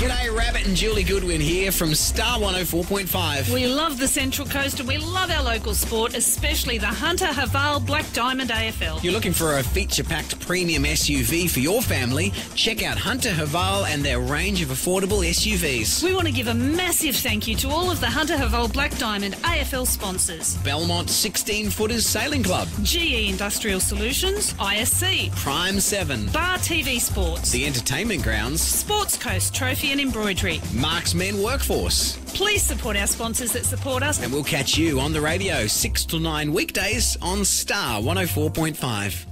G'day, Rabbit and Julie Goodwin here from Star 104.5. We love the Central Coast and we love our local sport, especially the Hunter Haval Black Diamond AFL. You're looking for a feature-packed premium SUV for your family? Check out Hunter Haval and their range of affordable SUVs. We want to give a massive thank you to all of the Hunter Haval Black Diamond AFL sponsors. Belmont 16-Footers Sailing Club, GE Industrial Solutions, ISC, Prime 7, Bar TV Sports, The Entertainment Grounds, Sports Coast Trophy and Embroidery, Marks Men Workforce. Please support our sponsors that support us. And we'll catch you on the radio 6 to 9 weekdays on Star 104.5.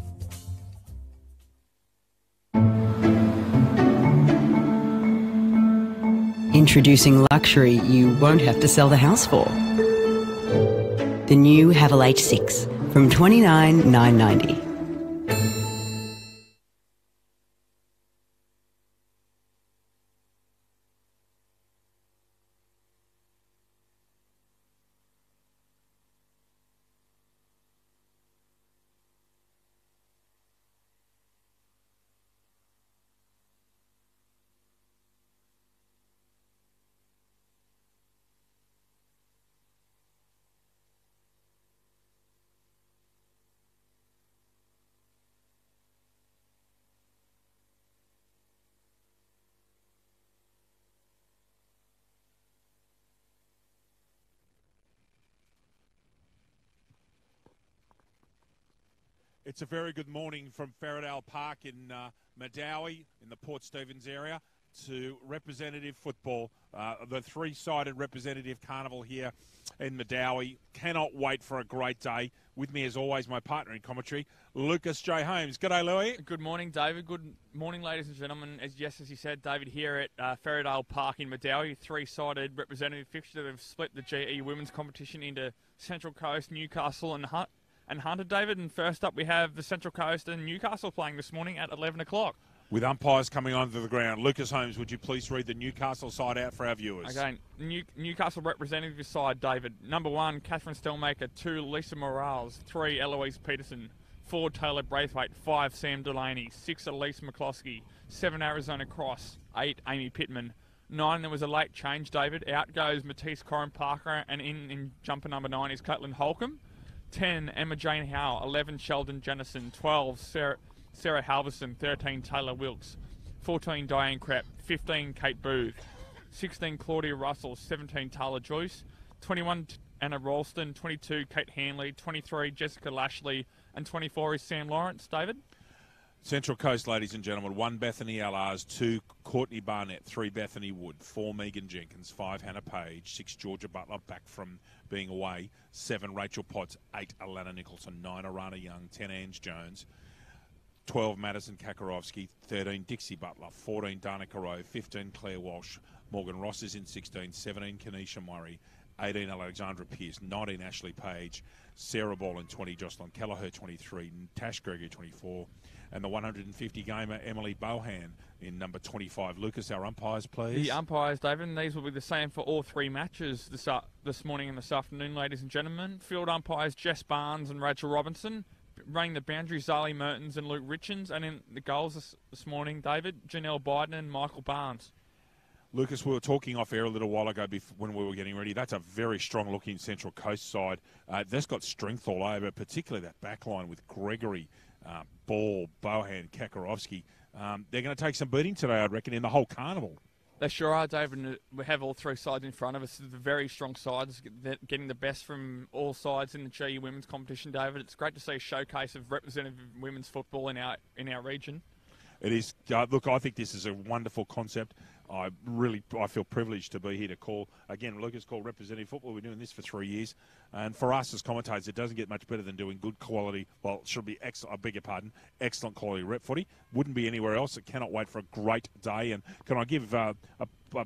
Introducing luxury you won't have to sell the house for. The new Haval H6 from $29,990. It's a very good morning from Ferradale Park in Madawi in the Port Stephens area to representative football, the three-sided representative carnival here in Madawi. Cannot wait for a great day. With me, as always, my partner in commentary, Lucas J. Holmes. G'day, Louis. Good morning, David. Good morning, ladies and gentlemen. As you said, David, here at Ferradale Park in Madawi, three-sided representative fixture. They've split the GE women's competition into Central Coast, Newcastle and Hunter, David. And first up, we have the Central Coast and Newcastle playing this morning at 11 o'clock. With umpires coming onto the ground, Lucas Holmes, would you please read the Newcastle side out for our viewers? Again, Newcastle representative side, David. Number 1, Catherine Stelmaker. 2, Lisa Morales. 3, Eloise Peterson. 4, Taylor Braithwaite. 5, Sam Delaney. 6, Elise McCloskey. 7, Arizona Cross. 8, Amy Pittman. 9, there was a late change, David. Out goes Matisse Corin Parker, and in jumper number 9 is Caitlin Holcomb. 10, Emma Jane Howe. 11, Sheldon Jennison. 12, Sarah Halverson. 13, Taylor Wilkes. 14, Diane Krepp. 15, Kate Booth. 16, Claudia Russell. 17, Tala Joyce. 21, Anna Ralston. 22, Kate Hanley. 23, Jessica Lashley. And 24 is Sam Lawrence. David? Central Coast, ladies and gentlemen. 1, Bethany Allars. 2, Courtney Barnett. 3, Bethany Wood. 4, Megan Jenkins. 5, Hannah Page. 6, Georgia Butler, back from being away. 7, Rachel Potts. 8, Alana Nicholson. 9, Arana Young. 10, Ange Jones. 12, Madison Kakarowski. 13, Dixie Butler. 14, Danica Rowe. 15, Claire Walsh. Morgan Ross is in 16. 17, Kenesha Murray. 18, Alexandra Pearce. 19, Ashley Page. Sarah Ball in 20. Jocelyn Kelleher, 23. Tash Gregory, 24. And the 150 gamer, Emily Bohan, in number 25. Lucas, our umpires, please. The umpires, David, and these will be the same for all 3 matches this morning and this afternoon, ladies and gentlemen. Field umpires, Jess Barnes and Rachel Robinson. Running the boundaries, Zali Mertens and Luke Richards. And in the goals this morning, David, Janelle Biden and Michael Barnes. Lucas, we were talking off air a little while ago when we were getting ready. That's a very strong-looking Central Coast side. That's got strength all over, particularly that back line with Gregory, Ball, Bohan, Kakarowski. They're going to take some beating today, I reckon, in the whole carnival. They sure are, David. And we have all 3 sides in front of us. The very strong sides, getting the best from all sides in the GE women's competition, David. It's great to see a showcase of representative women's football in our region. It is. Look, I think this is a wonderful concept. I feel privileged to be here to call, again, Lucas called representative football. We're doing this for 3 years. And for us as commentators, it doesn't get much better than doing good quality, well, it should be excellent, I beg your pardon, excellent quality rep footy. Wouldn't be anywhere else. I cannot wait for a great day. And can I give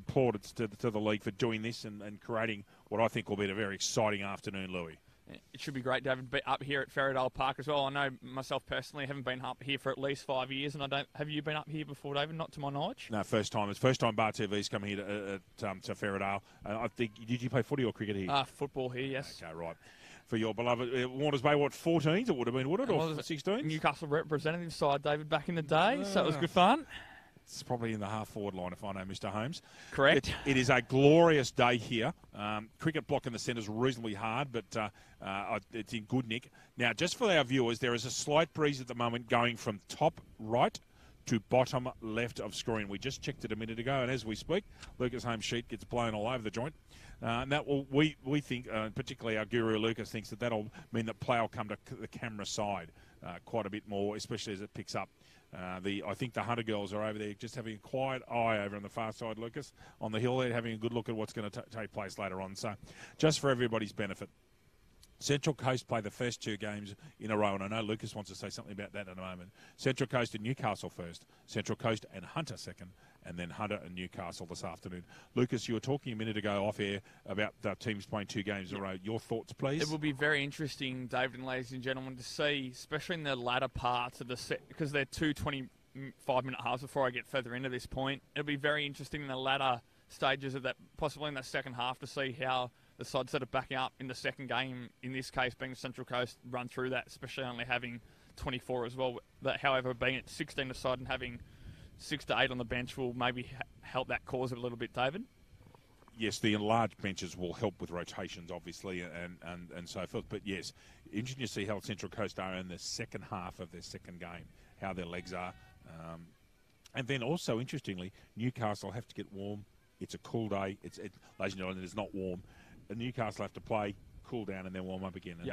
plaudits to the league for doing this and creating what I think will be a very exciting afternoon, Louis. It should be great, David, be up here at Ferradale Park as well. I know myself personally haven't been up here for at least 5 years, and have you been up here before, David? Not to my knowledge. No, first time. It's first time Bar TV's come here to Ferradale. I think, did you play footy or cricket here? Football here, yes. Okay, right. For your beloved Warners Bay, what, 14s it would have been, would it, or 16s? Newcastle representative side, David, back in the day, so it was good fun. It's probably in the half-forward line, if I know Mr. Holmes. Correct. It is a glorious day here. Cricket block in the centre is reasonably hard, but it's in good nick. Now, just for our viewers, there is a slight breeze at the moment going from top right to bottom left of screen. We just checked it a minute ago, and as we speak, Lucas Holmes' sheet gets blown all over the joint. And that will, we think, particularly our guru Lucas thinks that'll mean that play will come to the camera side quite a bit more, especially as it picks up. I think the Hunter girls are over there just having a quiet eye over on the far side, Lucas, on the hill there, having a good look at what's going to take place later on. So just for everybody's benefit, Central Coast play the first 2 games in a row, and I know Lucas wants to say something about that in a moment. Central Coast and Newcastle first, Central Coast and Hunter second, and then Hunter and Newcastle this afternoon. Lucas, you were talking a minute ago off air about the teams playing 2 games in a row. Your thoughts, please? It will be very interesting, David and ladies and gentlemen, to see, especially in the latter parts of the set, because they're 2 25-minute halves before I get further into this point. It'll be very interesting in the latter stages of that, possibly in the second half, to see how the sides that are backing up in the second game, in this case being Central Coast, run through that, especially only having 24 as well. That, however, being at 16 aside and having 6 to 8 on the bench will maybe help that cause it a little bit, David. Yes, the enlarged benches will help with rotations, obviously, and so forth. But yes, interesting to see how Central Coast are in the second half of their second game, how their legs are. And then also, interestingly, Newcastle have to get warm. It's a cool day. Ladies and gentlemen, it's not warm. And Newcastle have to play, cool down, and then warm up again. And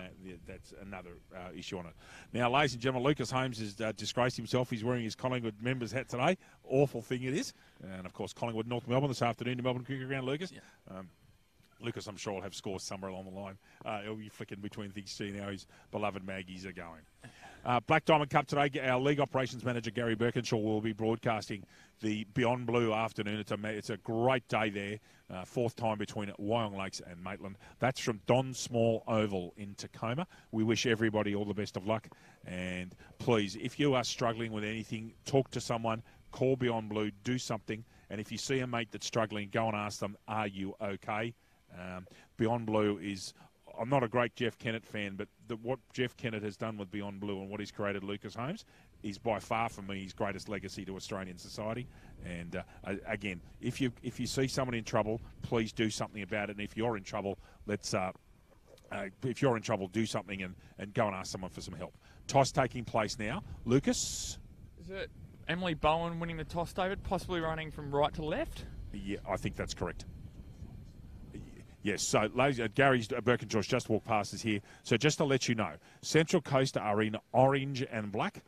that's another issue on it. Now, ladies and gentlemen, Lucas Holmes has disgraced himself. He's wearing his Collingwood members hat today. Awful thing it is. And, of course, Collingwood, North Melbourne this afternoon to Melbourne Cricket Ground, Lucas. Yeah. Lucas, I'm sure, will have scores somewhere along the line. He'll be flicking between things, seeing how his beloved Maggies are going. Black Diamond Cup today. Our League Operations Manager, Gary Birkinshaw, will be broadcasting the Beyond Blue afternoon. It's a great day there. 4th time between Wyong Lakes and Maitland. That's from Don Small Oval in Tacoma. We wish everybody all the best of luck. And please, if you are struggling with anything, talk to someone, call Beyond Blue, do something. And if you see a mate that's struggling, go and ask them, are you okay? Beyond Blue is... I'm not a great Jeff Kennett fan, but what Jeff Kennett has done with Beyond Blue and what he's created, Lucas Holmes, is by far for me his greatest legacy to Australian society. And again, if you see someone in trouble, please do something about it. And if you're in trouble, do something and go and ask someone for some help. Toss taking place now. Lucas? Is it Emily Bowen winning the toss, David? Possibly running from right to left? Yeah, I think that's correct. Yes, so Gary Birkinshaw's just walked past us here. So just to let you know, Central Coast are in orange and black,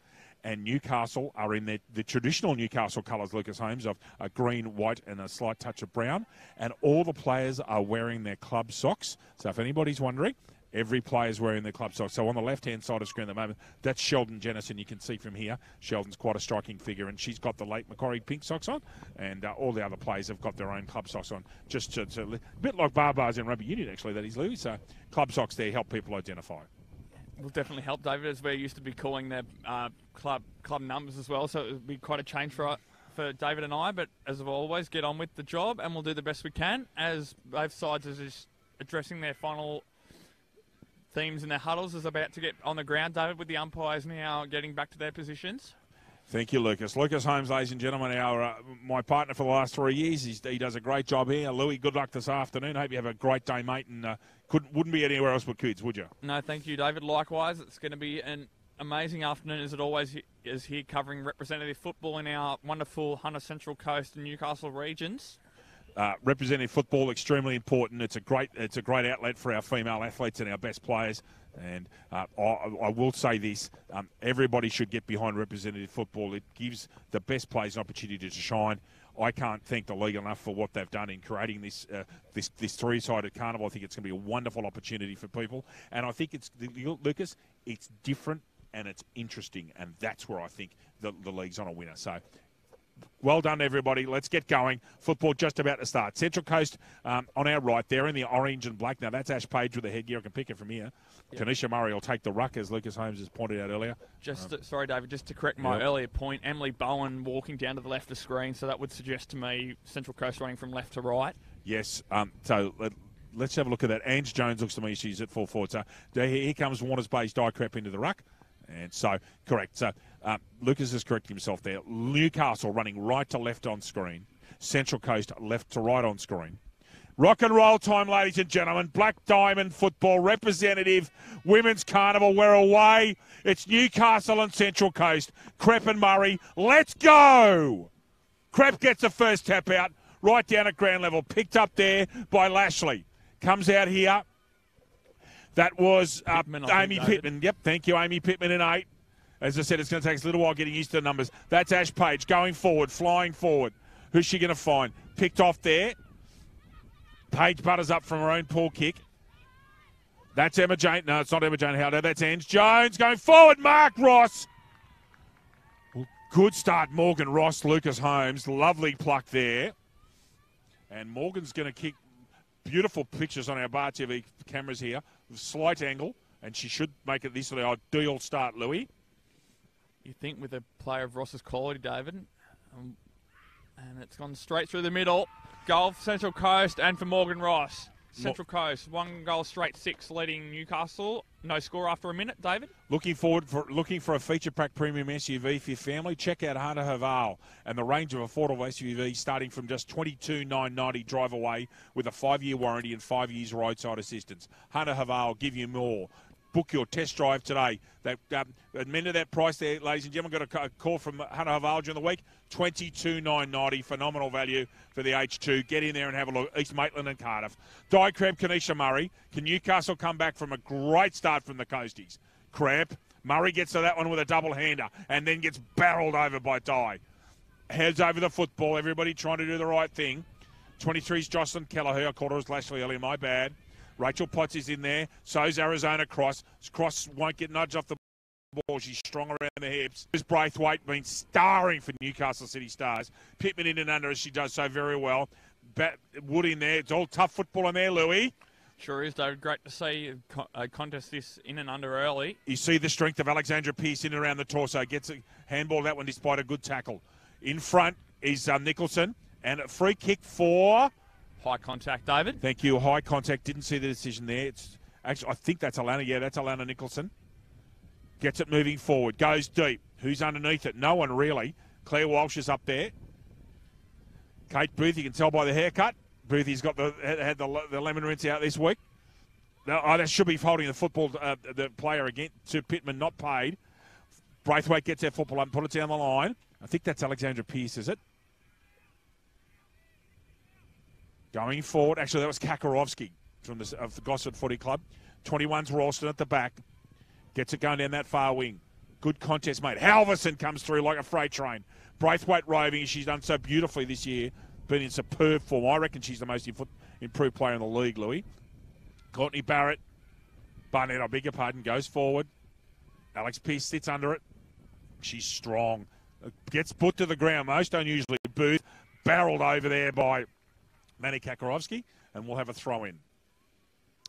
and Newcastle are in the traditional Newcastle colours, Lucas Holmes, of a green, white, and a slight touch of brown. And all the players are wearing their club socks. So if anybody's wondering, every player's wearing their club socks. So on the left-hand side of the screen at the moment, that's Sheldon Jennison. You can see from here, Sheldon's quite a striking figure, and she's got the late Macquarie pink socks on, and all the other players have got their own club socks on. Just a bit like bars in rugby union, actually, that is, Louis. So club socks there help people identify. Will definitely help, David, as we're used to be calling their club numbers as well, so it would be quite a change for David and I, but as always, get on with the job, and we'll do the best we can, as both sides are just addressing their final themes in their huddles is about to get on the ground, David, with the umpires now getting back to their positions. Thank you, Lucas. Lucas Holmes, ladies and gentlemen, my partner for the last 3 years. He does a great job here. Louis, good luck this afternoon. Hope you have a great day, mate, and wouldn't be anywhere else but Coots, would you? No, thank you, David. Likewise, it's going to be an amazing afternoon, as it always is here, covering representative football in our wonderful Hunter, Central Coast and Newcastle regions. Representative football, extremely important. It's a great outlet for our female athletes and our best players. And I will say this, everybody should get behind representative football. It gives the best players an opportunity to shine. I can't thank the league enough for what they've done in creating this three-sided carnival. I think it's going to be a wonderful opportunity for people. And I think Lucas, it's different and it's interesting. And that's where I think the league's on a winner. So well done, everybody. Let's get going. Football just about to start. Central Coast on our right. They're in the orange and black. Now, that's Ash Page with the headgear. I can pick it from here. Yep. Tanisha Murray will take the ruck, as Lucas Holmes has pointed out earlier. Sorry, David, just to correct my earlier point, Emily Bowen walking down to the left of screen, so that would suggest to me Central Coast running from left to right. Yes. So let's have a look at that. Ange Jones looks to me she's at full forward. So here comes Warners Bay's Die Crep into the ruck. And so, correct. So, Lucas has corrected himself there. Newcastle running right to left on screen. Central Coast left to right on screen. Rock and roll time, ladies and gentlemen. Black Diamond football representative women's carnival. We're away. It's Newcastle and Central Coast. Crep and Murray. Let's go! Crep gets the first tap out right down at ground level. Picked up there by Lashley. Comes out here. That was Amy Pittman. Yep, thank you, Amy Pittman in 8. As I said, it's going to take us a little while getting used to the numbers. That's Ash Page going forward, flying forward. Who's she going to find? Picked off there. Page butters up from her own pool kick. That's Emma Jane. No, it's not Emma Jane Howder. That's Ange Jones going forward. Mark Ross. Good start, Morgan Ross, Lucas Holmes. Lovely pluck there. And Morgan's going to kick. Beautiful pictures on our Bar TV cameras here. Slight angle, and she should make it this the ideal start, Louis. You think with a player of Ross's quality, David, and it's gone straight through the middle. Goal for Central Coast and for Morgan Ross. Central Coast, 1 goal straight, 6 leading Newcastle. No score after a minute, David. Looking for a feature pack premium SUV for your family. Check out Hunter Haval and the range of affordable SUVs starting from just $22,990 drive away with a 5-year warranty and 5 years roadside assistance. Hunter Haval will give you more. Book your test drive today. That amended that price there, ladies and gentlemen. Got a call from Hunter Haval during the week. $22,990, phenomenal value for the H2. Get in there and have a look. East Maitland and Cardiff. Di Crab, Kanisha Murray. Can Newcastle come back from a great start from the Coasties? Crab. Murray gets to that one with a double-hander and then gets barreled over by Di. Heads over the football. Everybody trying to do the right thing. 23's Jocelyn Kelleher. I called her as Lashley earlier. My bad. Rachel Potts is in there. So's Arizona Cross. Cross won't get nudged off the ball. She's strong around the hips. This Braithwaite been starring for Newcastle City Stars. Pittman in and under as she does so very well. Wood in there. It's all tough football in there, Louis. Sure is, David. Great to see a contest this in and under early. You see the strength of Alexandra Pearce in and around the torso. Gets a handball that one despite a good tackle. In front is Nicholson. And a free kick for... High contact, David. Thank you. High contact. Didn't see the decision there. It's actually, I think that's Alana. Yeah, that's Alana Nicholson. Gets it moving forward. Goes deep. Who's underneath it? No one really. Claire Walsh is up there. Kate Booth, you can tell by the haircut. Boothie's got had the lemon rinse out this week. That should be holding the football, the player again to Pittman, not paid. Braithwaite gets their football up and put it down the line. I think that's Alexandra Pearce, is it? Going forward, actually that was Kakarovsky of the Gosford Footy Club. 21's Ralston at the back. Gets it going down that far wing. Good contest, mate. Halverson comes through like a freight train. Braithwaite roving, she's done so beautifully this year. Been in superb form. I reckon she's the most improved player in the league, Louis. Courtney Barnett, I beg your pardon, goes forward. Alex Pearce sits under it. She's strong. Gets put to the ground, most unusually. Booth barreled over there by Manny Kakarovsky, and we'll have a throw-in.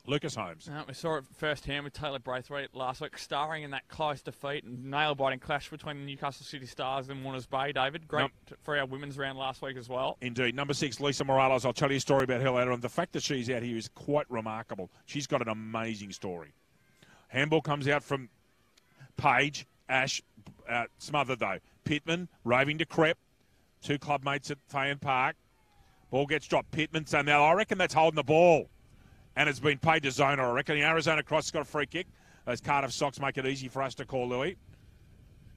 Lucas Holmes. We saw it firsthand with Taylor Braithwaite last week, starring in that close defeat and nail-biting clash between the Newcastle City Stars and Warners Bay, David. Great for our women's round last week as well. Indeed. Number 6, Lisa Morales. I'll tell you a story about her later on. The fact that she's out here is quite remarkable. She's got an amazing story. Handball comes out from Page. Ash, smothered though. Pittman, roving to Crep. 2 club mates at Fayan Park. Ball gets dropped. Pittman, so now I reckon that's holding the ball. And it's been paid to Zona, I reckon. The Arizona Cross has got a free kick. Those Cardiff Sox make it easy for us to call, Louis.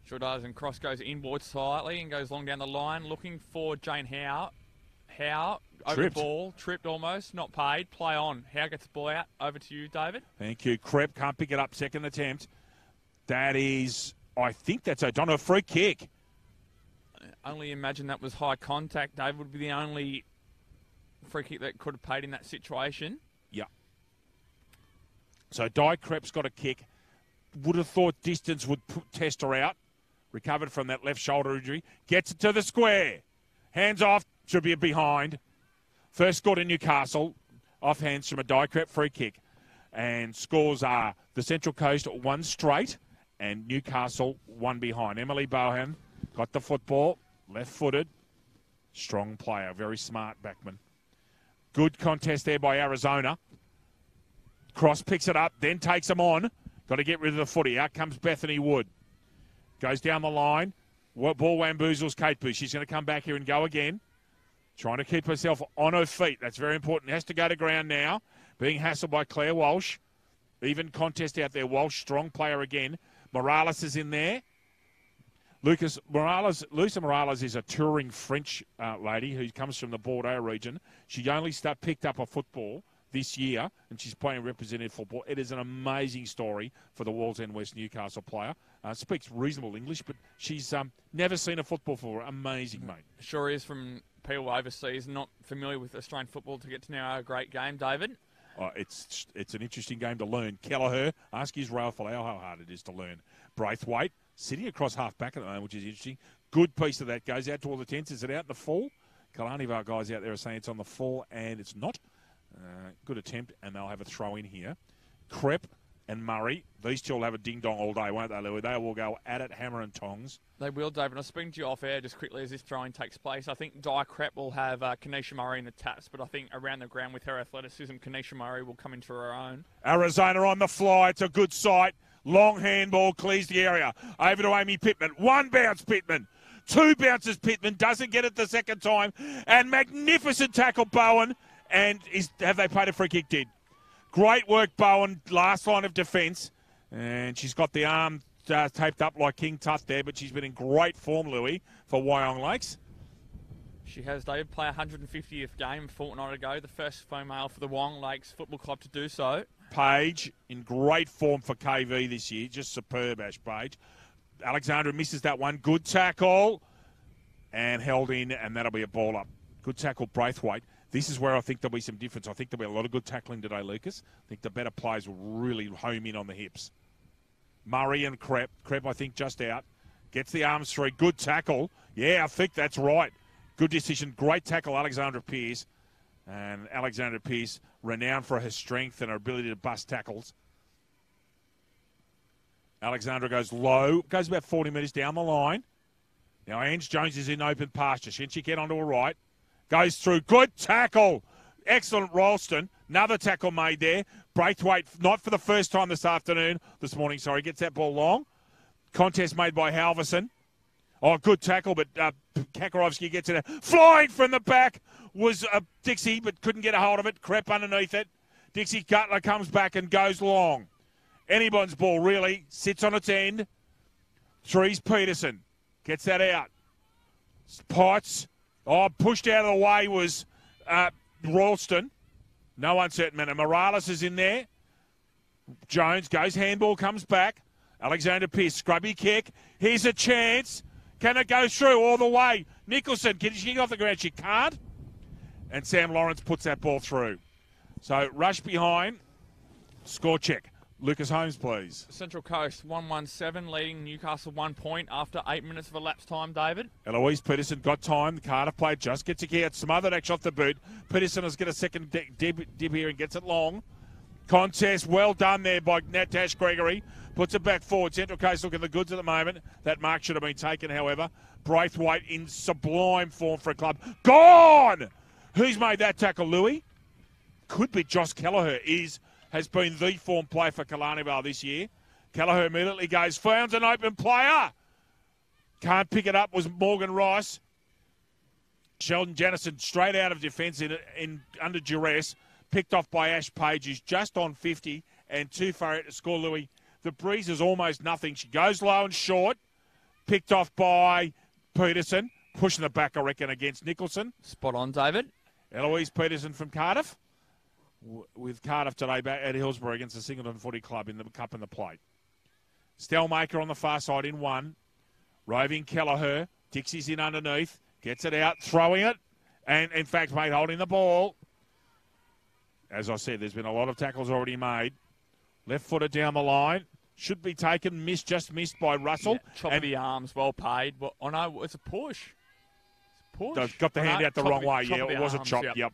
Sure does, and Cross goes inboard slightly and goes long down the line, looking for Jane Howe. Howe, over the ball, tripped almost, not paid. Play on. Howe gets the ball out. Over to you, David. Thank you. Crep can't pick it up. Second attempt. That is, I think that's O'Donnell. Free kick. Only imagine that was high contact. David would be the only free kick that could have paid in that situation. Yeah. So Di Crep's got a kick. Would have thought distance would test her out. Recovered from that left shoulder injury. Gets it to the square. Hands off. Should be a behind. First scored in Newcastle. Off hands from a Di Crep free kick. And scores are the Central Coast 1 straight and Newcastle 1 behind. Emily Bohan got the football. Left-footed. Strong player. Very smart backman. Good contest there by Arizona. Cross picks it up, then takes them on. Got to get rid of the footy. Out comes Bethany Wood. Goes down the line. Ball wamboozles Kate Boo. She's going to come back here and go again. Trying to keep herself on her feet. That's very important. Has to go to ground now. Being hassled by Claire Walsh. Even contest out there. Walsh, strong player again. Morales is in there. Luisa Morales is a touring French lady who comes from the Bordeaux region. She only picked up a football this year, and she's playing representative football. It is an amazing story for the Walls End West Newcastle player. Speaks reasonable English, but she's never seen a football before. Amazing, mate. Sure is, from people overseas, not familiar with Australian football, to get to know our great game, David. Oh, it's an interesting game to learn. Kelleher, ask Israel Folau how hard it is to learn. Braithwaite, sitting across half-back at the moment, which is interesting. Good piece of that. Goes out to all the tents. Is it out in the full? Kalani of our guys out there are saying it's on the full, and it's not. Good attempt, and they'll have a throw in here. Crep and Murray, these two will have a ding-dong all day, won't they, Louis? They will go at it, hammer and tongs. They will, David. I was speaking to you off-air just quickly as this throwing takes place. I think Di Crep will have Kanisha Murray in the taps, but I think around the ground with her athleticism, Kanisha Murray will come into her own. Arizona on the fly. It's a good sight. Long handball clears the area. Over to Amy Pittman. One bounce, Pittman. Two bounces, Pittman. Doesn't get it the second time. And magnificent tackle, Bowen. And have they played a free kick? Did. Great work, Bowen. Last line of defence. And she's got the arm taped up like King Tut there, but she's been in great form, Louis, for Wyong Lakes. She has, David, play 150th game a fortnight ago. The first female for the Wyong Lakes Football Club to do so. Page in great form for KV this year. Just superb, Ash Page. Alexandra misses that one. Good tackle. And held in, and that'll be a ball up. Good tackle, Braithwaite. This is where I think there'll be some difference. I think there'll be a lot of good tackling today, Lucas. I think the better players will really home in on the hips. Murray and Crep. Crep, I think, just out. Gets the arms through. Good tackle. Yeah, I think that's right. Good decision. Great tackle, Alexandra Pearce. And Alexandra Pearce, renowned for her strength and her ability to bust tackles. Alexandra goes low. Goes about 40 metres down the line. Now, Ange Jones is in open pasture. Can she get onto her right? Goes through. Good tackle. Excellent, Ralston. Another tackle made there. Braithwaite, not for the first time this morning, gets that ball long. Contest made by Halverson. Oh, good tackle, but Kakarovsky gets it. Flying from the back was Dixie, but couldn't get a hold of it. Crep underneath it. Dixie Cutler comes back and goes long. Anyone's ball, really. Sits on its end. Three's Peterson. Gets that out. Potts. Oh, pushed out of the way was Ralston. No uncertain manner. Morales is in there. Jones goes. Handball comes back. Alexander Pearce. Scrubby kick. Here's a chance. Can it go through all the way? Nicholson, can she get off the ground? She can't. And Sam Lawrence puts that ball through. So, rush behind. Score check. Lucas Holmes, please. Central Coast 117, leading Newcastle 1 point after 8 minutes of elapsed time, David. Eloise Peterson got time. Cardiff play just gets a out, smothered action off the boot. Peterson has got a second dib here and gets it long. Contest, well done there by Natasha Gregory. Puts it back forward. Central Coast looking the goods at the moment. That mark should have been taken, however. Braithwaite in sublime form for a club. Gone! Who's made that tackle, Louis? Could be Josh Kelleher. Has been the form player for Kalani Vale this year. Kelleher immediately goes, found an open player. Can't pick it up, was Morgan Rice. Sheldon Jennison straight out of defence in under duress. Picked off by Ash Page, who's just on 50 and too far out to score, Louis. The breeze is almost nothing. She goes low and short. Picked off by Peterson. Pushing it back, I reckon, against Nicholson. Spot on, David. Eloise Peterson from Cardiff. With Cardiff today back at Hillsborough against the Singleton Footy Club in the Cup and the Plate. Stellmaker on the far side in one. Roving Kelleher. Dixie's in underneath. Gets it out, throwing it. And, in fact, mate, holding the ball. As I said, there's been a lot of tackles already made. Left-footed down the line. Should be taken. Just missed by Russell. Yeah, top of the arms, well paid. Well, oh, no, it's a push. It's a push. Got the hand out the wrong way. Yeah, it was a chop. Yep.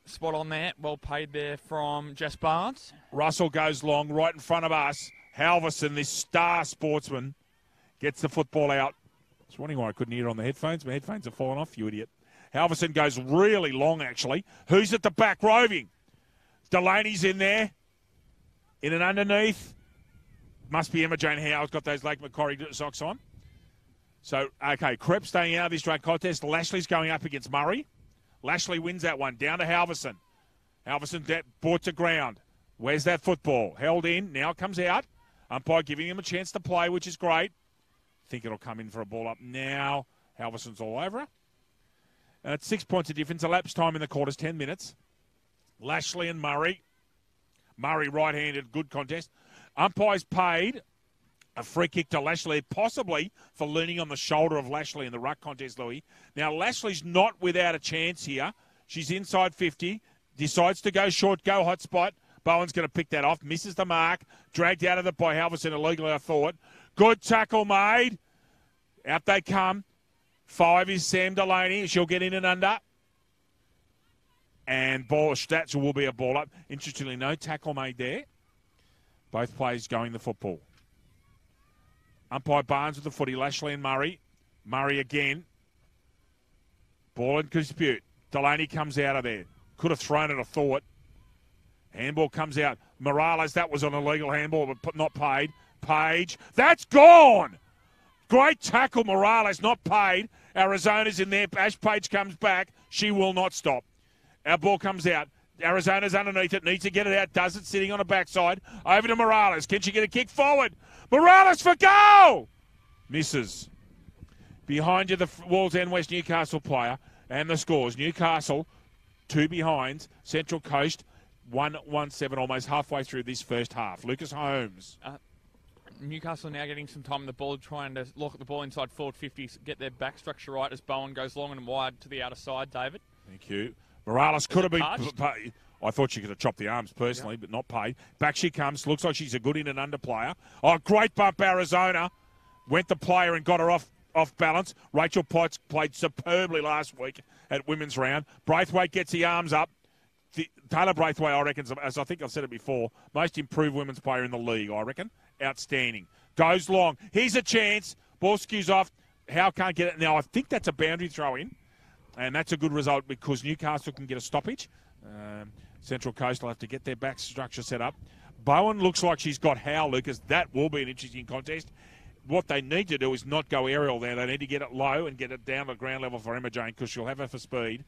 Spot on there. Well paid there from Jess Barnes. Russell goes long right in front of us. Halverson, this star sportsman, gets the football out. I was wondering why I couldn't hear it on the headphones. My headphones have fallen off, you idiot. Halverson goes really long, actually. Who's at the back roving? Delaney's in there. In and underneath. Must be Emma Jane Howe's got those Lake Macquarie socks on. So, okay, Krepp staying out of this straight contest. Lashley's going up against Murray. Lashley wins that one. Down to Halverson. Halverson brought to ground. Where's that football? Held in. Now it comes out. Umpire giving him a chance to play, which is great. Think it'll come in for a ball up now. Halverson's all over her. And it's 6 points of difference. Elapsed time in the quarters, 10 minutes. Lashley and Murray. Murray right-handed, good contest. Umpires paid a free kick to Lashley, possibly for leaning on the shoulder of Lashley in the ruck contest, Louis. Now, Lashley's not without a chance here. She's inside 50, decides to go short, go hot spot. Bowen's going to pick that off, misses the mark, dragged out of it by Halverson illegally, I thought. Good tackle made. Out they come. 5 is Sam Delaney. She'll get in and under. And ball, that will be a ball up. Interestingly, no tackle made there. Both players going the football. Umpire Barnes with the footy. Lashley and Murray. Murray again. Ball in dispute. Delaney comes out of there. Could have thrown it, I thought. Handball comes out. Morales, that was an illegal handball, but not paid. Page. That's gone! Great tackle, Morales, not paid. Arizona's in there. Ash Page comes back. She will not stop. Our ball comes out. Arizona's underneath it. Needs to get it out. Does it. Sitting on the backside. Over to Morales. Can she get a kick forward? Morales for goal! Misses. Behind you, the Walls End West Newcastle player. And the scores. Newcastle, 2 behinds. Central Coast, 1-1-7, almost halfway through this first half. Lucas Holmes. Newcastle now getting some time on the ball, trying to lock the ball inside forward 50, get their back structure right as Bowen goes long and wide to the outer side, David. Thank you. Morales could have been paid. I thought she could have chopped the arms personally, but not paid. Back she comes. Looks like she's a good in and under player. Oh, great bump, Arizona. Went the player and got her off balance. Rachel Potts played superbly last week at women's round. Braithwaite gets the arms up. Taylor Braithwaite, I reckon, as I think I've said it before, most improved women's player in the league, I reckon. Outstanding. Goes long. Here's a chance. Ball skews off. Howe can't get it. Now, I think that's a boundary throw in. And that's a good result because Newcastle can get a stoppage. Central Coast will have to get their back structure set up. Bowen looks like she's got Howe, Lucas. That will be an interesting contest. What they need to do is not go aerial there. They need to get it low and get it down to ground level for Emma Jane because she'll have her for speed.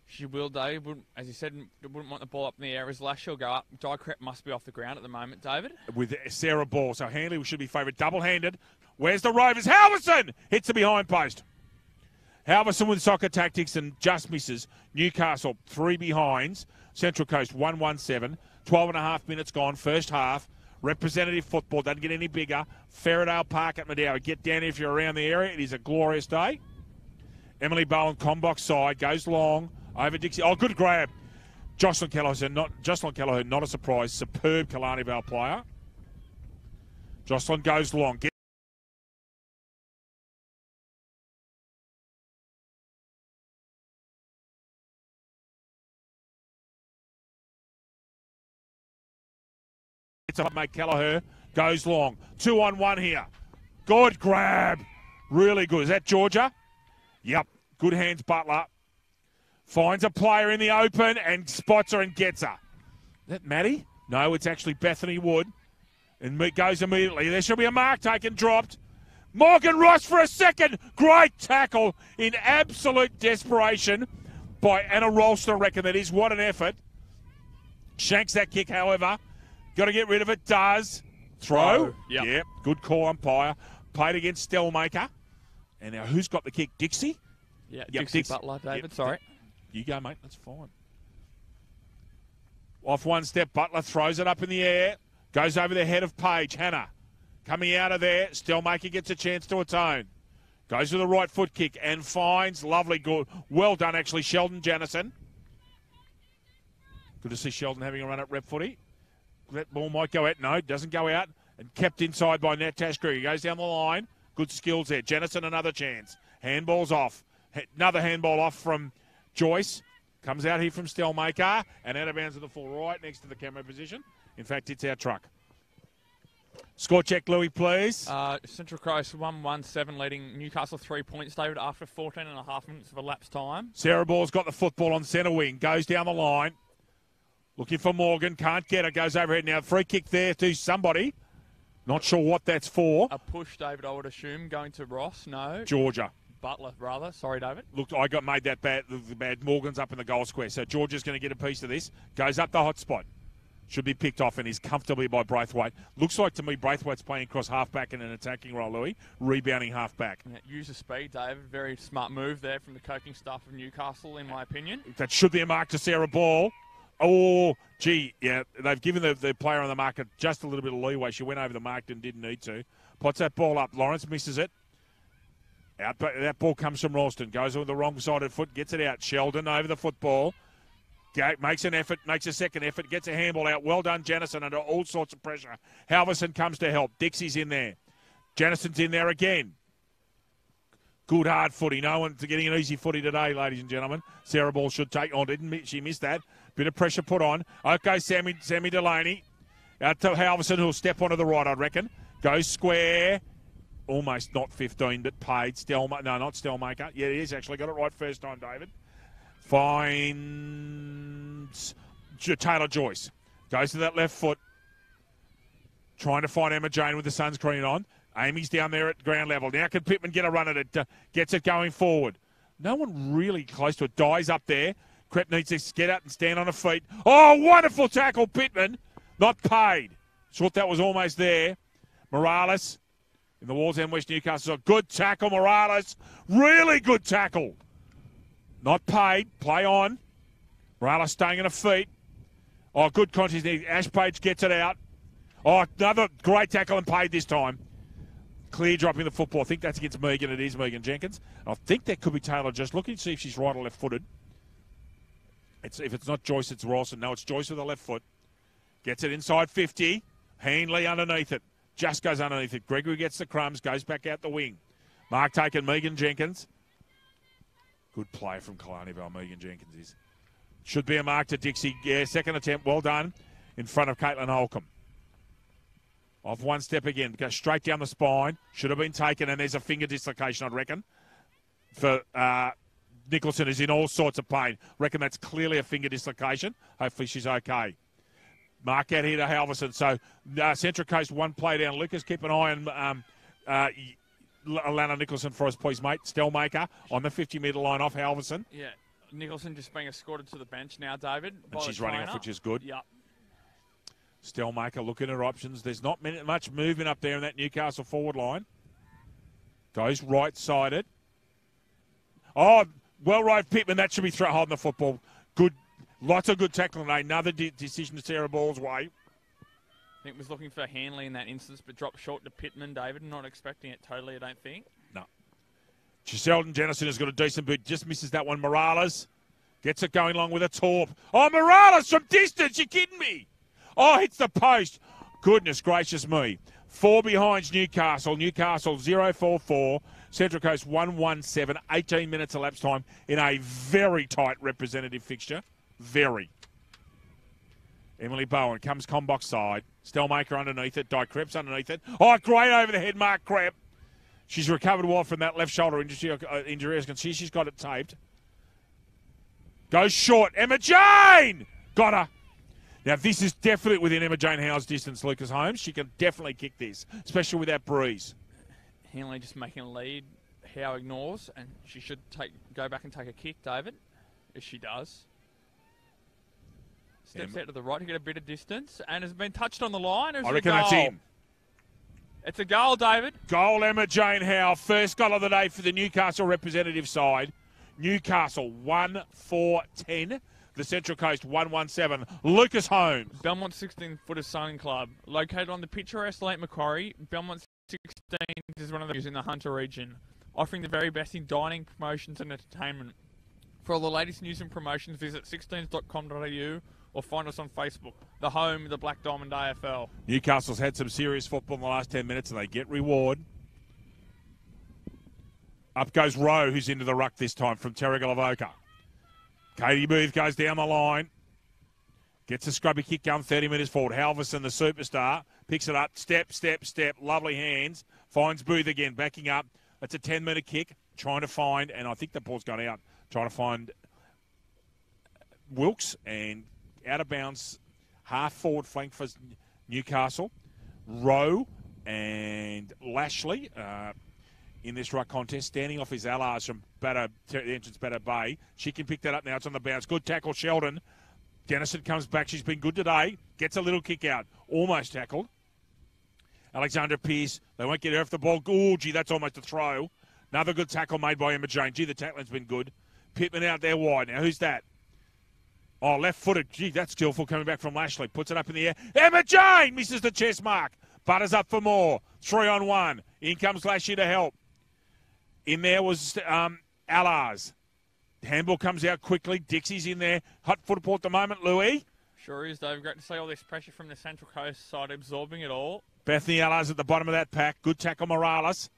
She will, Dave. As you said, wouldn't want the ball up in the air as Lash will go up. Di Krepp must be off the ground at the moment, David. With Sarah Ball. So Hanley should be favoured. Double-handed. Where's the Rovers? Halverson hits the behind post. Halverson with soccer tactics and just misses. Newcastle, 3 behinds. Central Coast, 1-1-7. 12 and a half minutes gone, first half. Representative football doesn't get any bigger. Fairdale Park at Madeira. Get down if you're around the area. It is a glorious day. Emily Bowen, Combox side, goes long. Over Dixie. Oh, good grab. Jocelyn Kelleher, not a surprise. Superb Killarney Vale player. Jocelyn goes long. It's up, mate. Kelleher goes long. 2-on-1 here. Good grab. Really good. Is that Georgia? Yep. Good hands, Butler. Finds a player in the open and spots her and gets her. Is that Maddie? No, it's actually Bethany Wood. And goes immediately. There should be a mark taken, dropped. Morgan Ross for a second. Great tackle in absolute desperation by Anna Rolston, I reckon that is. What an effort. Shanks that kick, however. Got to get rid of it. Does. Throw. Yep. Good call, umpire. Played against Stellmaker. And now who's got the kick? Dixie? Yeah, yep, Dixie Butler, David. Yep. Sorry. You go, mate. That's fine. Off one step, Butler throws it up in the air. Goes over the head of Page. Hannah coming out of there. Stellmaker gets a chance to atone. Goes to the right foot kick and finds. Lovely, good. Well done, actually, Sheldon Janison. Good to see Sheldon having a run at rep footy. That ball might go out. No, doesn't go out. And kept inside by Natasha Krieger. Goes down the line. Good skills there. Janison, another chance. Handball's off. Another handball off from Joyce. Comes out here from Stellmaker. And out of bounds to the full right next to the camera position. In fact, it's our truck. Score check, Louis, please. Central Coast 1-1-7 leading Newcastle 3 points, David, after 14 and a half minutes of elapsed time. Sarah Ball's got the football on centre wing. Goes down the line. Looking for Morgan. Can't get it. Goes overhead now. Free kick there to somebody. Not sure what that's for. A push, David, I would assume, going to Ross. No. Georgia. Butler, rather. Sorry, David. Looked, I got made that bad. Morgan's up in the goal square. So Georgia's going to get a piece of this. Goes up the hot spot. Should be picked off and is comfortably by Braithwaite. Looks like to me Braithwaite's playing across half-back in an attacking role, Louis. Rebounding half-back. Yeah, use the speed, David. Very smart move there from the coaching staff of Newcastle, in my opinion. That should be a mark to Sarah Ball. Oh, gee, yeah, they've given the player on the market just a little bit of leeway. She went over the mark and didn't need to. Pots that ball up. Lawrence misses it. Out, that ball comes from Ralston. Goes on the wrong-sided foot, gets it out. Sheldon over the football. Makes an effort, makes a second effort, gets a handball out. Well done, Janison, under all sorts of pressure. Halverson comes to help. Dixie's in there. Janison's in there again. Good hard footy. No one's getting an easy footy today, ladies and gentlemen. Sarah Ball should take on. She missed that. Bit of pressure put on. Okay, Sammy Delaney. Out to Halverson, who'll step onto the right, I reckon. Goes square. Almost not 15, but paid. No, not Stelmaker. Yeah, he has actually got it right first time, David. Finds Taylor Joyce. Goes to that left foot. Trying to find Emma Jane with the sunscreen on. Amy's down there at ground level. Now can Pittman get a run at it? Gets it going forward. No one really close to it. Dies up there. Crep needs to get out and stand on her feet. Oh, wonderful tackle, Pittman. Not paid. Thought that was almost there. Morales in the Wallsend West Newcastle. Good tackle, Morales. Really good tackle. Not paid. Play on. Morales staying on her feet. Oh, good contest. Ash Page gets it out. Oh, another great tackle and paid this time. Clear dropping the football. I think that's against Megan. It is Megan Jenkins. I think that could be Taylor. Just looking to see if she's right or left-footed. If it's not Joyce, it's Rawson. No, it's Joyce with the left foot. Gets it inside 50. Hanley underneath it. Just goes underneath it. Gregory gets the crumbs. Goes back out the wing. Mark taken Megan Jenkins. Good play from Kalani Bell. Megan Jenkins is. Should be a mark to Dixie. Yeah, second attempt. Well done. In front of Caitlin Holcomb. Off one step again. Goes straight down the spine. Should have been taken, and there's a finger dislocation, I'd reckon. For Nicholson is in all sorts of pain. Reckon that's clearly a finger dislocation. Hopefully she's okay. Mark out here to Halverson. So Central Coast one play down. Lucas, keep an eye on Alana Nicholson for us, please, mate. Stelmaker on the 50-metre line off Halverson. Yeah, Nicholson just being escorted to the bench now, David. And she's running off, which is good. Yep. Stelmaker looking at her options. There's not much movement up there in that Newcastle forward line. Goes right-sided. Oh, well right, Pittman. That should be holding the football. Good. Lots of good tackling. Another decision to Sarah Ball's way. I think was looking for Hanley in that instance, but dropped short to Pittman, David. Not expecting it totally, I don't think. No. Sheldon Jennison has got a decent boot. Just misses that one. Morales gets it going along with a torp. Oh, Morales from distance. You kidding me? Oh, hits the post. Goodness gracious me. 4 behinds Newcastle. Newcastle 0-4-4. Central Coast 1-1-7. 18 minutes elapsed time in a very tight representative fixture. Very. Emily Bowen comes Combox side. Stelmaker underneath it. Di Krepp's underneath it. Oh, great over the head, Mark Krepp. She's recovered well from that left shoulder injury. As you can see, she's got it taped. Goes short. Emma Jane! Got her. Now, this is definitely within Emma Jane Howe's distance, Lucas Holmes. She can definitely kick this, especially with that breeze. Hanley just making a lead. Howe ignores, and she should go back and take a kick, David, if she does. Steps out to the right to get a bit of distance, and has been touched on the line. I reckon that's in. It's a goal, David. Goal, Emma Jane Howe. First goal of the day for the Newcastle representative side. Newcastle 1-4-10. The Central Coast 1-1-7. Lucas Holmes. Belmont 16-footer sailing club. Located on the picturesque Lake Macquarie, Belmont 16 is one of the in the Hunter region, offering the very best in dining, promotions and entertainment. For all the latest news and promotions, visit 16s.com.au or find us on Facebook, the home of the Black Diamond AFL. Newcastle's had some serious football in the last 10 minutes and they get reward. Up goes Rowe, who's into the ruck this time from Terrigalavoca. Katie Booth goes down the line. Gets a scrubby kick going 30 metres forward. Halverson, the superstar, picks it up. Step, step, step. Lovely hands. Finds Booth again, backing up. That's a 10-metre kick. Trying to find, and I think the ball's gone out, trying to find Wilkes, and out of bounds, half forward flank for Newcastle. Rowe And Lashley in this ruck contest, standing off his allies from the entrance Batter Bay. She can pick that up now. It's on the bounce. Good tackle, Sheldon. Dennison comes back. She's been good today. Gets a little kick out. Almost tackled. Alexandra Pearce. They won't get her off the ball. Oh, gee, that's almost a throw. Another good tackle made by Emma Jane. Gee, the tackling's been good. Pittman out there wide. Now, who's that? Oh, left-footed. Gee, that's skillful coming back from Lashley. Puts it up in the air. Emma Jane misses the chest mark. Butters up for more. 3-on-1. In comes Lashley to help. In there was Allars. Handball comes out quickly. Dixie's in there. Hot football at the moment, Louis. Sure is, Dave. Great to see all this pressure from the Central Coast side absorbing it all. Bethany Allars at the bottom of that pack. Good tackle, Morales.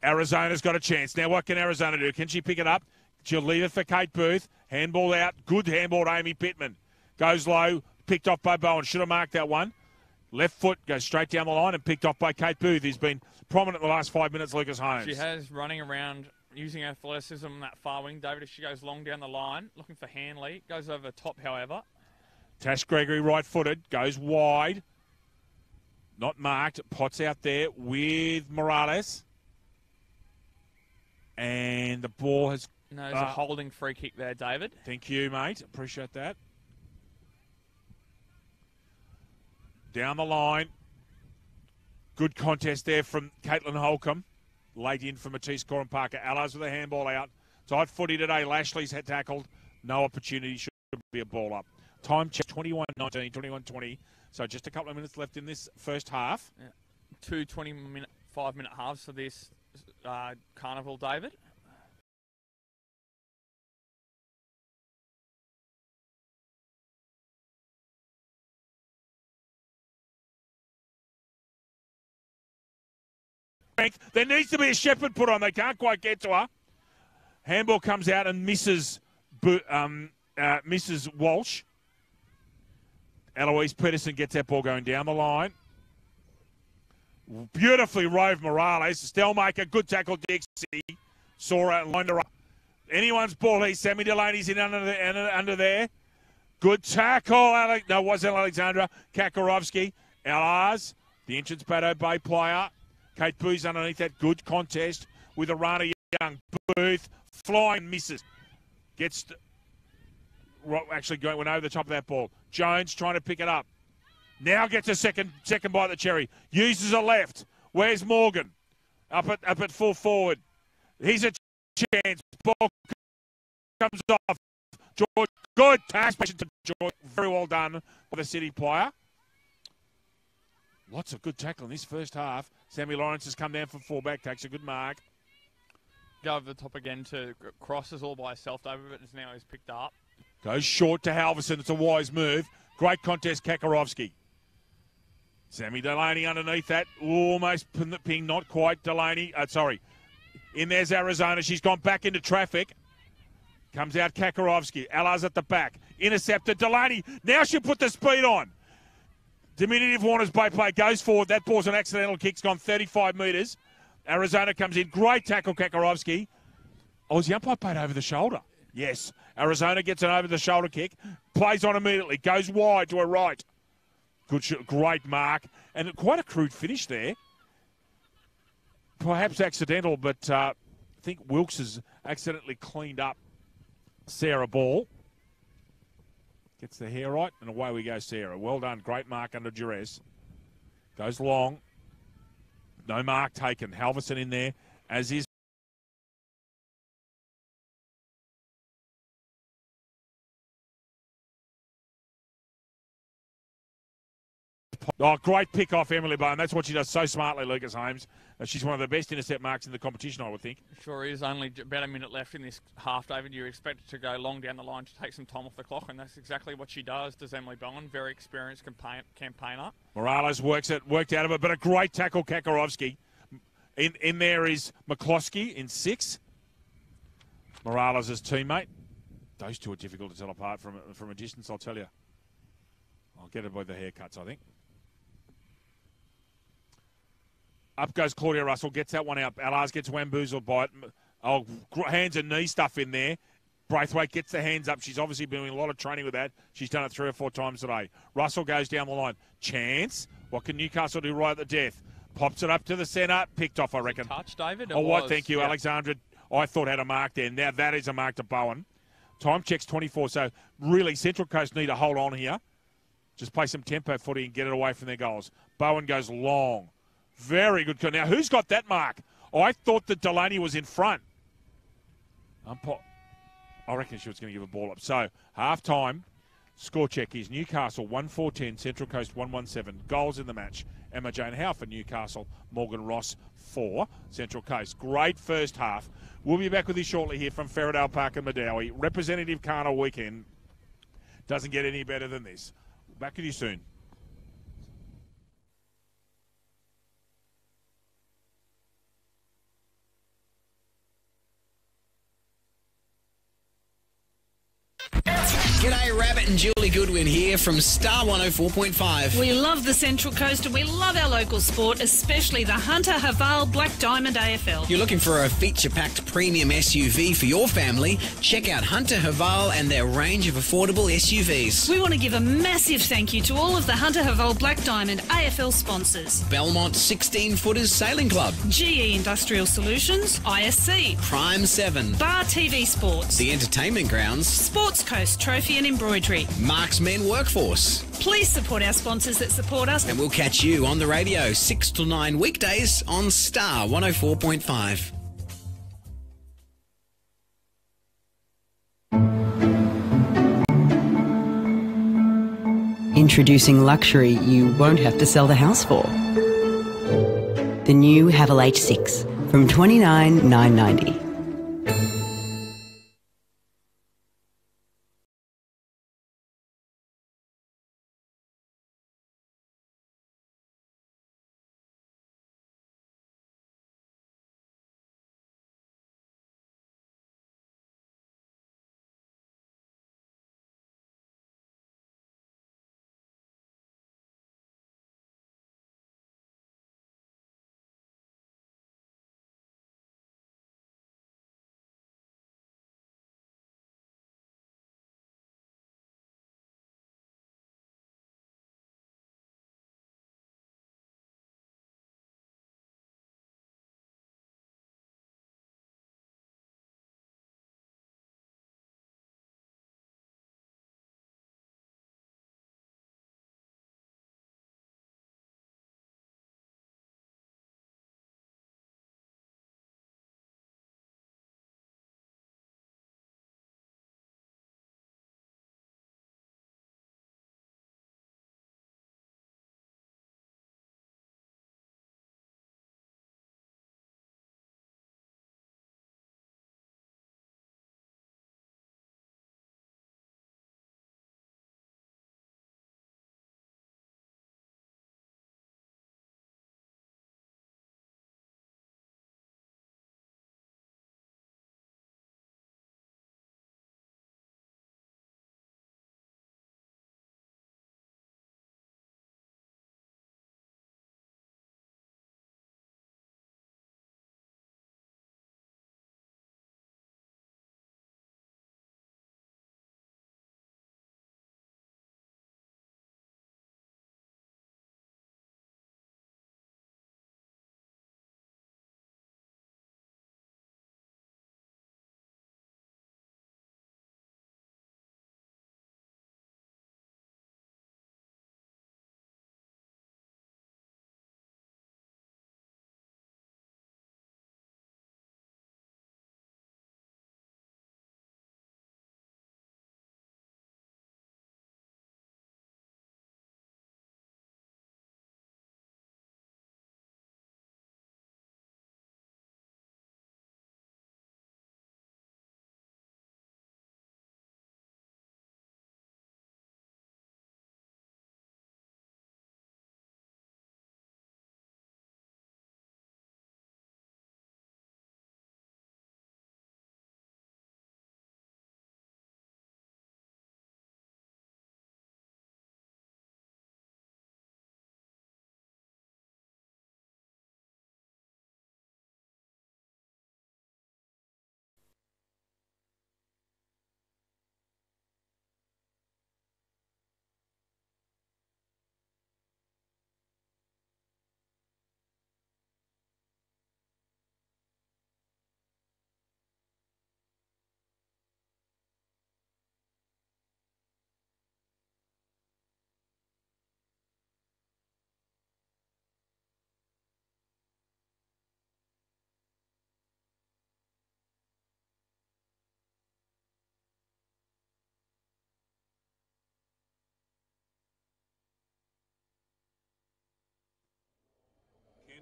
Arizona's got a chance. Now what can Arizona do? Can she pick it up? She'll leave it for Kate Booth. Handball out. Good handball to Amy Pittman. Goes low. Picked off by Bowen. Should have marked that one. Left foot goes straight down the line and picked off by Kate Booth, who's been prominent in the last 5 minutes, Lucas Holmes. She has running around using athleticism on that far wing, David, as she goes long down the line, looking for Hanley. Goes over the top, however. Tash Gregory, right-footed, goes wide. Not marked. Potts out there with Morales. And the ball has... No, there's a holding free kick there, David. Thank you, mate. Appreciate that. Down the line. Good contest there from Caitlin Holcomb. Late in for Matisse Coram Parker. Allars with a handball out. Tight footy today. Lashley's had tackled. No opportunity. Should be a ball up. Time check 21-19, 21-20. So just a couple of minutes left in this first half. Yeah. 2 5-minute halves for this carnival, David. There needs to be a shepherd put on. They can't quite get to her. Handball comes out and misses Walsh. Eloise Peterson gets that ball going down the line. Beautifully rove Morales. Stelmaker, good tackle, Dixie. Saw her and lined her up. Anyone's ball here. Sammy Delaney's in under there. Good tackle. No, it wasn't Alexandra. Kakarovsky. Allars, the entrance Batter Bay player. Kate Booth's underneath that. Good contest with Arana Young. Booth flying misses. Gets actually went over the top of that ball. Jones trying to pick it up. Now gets a second bite of the cherry. Uses a left. Where's Morgan? Up at full forward. Here's a chance. Ball comes off. George, good pass to George. Very well done by the City player. Lots of good tackle in this first half. Sammy Lawrence has come down from fullback, takes a good mark. Go over the top again to crosses all by herself, David, but now he's picked up. Goes short to Halverson. It's a wise move. Great contest, Kakarovsky. Sammy Delaney underneath that. Almost ping, not quite. Delaney, sorry. In there's Arizona. She's gone back into traffic. Comes out Kakarovsky. Allars at the back. Intercepted. Delaney. Now she'll put the speed on. Diminutive Warner's Bay play goes forward. That ball's an accidental kick. It's gone 35 metres. Arizona comes in. Great tackle, Kakarovsky. Oh, was the umpire paid over the shoulder? Yes. Arizona gets an over-the-shoulder kick. Plays on immediately. Goes wide to her right. Great mark. And quite a crude finish there. Perhaps accidental, but I think Wilkes has accidentally cleaned up Sarah Ball. Gets the hair right, and away we go, Sarah. Well done. Great mark under duress. Goes long. No mark taken. Halverson in there, as is. Oh, great pick off Emily Bowen. That's what she does so smartly, Lucas Holmes. She's one of the best intercept marks in the competition, I would think. Sure is. Only about a minute left in this half, David. You expect it to go long down the line to take some time off the clock, and that's exactly what she does Emily Bowen. Very experienced campaigner. Morales worked out of it, but a great tackle, Kakarovsky. In there is McCloskey in 6. Morales' teammate. Those two are difficult to tell apart from a distance, I'll tell you. I'll get it by the haircuts, I think. Up goes Claudia Russell, gets that one out. Allars gets wamboozled by it. Oh, hands and knee stuff in there. Braithwaite gets the hands up. She's obviously been doing a lot of training with that. She's done it 3 or 4 times today. Russell goes down the line. Chance. What can Newcastle do right at the death? Pops it up to the centre. Picked off, I reckon. Touch, David. Oh, what? Was. Thank you, Yeah. Alexandra. I thought had a mark there. Now that is a mark to Bowen. Time checks 24. So really, Central Coast need to hold on here. Just play some tempo footy and get it away from their goals. Bowen goes long. Very good. Now, who's got that mark? I thought that Delaney was in front. I reckon she was going to give a ball up. So, half-time, score check is Newcastle 1-4-10, Central Coast 1-1-7. Goals in the match. Emma Jane Howe for Newcastle, Morgan Ross 4, Central Coast. Great first half. We'll be back with you shortly here from Ferradale Park and Madawi. Representative Carnival weekend doesn't get any better than this. Back with you soon. G'day, Rabbit and Julie Goodwin here from Star 104.5. We love the Central Coast and we love our local sport, especially the Hunter Haval Black Diamond AFL. You're looking for a feature-packed premium SUV for your family? Check out Hunter Haval and their range of affordable SUVs. We want to give a massive thank you to all of the Hunter Haval Black Diamond AFL sponsors. Belmont 16-footers Sailing Club, GE Industrial Solutions, ISC, Prime 7, Bar TV Sports, The Entertainment Grounds, Sports Coast Trophy and Embroidery. Marks Men Workforce. Please support our sponsors that support us. And we'll catch you on the radio 6 to 9 weekdays on Star 104.5. Introducing luxury you won't have to sell the house for. The new Haval H6 from $29,990.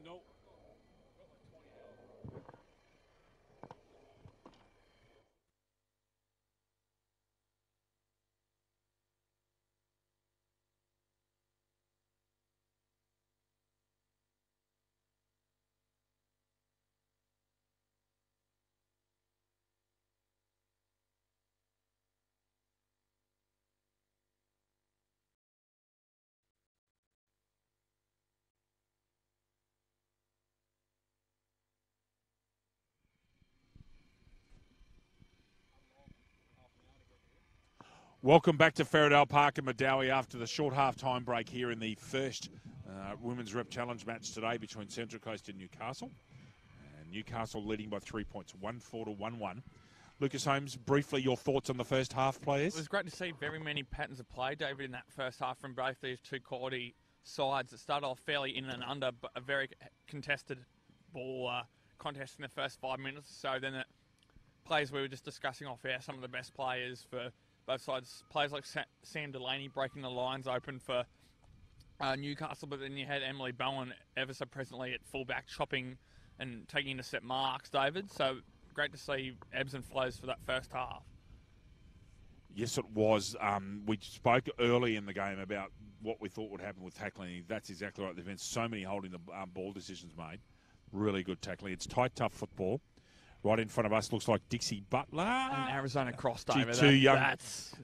No. Welcome back to Ferradale Park in Madawi after the short half-time break here in the first Women's Rep Challenge match today between Central Coast and Newcastle. And Newcastle leading by 3 points, 1-4 to 1-1. Lucas Holmes, briefly your thoughts on the first half, players? It was great to see very many patterns of play, David, in that first half from both these two quality sides. It started off fairly in and under, but a very contested ball contest in the first 5 minutes or so. Then the players we were just discussing off air, some of the best players for both sides. Players like Sam Delaney breaking the lines open for Newcastle, but then you had Emily Bowen ever so presently at fullback chopping and taking intercept marks, David. So great to see ebbs and flows for that first half. Yes, it was. We spoke early in the game about what we thought would happen with tackling. That's exactly right. There have been so many holding the ball decisions made. Really good tackling. It's tight, tough football. Right in front of us looks like Dixie Butler. And Arizona cross, David. Too young.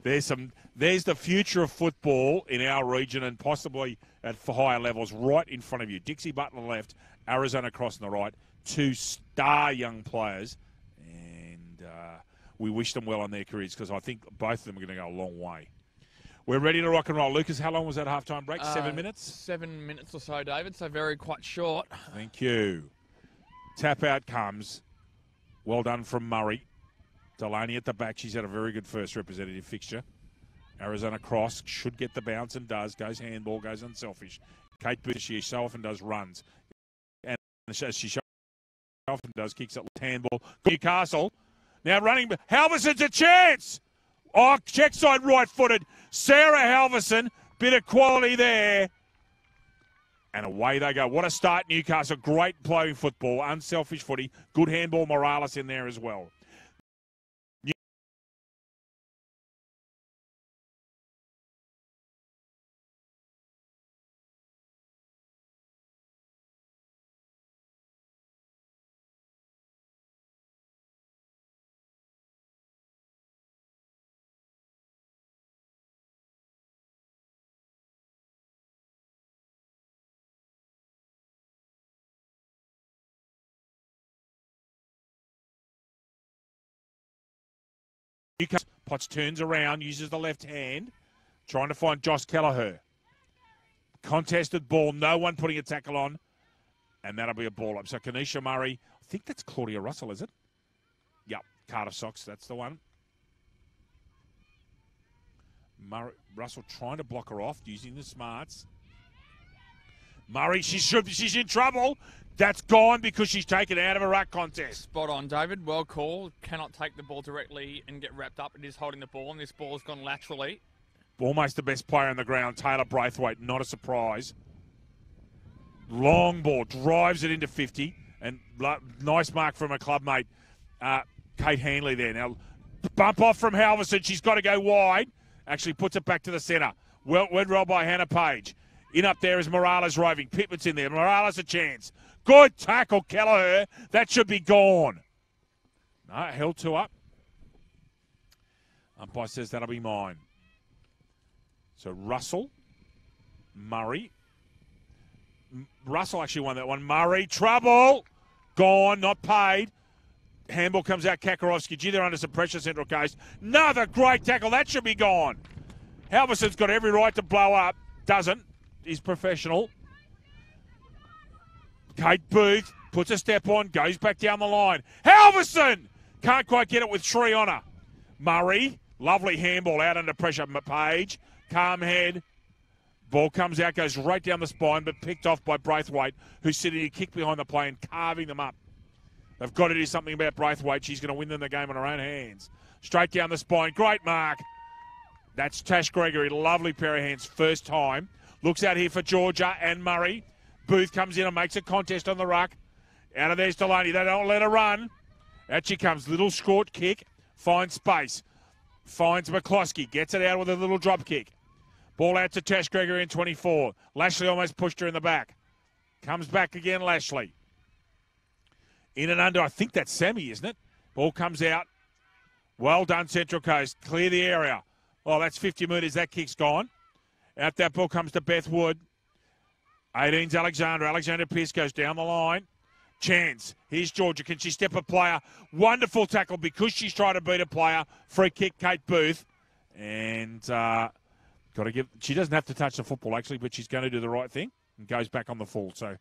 There's the future of football in our region and possibly at higher levels right in front of you. Dixie Butler left, Arizona cross on the right. Two star young players. And we wish them well on their careers because I think both of them are going to go a long way. We're ready to rock and roll. Lucas, how long was that halftime break? 7 minutes? 7 minutes or so, David. So very quite short. Thank you. Tap out comes. Well done from Murray. Delaney at the back. She's had a very good first representative fixture. Arizona cross. Should get the bounce and does. Goes handball. Goes unselfish. Kate Booth, she so often does runs. And as she so often does, kicks up handball. Newcastle. Now running. Halverson's a chance. Oh, check side right-footed. Sarah Halverson. Bit of quality there. And away they go. What a start, Newcastle. Great playing football. Unselfish footy. Good handball. Morales in there as well. Potts turns around, uses the left hand, trying to find Josh Kelleher. Contested ball, no one putting a tackle on, and that'll be a ball up. So Kanisha Murray, I think that's Claudia Russell, is it? Yep, Cardiff Sox, that's the one. Russell trying to block her off, using the smarts. Murray, she's in trouble. That's gone because she's taken out of a ruck contest. Spot on, David. Well called. Cannot take the ball directly and get wrapped up. It is holding the ball, and this ball's gone laterally. Almost the best player on the ground, Taylor Braithwaite. Not a surprise. Long ball, drives it into 50. And nice mark from a club mate, Kate Hanley there. Now, bump off from Halverson. She's got to go wide. Actually puts it back to the centre. Well rolled by Hannah Page. In up there is Morales roving. Pittman's in there. Morales a chance. Good tackle, Kelleher. That should be gone. No, held two up. Umpire says that'll be mine. So Russell, Murray. Russell actually won that one. Murray, trouble. Gone, not paid. Handball comes out, Kakarowski. Gee, they're under some pressure, Central Coast. Another great tackle. That should be gone. Halverson's got every right to blow up. Doesn't. He's professional. Kate Booth puts a step on, goes back down the line. Halverson! Can't quite get it with Shree on her. Murray, lovely handball out under pressure. Page, calm head. Ball comes out, goes right down the spine, but picked off by Braithwaite, who's sitting here, kicked behind the play and carving them up. They've got to do something about Braithwaite. She's going to win them the game on her own hands. Straight down the spine. Great mark. That's Tash Gregory. Lovely pair of hands. First time. Looks out here for Georgia and Murray. Booth comes in and makes a contest on the ruck. Out of there's Delaney. They don't let her run. Out she comes. Little short kick. Finds space. Finds McCloskey. Gets it out with a little drop kick. Ball out to Tash Gregory in 24. Lashley almost pushed her in the back. Comes back again, Lashley. In and under. I think that's Sammy, isn't it? Ball comes out. Well done, Central Coast. Clear the area. Oh, that's 50 metres. That kick's gone. Out that ball comes to Beth Wood. 18's Alexander. Alexander Pearce goes down the line. Chance. Here's Georgia. Can she step a player? Wonderful tackle because she's trying to beat a player. Free kick, Kate Booth. And got to give. She doesn't have to touch the football, actually, but she's going to do the right thing and goes back on the full. So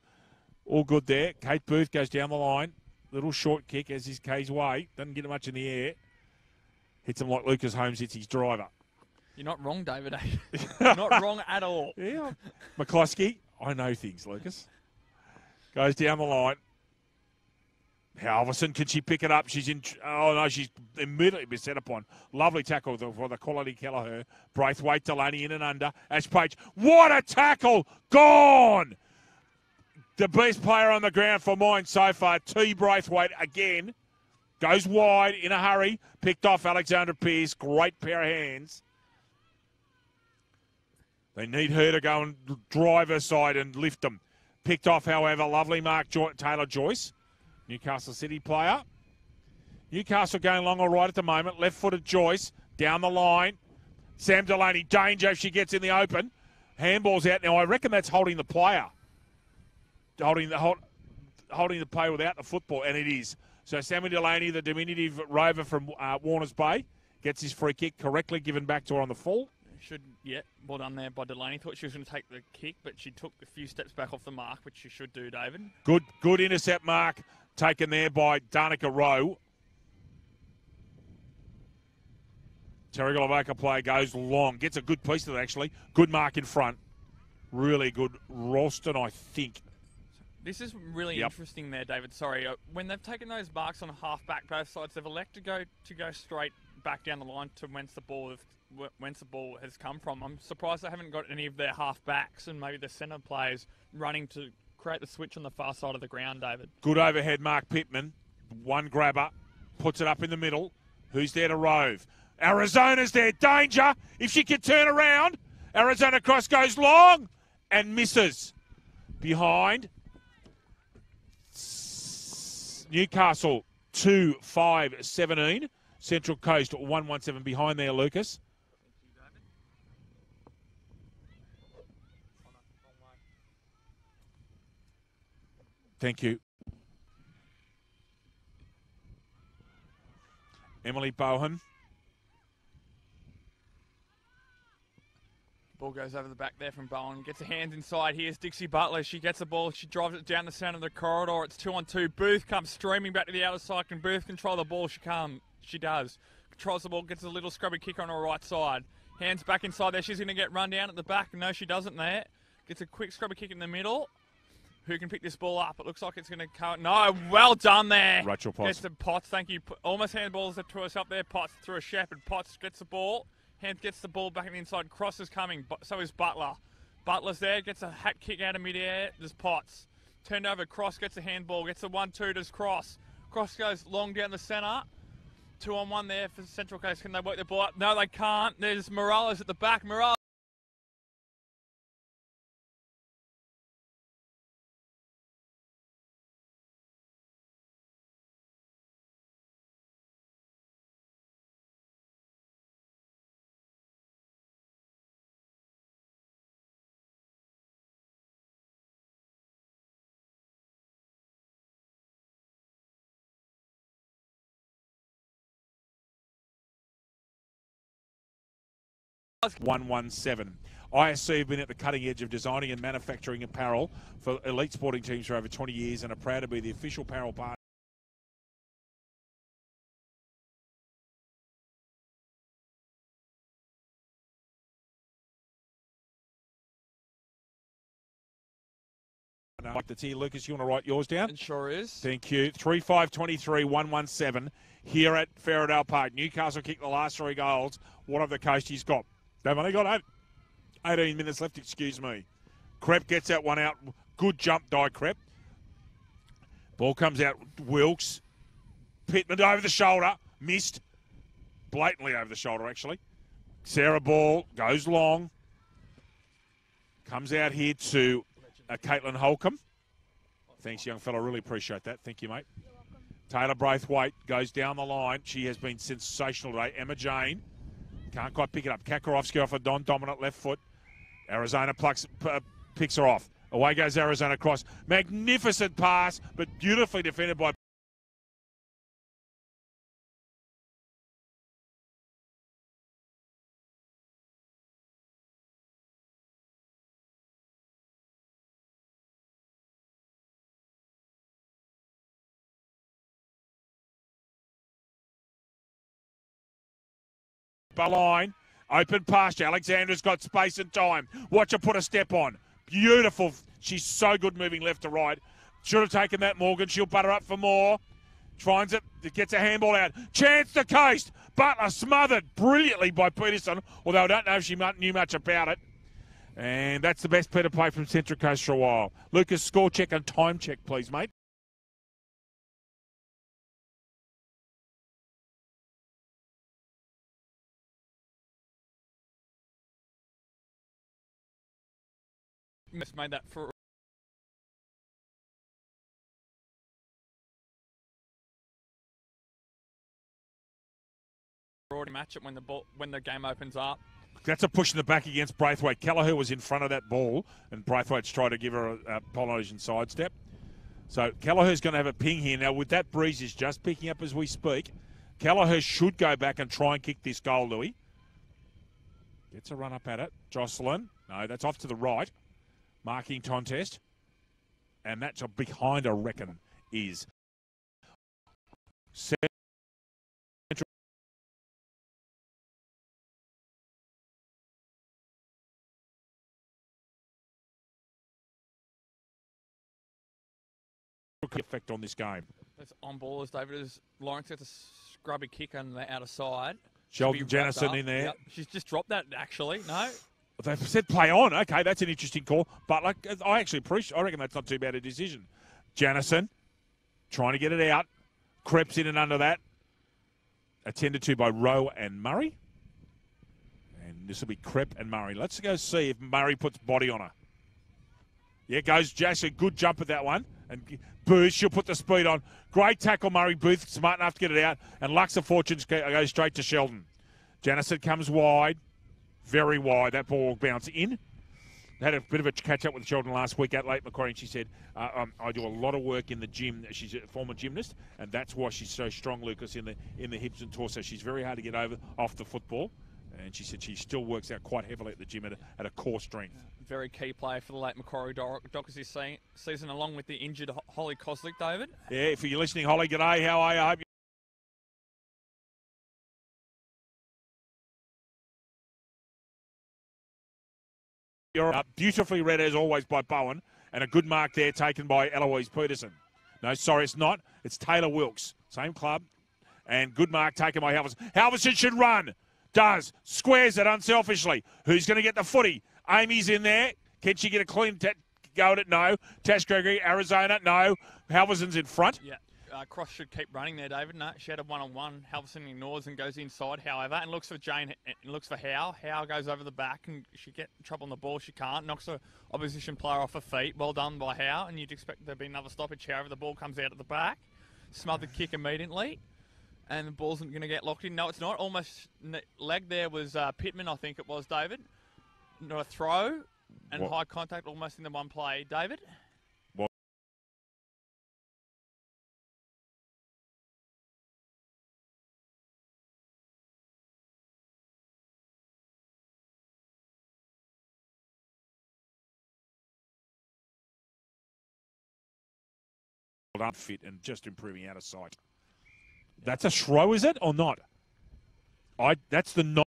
all good there. Kate Booth goes down the line. Little short kick, as is Kay's way. Doesn't get much in the air. Hits him like Lucas Holmes hits his driver. You're not wrong, David. Not wrong at all. Yeah. McCloskey. I know things, Lucas. Goes down the line. Halverson, can she pick it up? She's in. Oh, no, she's immediately been set upon. Lovely tackle for the quality Kelleher. Braithwaite, Delaney in and under. Ash Page. What a tackle! Gone! The best player on the ground for mine so far, T. Braithwaite again. Goes wide in a hurry. Picked off Alexander Pearce. Great pair of hands. They need her to go and drive her side and lift them. Picked off, however, lovely mark Taylor Joyce. Newcastle City player. Newcastle going along all right at the moment. Left-footed Joyce. Down the line. Sam Delaney. Danger if she gets in the open. Handball's out. Now, I reckon that's holding the player. Holding the player without the football, and it is. So Sammy Delaney, the diminutive rover from Warners Bay, gets his free kick correctly given back to her on the full. Well done there by Delaney. Thought she was going to take the kick, but she took a few steps back off the mark, which she should do, David. Good intercept mark taken there by Danica Rowe. Terry Galavoka play goes long. Gets a good piece of it, actually. Good mark in front. Really good. Ralston, I think. This is really interesting there, David. Sorry. When they've taken those marks on half-back both sides, they've elected to go straight back down the line to whence the ball has come from. I'm surprised they haven't got any of their half-backs and maybe the centre players running to create the switch on the far side of the ground, David. Good overhead, Mark Pittman. One grabber. Puts it up in the middle. Who's there to rove? Arizona's there. Danger. If she can turn around. Arizona cross goes long and misses. Behind. Newcastle 2-5-17. Central Coast 1-1-7 behind there, Lucas. Thank you. Emily Bohan. Ball goes over the back there from Bowen. Gets her hands inside. Here's Dixie Butler. She gets the ball. She drives it down the centre of the corridor. It's 2-on-2. Booth comes streaming back to the outer side. Can Booth control the ball? She does. Controls the ball. Gets a little scrubby kick on her right side. Hands back inside there. She's going to get run down at the back. No, she doesn't there. Gets a quick scrubby kick in the middle. Who can pick this ball up? It looks like it's going to come. No, well done there. Rachel Potts. Gets the Potts. Thank you. Almost handballs it to us up there. Potts through a Shepherd. Potts gets the ball. Hand gets the ball back in the inside. Cross is coming. So is Butler. Butler's there. Gets a hat kick out of midair. There's Potts. Turned over. Cross gets a handball. Gets a 1-2. Does Cross. Cross goes long down the centre. 2-on-1 there for Central Coast. Can they work the ball up? No, they can't. There's Morales at the back. Morales. $117. ISC have been at the cutting edge of designing and manufacturing apparel for elite sporting teams for over 20 years and are proud to be the official apparel partner like the tier. Lucas, you want to write yours down? It sure is. Thank you. 3-5-23, 1-1-7 here at Ferradale Park. Newcastle kicked the last 3 goals. What have the Coasties got? They've only got 18 minutes left, excuse me. Krepp gets that one out. Good jump, Crep. Ball comes out. Wilkes. Pittman over the shoulder. Missed. Blatantly over the shoulder, actually. Sarah Ball goes long. Comes out here to Caitlin Holcomb. Thanks, young fella. Really appreciate that. Thank you, mate. Taylor Braithwaite goes down the line. She has been sensational today. Emma Jane can't quite pick it up. Kakarovsky off a dominant left foot. Arizona picks her off. Away goes Arizona cross. Magnificent pass, but beautifully defended by line. Open pasture. Alexandra's got space and time. Watch her put a step on. Beautiful. She's so good moving left to right. Should have taken that, Morgan. She'll butter up for more. Finds it. Gets a handball out. Chance to coast. Butler smothered brilliantly by Peterson, although I don't know if she knew much about it. And that's the best bit of play from Central Coast for a while. Lucas, score check and time check, please, mate. Just made that for already match it when the game opens up. That's a push in the back against Braithwaite. Kelleher was in front of that ball, and Braithwaite's tried to give her a Polynesian sidestep. So Kelleher's going to have a ping here. Now, with that breeze is just picking up as we speak, Kelleher should go back and try and kick this goal, Louis. Gets a run up at it. Jocelyn. No, that's off to the right. Marking contest. And that's behind, I reckon, is Central. Effect on this game. That's on ball as David is. Lawrence gets a scrubby kick on the outer side. Sheldon Jennison in there. Yep. She's just dropped that, actually. No. They've said play on. Okay, that's an interesting call. But like, I actually appreciate. I reckon that's not too bad a decision. Jannison trying to get it out. Creps in and under that. Attended to by Rowe and Murray. And this will be Crep and Murray. Let's go see if Murray puts body on her. Yeah, goes Jash. A good jump at that one. And Booth, she'll put the speed on. Great tackle, Murray. Booth smart enough to get it out. And Lux of Fortunes goes straight to Sheldon. Jannison comes wide. Very wide. That ball will bounce in. Had a bit of a catch-up with Sheldon last week at Lake Macquarie, and she said, I do a lot of work in the gym. She's a former gymnast, and that's why she's so strong, Lucas, in the hips and torso. She's very hard to get over off the football, and she said she still works out quite heavily at the gym at a core strength. Very key player for the Lake Macquarie Dockers this season, along with the injured Holly Koslick, David. Yeah, if you're listening, Holly, g'day. How are you? I hope you're beautifully read as always by Bowen, and a good mark there taken by Eloise Peterson. No, sorry, it's not. It's Taylor Wilkes, same club, and good mark taken by Halverson. Halverson should run. Does. Squares it unselfishly. Who's going to get the footy? Amy's in there. Can she get a clean go at it? No. Tash Gregory, Arizona, no. Halverson's in front. Yeah. Cross should keep running there, David. No, she had a one-on-one. Halverson ignores and goes inside, however, and looks for Jane and looks for Howe. Howe goes over the back and she get in trouble on the ball. She can't. Knocks the opposition player off her feet. Well done by Howe, and you'd expect there'd be another stoppage. However, the ball comes out at the back. Smothered kick immediately, and the ball's going to get locked in. No, it's not. Almost leg there was Pittman, I think it was, David. Not a throw and high contact almost in the one play, David. Unfit and just improving out of sight. That's a throw, is it, or not? That's the not.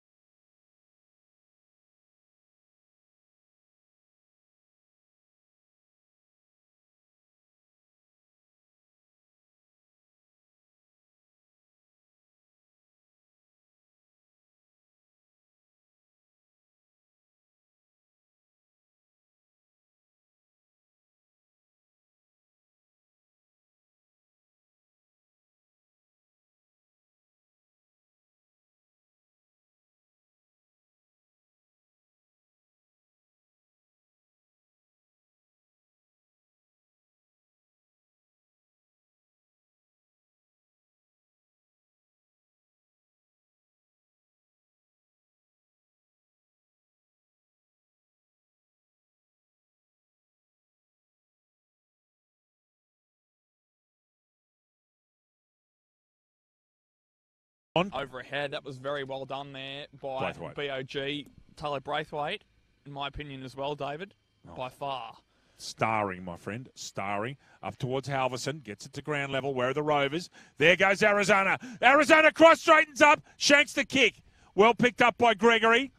overhead. That was very well done there by Braithwaite. BOG. Taylor Braithwaite, in my opinion as well, David, by far. Starring, my friend, starring. Up towards Halverson, gets it to ground level. Where are the Rovers? There goes Arizona. Arizona cross straightens up, shanks the kick. Well picked up by Gregory.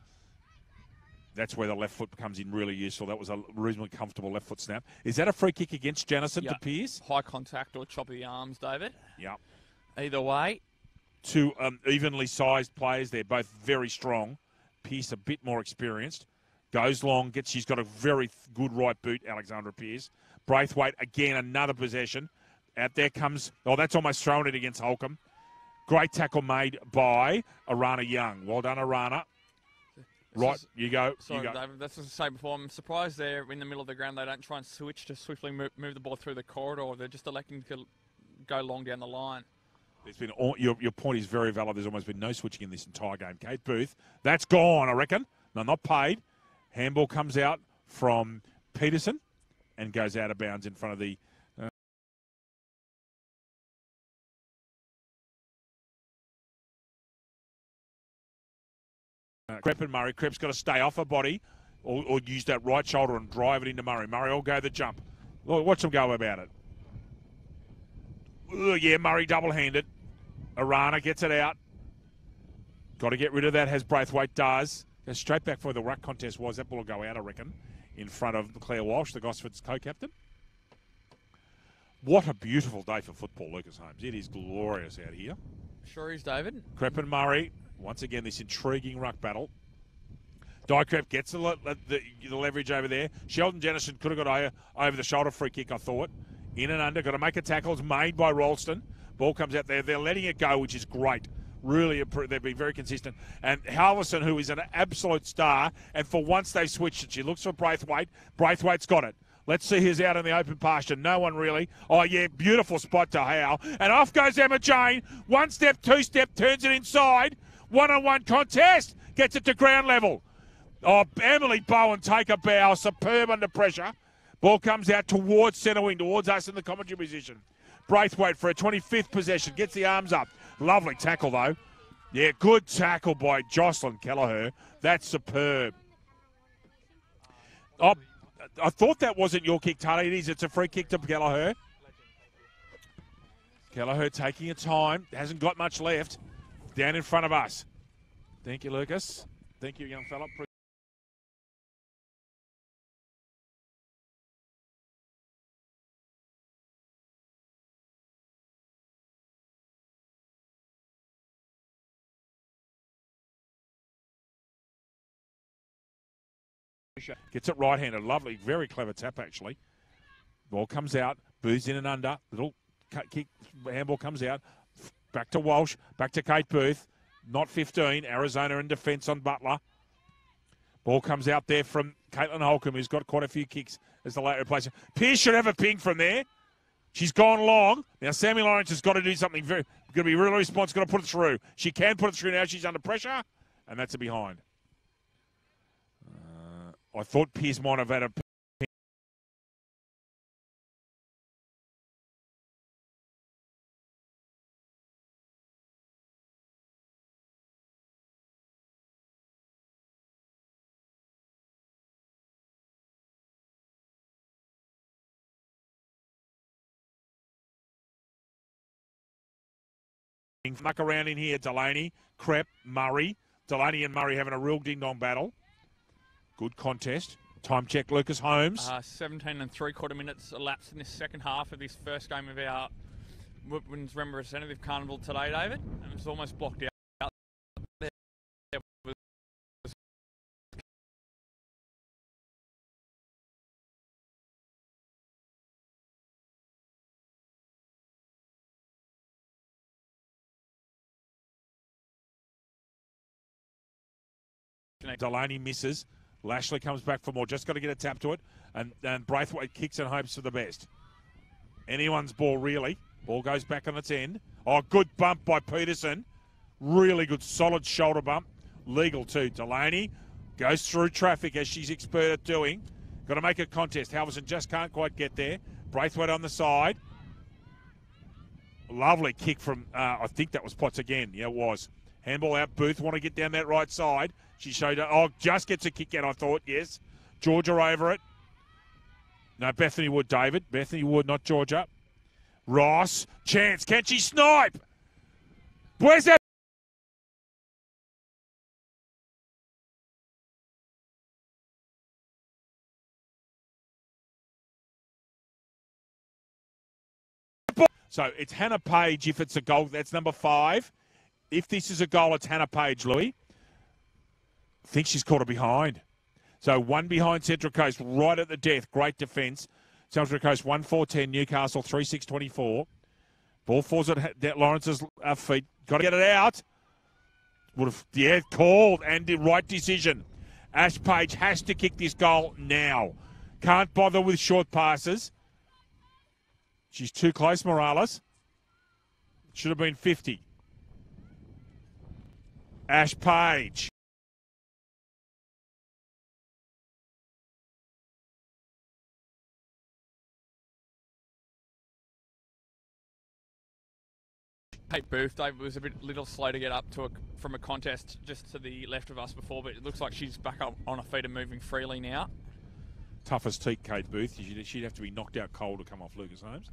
That's where the left foot comes in really useful. That was a reasonably comfortable left foot snap. Is that a free kick against Jennison to Pearce? High contact or chop of the arms, David. Yep. Either way. Two evenly sized players. They're both very strong. Pearce a bit more experienced. Goes long. She's got a very good right boot, Alexandra Pearce. Braithwaite, again, another possession. Out there comes... Oh, that's almost thrown it against Holcomb. Great tackle made by Arana Young. Well done, Arana. Right, you go. Sorry, David, that's what I was saying before. I'm surprised they're in the middle of the ground. They don't try and switch to swiftly move the ball through the corridor. They're just electing to go long down the line. There's been your point is very valid. There's almost been no switching in this entire game. Kate Booth, that's gone, I reckon. No, not paid. Handball comes out from Peterson and goes out of bounds in front of the... Crep and Murray. Crep's got to stay off her body or use that right shoulder and drive it into Murray. Murray will go the jump. Watch them go about it. Yeah, Murray double-handed. Arana gets it out. Got to get rid of that, as Braithwaite does. Goes straight back for the ruck contest was. That ball will go out, I reckon, in front of Claire Walsh, the Gosford's co-captain. What a beautiful day for football, Lucas Holmes. It is glorious out here. Sure is, David. Crep and Murray. Once again, this intriguing ruck battle. Dykrep gets the leverage over there. Sheldon Jennison could have got over the shoulder free kick, I thought. In and under. Got to make a tackle. It's made by Ralston. Ball comes out there. They're letting it go, which is great. Really, they've been very consistent. And Halverson, who is an absolute star, and for once they've switched it. She looks for Braithwaite. Braithwaite's got it. Let's see who's out in the open pasture. No one really. Oh, yeah, beautiful spot to Howe. And off goes Emma Jane. One step, two step, turns it inside. One-on-one contest. Gets it to ground level. Oh, Emily Bowen take a bow. Superb under pressure. Ball comes out towards centre wing, towards us in the commentary position. Braithwaite for a 25th possession. Gets the arms up. Lovely tackle, though. Yeah, good tackle by Jocelyn Kelleher. That's superb. Oh, I thought that wasn't your kick, Tully. It is. It's a free kick to Kelleher. Kelleher taking her time. Hasn't got much left. Down in front of us. Thank you, Lucas. Thank you, young fella. Gets it right-handed. Lovely, very clever tap, actually. Ball comes out. Booth's in and under. Little kick. Handball comes out. Back to Walsh. Back to Kate Booth. Not 15. Arizona in defence on Butler. Ball comes out there from Caitlin Holcomb, who's got quite a few kicks as the late replacer. Pearce should have a ping from there. She's gone long. Now, Sammy Lawrence has got to do something very... Going to be really responsive. Got to put it through. She can put it through now. She's under pressure. And that's a behind. I thought Pearce might have had a... Muck around in here, Delaney, Crep, Murray. Delaney and Murray having a real ding-dong battle. Good contest. Time check, Lucas Holmes. 17 and 3/4 minutes elapsed in this second half of this first game of our Women's Representative Carnival today, David. It was almost blocked out. Delaney misses. Lashley comes back for more. Just got to get a tap to it. And Braithwaite kicks and hopes for the best. Anyone's ball, really. Ball goes back on its end. Oh, good bump by Peterson. Really good, solid shoulder bump. Legal, too. Delaney goes through traffic, as she's expert at doing. Got to make a contest. Halverson just can't quite get there. Braithwaite on the side. Lovely kick from, I think that was Potts again. Yeah, it was. Handball out. Booth want to get down that right side. She showed her. Oh, just gets a kick out, I thought. Yes. Georgia over it. No, Bethany Wood, David. Bethany Wood, not Georgia. Ross. Chance. Can she snipe? Where's that? So it's Hannah Page if it's a goal. That's number 5. If this is a goal, it's Hannah Page, Louis. I think she's caught her behind. So one behind Central Coast, right at the death. Great defence. Central Coast 1-4-10, Newcastle 3-6-24. Ball falls at Lawrence's feet. Got to get it out. Would have, yeah, called and the right decision. Ash Page has to kick this goal now. Can't bother with short passes. She's too close, Morales. Should have been 50. Ash Page. Kate Booth, David, was a little slow to get up to from a contest just to the left of us before, but it looks like she's back up on her feet and moving freely now. Tough as teak, Kate Booth. She'd have to be knocked out cold to come off Lucas Holmes.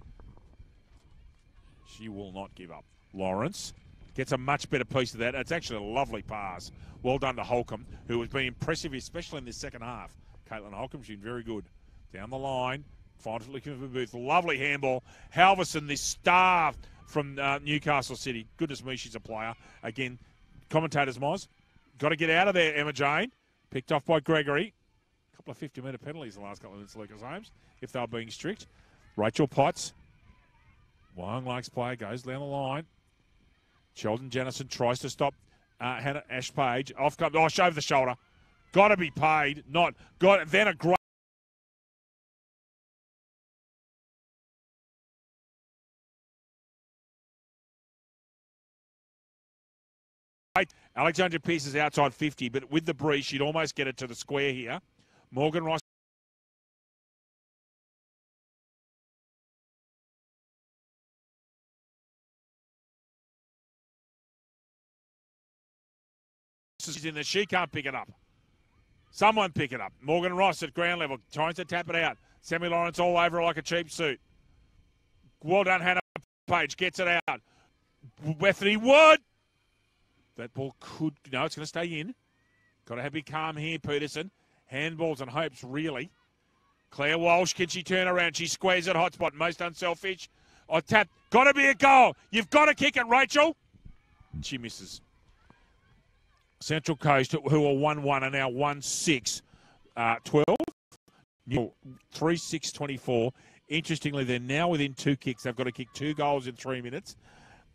She will not give up. Lawrence gets a much better piece of that. It's actually a lovely pass. Well done to Holcomb, who has been impressive, especially in this second half. Caitlin Holcomb's been very good. Down the line, finally looking for Booth. Lovely handball. Halverson, this star from Newcastle City. Goodness me, she's a player. Again, commentators, Moz, got to get out of there, Emma Jane. Picked off by Gregory. A couple of 50-metre penalties the last couple of minutes, Lucas Holmes, if they were being strict. Rachel Potts. Wong likes play, goes down the line. Sheldon Jennison tries to stop Hannah Ash Page. Off comes, over the shoulder. Got to be paid. Not got. Then a great. Alexandra Pearce is outside 50, but with the breeze, she'd almost get it to the square here. Morgan Ross. Is in there. She can't pick it up. Someone pick it up. Morgan Ross at ground level tries to tap it out. Sammy Lawrence all over her like a cheap suit. Well done, Hannah Page gets it out. Bethany Wood. That ball could, no, it's going to stay in. Got to be calm here, Peterson. Handballs and hopes, really. Claire Walsh, can she turn around? She squares it, hot spot, most unselfish. Tap, got to be a goal. You've got to kick it, Rachel. She misses. Central Coast, who are 1-1, are now 1-6, 12. 3-6-24. Interestingly, they're now within 2 kicks. They've got to kick 2 goals in 3 minutes.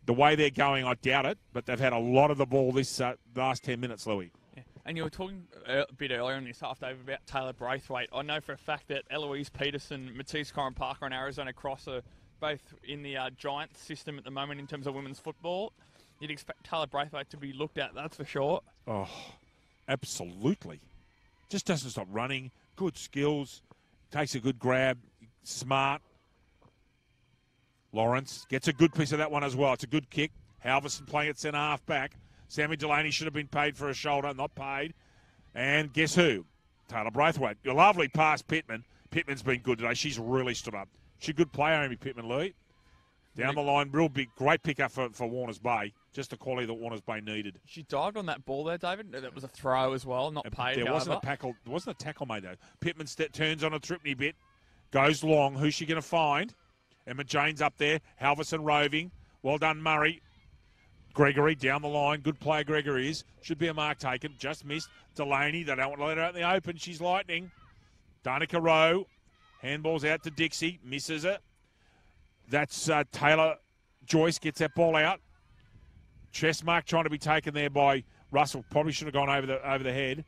The way they're going, I doubt it, but they've had a lot of the ball this last 10 minutes, Louis. Yeah. And you were talking a bit earlier in this half, Dave, about Taylor Braithwaite. I know for a fact that Eloise Peterson, Matisse Corin Parker and Arizona Cross are both in the Giants system at the moment in terms of women's football. You'd expect Taylor Braithwaite to be looked at, that's for sure. Oh, absolutely. Just doesn't stop running. Good skills. Takes a good grab. Smart. Lawrence gets a good piece of that one as well. It's a good kick. Halverson playing at centre half back. Sammy Delaney should have been paid for a shoulder, not paid. And guess who? Taylor Braithwaite. A lovely pass, Pittman. Pittman's been good today. She's really stood up. She's a good player, Amy Pittman, Louis. Down the line, real big, great pickup for Warners Bay. Just the quality that Warners Bay needed. She dived on that ball there, David. That was a throw as well, not paid. There wasn't a tackle made, though. Pittman turns on a Tripney bit, goes long. Who's she going to find? Emma Jane's up there. Halverson roving. Well done, Murray. Gregory down the line. Good player Gregory is. Should be a mark taken. Just missed. Delaney. They don't want to let her out in the open. She's lightning. Danica Rowe. Handballs out to Dixie. Misses it. That's Taylor Joyce gets that ball out. Chest mark trying to be taken there by Russell. Probably should have gone over the head.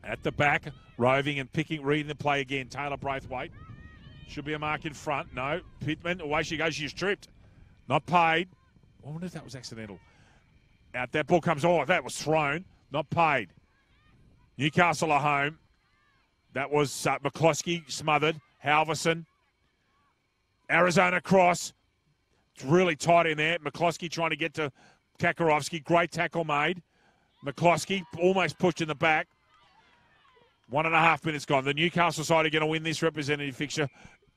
At the back, roving and reading the play again. Taylor Braithwaite. Should be a mark in front. No. Pittman, away she goes. She's tripped. Not paid. I wonder if that was accidental. Out that ball comes. Oh, that was thrown. Not paid. Newcastle are home. That was McCloskey smothered. Halverson. Arizona Cross. It's really tight in there. McCloskey trying to get to Kakarowski. Great tackle made. McCloskey almost pushed in the back. 1.5 minutes gone. The Newcastle side are going to win this representative fixture.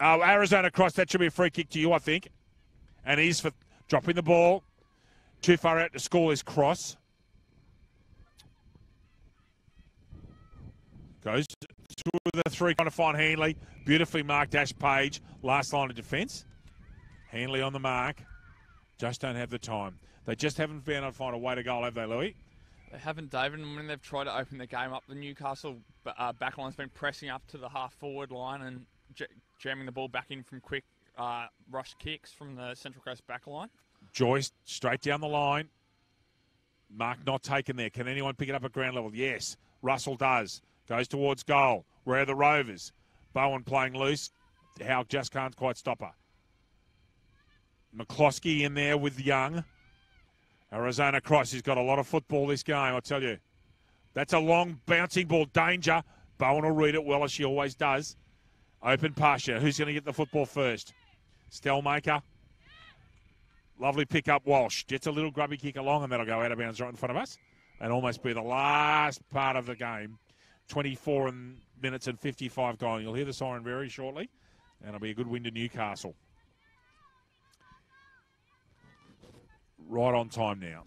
Arizona Cross, that should be a free kick to you, I think. And he's for dropping the ball. Too far out to score this cross. Goes to the 3, trying to find Hanley. Beautifully marked Ash Page. Last line of defence. Hanley on the mark. Just don't have the time. They just haven't been able to find a way to goal, have they, Louis? They haven't, David, and when they've tried to open the game up, the Newcastle backline's been pressing up to the half-forward line and jamming the ball back in from quick rush kicks from the Central Coast backline. Joyce, straight down the line. Mark not taken there. Can anyone pick it up at ground level? Yes. Russell does. Goes towards goal. Where are the Rovers? Bowen playing loose. Howe just can't quite stop her. McCloskey in there with Young. Arizona Cross, he's got a lot of football this game, I tell you. That's a long bouncing ball. Danger. Bowen will read it well, as she always does. Open pasture. Who's going to get the football first? Stellmaker. Lovely pick up. Walsh gets a little grubby kick along, and that'll go out of bounds right in front of us and almost be the last part of the game. 24 minutes and 55 gone. You'll hear the siren very shortly, and it'll be a good win to Newcastle. Right on time now.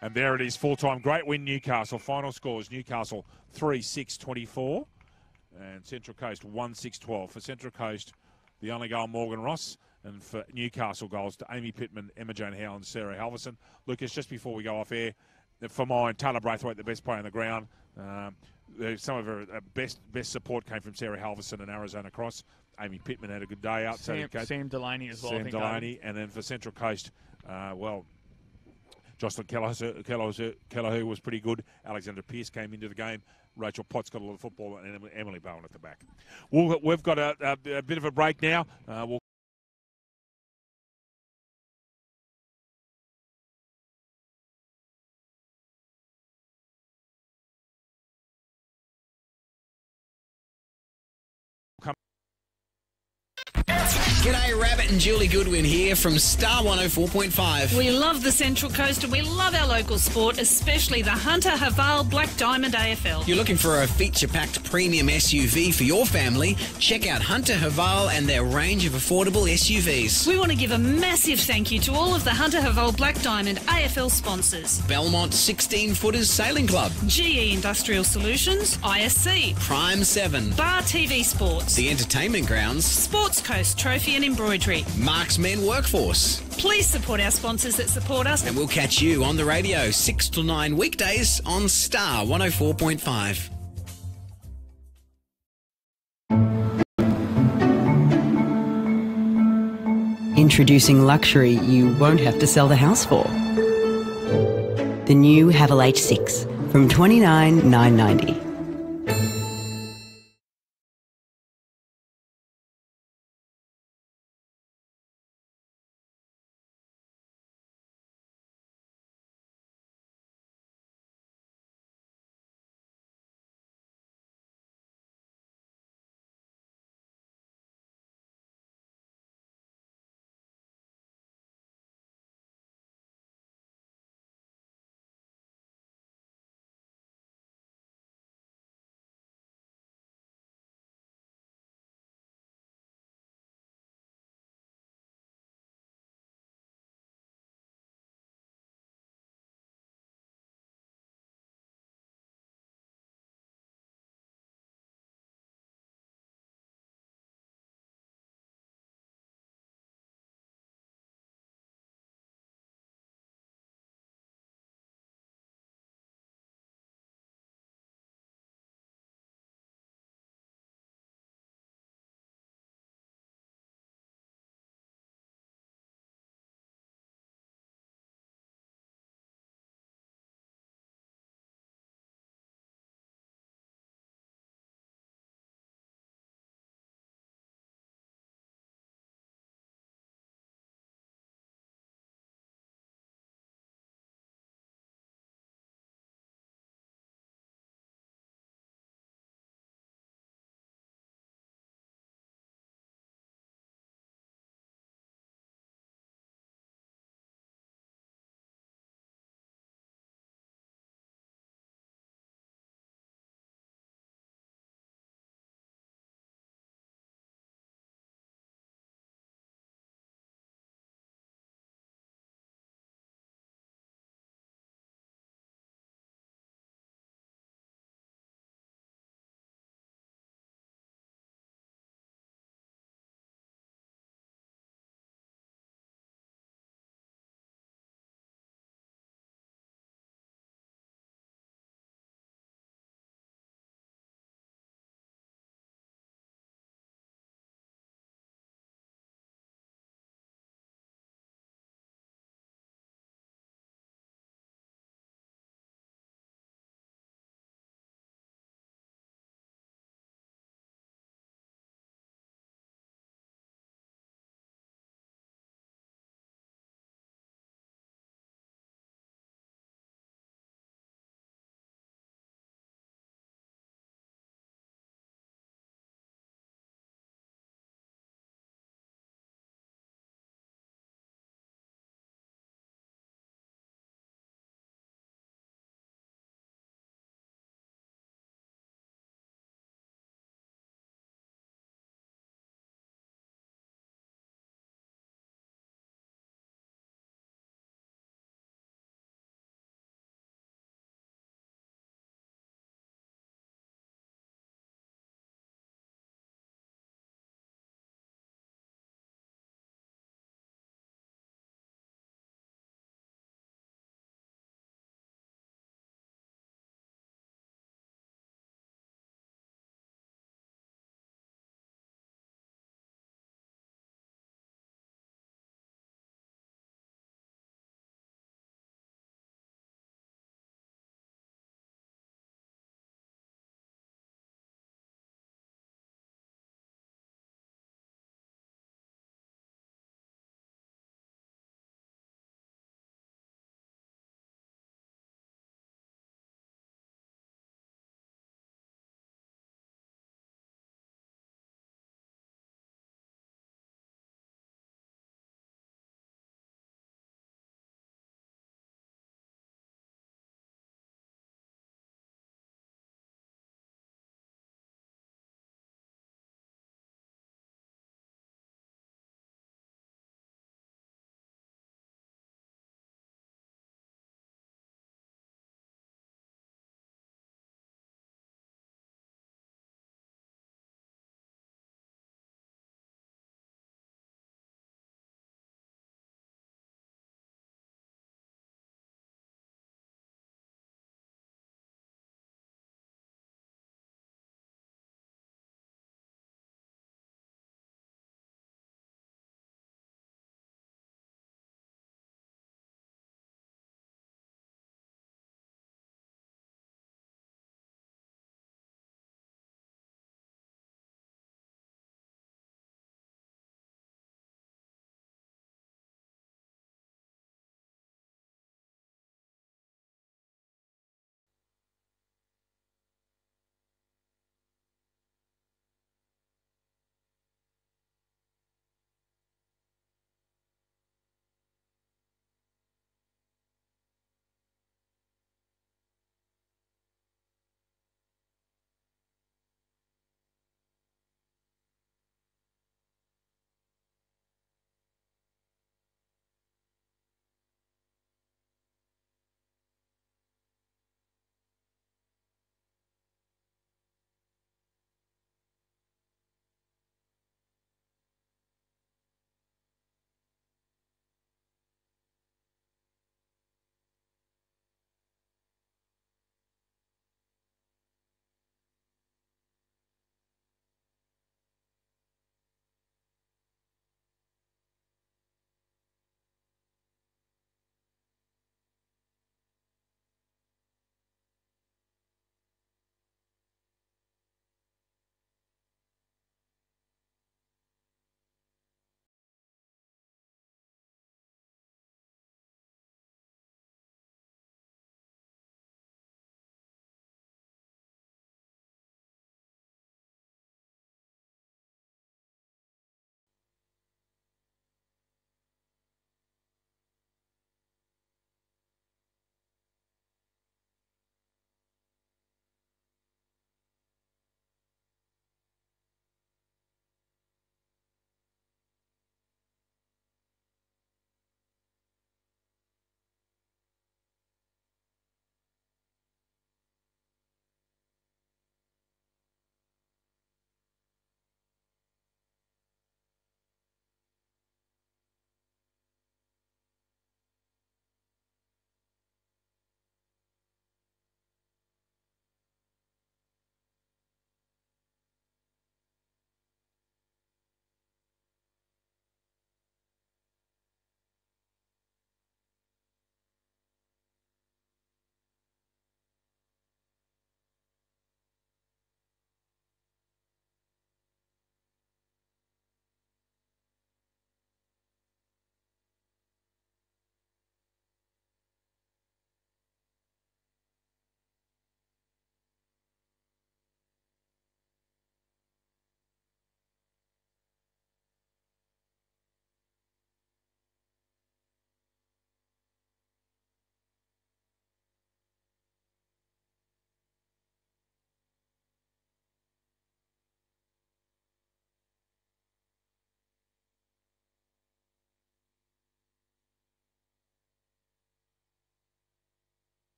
And there it is, full-time. Great win, Newcastle. Final scores, Newcastle 3-6-24 and Central Coast 1-6-12. For Central Coast, the only goal, Morgan Ross. And for Newcastle, goals to Amy Pittman, Emma Jane Howe and Sarah Halverson. Lucas, just before we go off air, for mine, Taylor Braithwaite, the best player on the ground. Some of her best support came from Sarah Halverson and Arizona Cross. Amy Pittman had a good day out. Sam Delaney as well. Sam Delaney. And then for Central Coast, Jocelyn Kelleher was pretty good. Alexandra Pearce came into the game. Rachel Potts got a lot of football, and Emily Bowen at the back. We've got a bit of a break now. We'll G'day, Rabbit and Julie Goodwin here from Star 104.5. We love the Central Coast and we love our local sport, especially the Hunter Haval Black Diamond AFL. You're looking for a feature-packed premium SUV for your family? Check out Hunter Haval and their range of affordable SUVs. We want to give a massive thank you to all of the Hunter Haval Black Diamond AFL sponsors. Belmont 16-footers Sailing Club, GE Industrial Solutions, ISC, Prime 7, Bar TV Sports, The Entertainment Grounds, Sports Coast Trophy and Embroidery, Marks Men Workforce. Please support our sponsors that support us. And we'll catch you on the radio 6 to 9 weekdays on Star 104.5. Introducing luxury you won't have to sell the house for. The new Havel H6 from $29,990.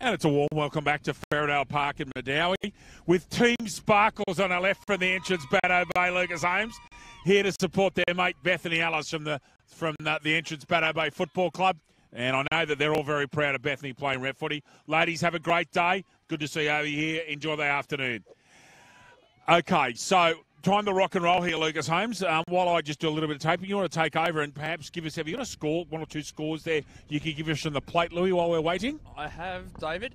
And it's a warm welcome back to Ferradale Park in Medowie with Team Sparkles on our left from the entrance, Baddo Bay, Lucas Holmes, here to support their mate Bethany Ellis from the entrance, Baddo Bay Football Club. And I know that they're all very proud of Bethany playing rep footy. Ladies, have a great day. Good to see you over here. Enjoy the afternoon. Okay, so time to rock and roll here, Lucas Holmes. While I just do a little bit of taping, you want to take over and perhaps give us, have you got a score, one or two scores there you can give us from the plate, Louis, while we're waiting? I have, David.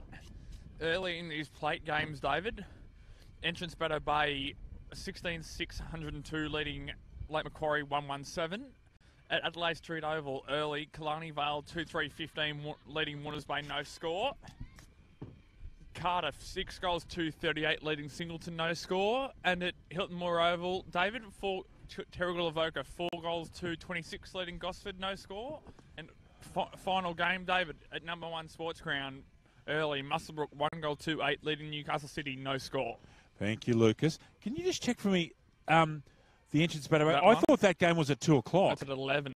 Early in these plate games, David, entrance Baddo Bay 16,602 leading Lake Macquarie 117. At Adelaide Street Oval, early, Killarney Vale 2-3-15 leading Warners Bay, no score. Cardiff 6 goals 2-38 leading Singleton, no score. And at Hilton Moore Oval, David, Terrigal Avoca 4 goals 2-26 leading Gosford, no score. And final game, David, at number 1 Sports Ground, early, Muswellbrook 1 goal 2-8 leading Newcastle City, no score. Thank you, Lucas. Can you just check for me the entrance Baddo Bay? I thought that game was at 2 o'clock. That's at 11.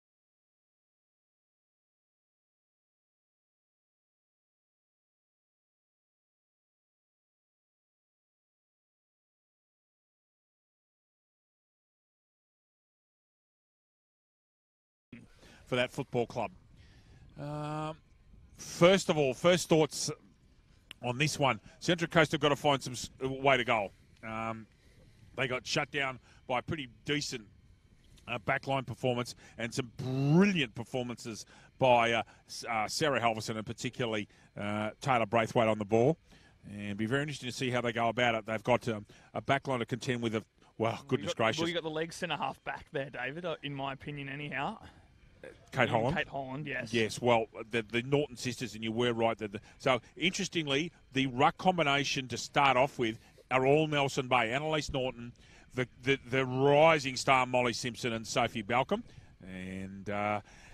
For that football club. First of all, first thoughts on this one. Central Coast have got to find some way to go. They got shut down by a pretty decent backline performance and some brilliant performances by Sarah Halverson and particularly Taylor Braithwaite on the ball. And it'd be very interesting to see how they go about it. They've got a backline to contend with. Goodness gracious. Well, you got the leg centre half back there, David, in my opinion, anyhow. Kate Holland? Kate Holland, yes. Yes, well, the Norton sisters, and you were right. So, interestingly, the ruck combination to start off with are all Nelson Bay. Annalise Norton, the rising star Molly Simpson and Sophie Balcom. And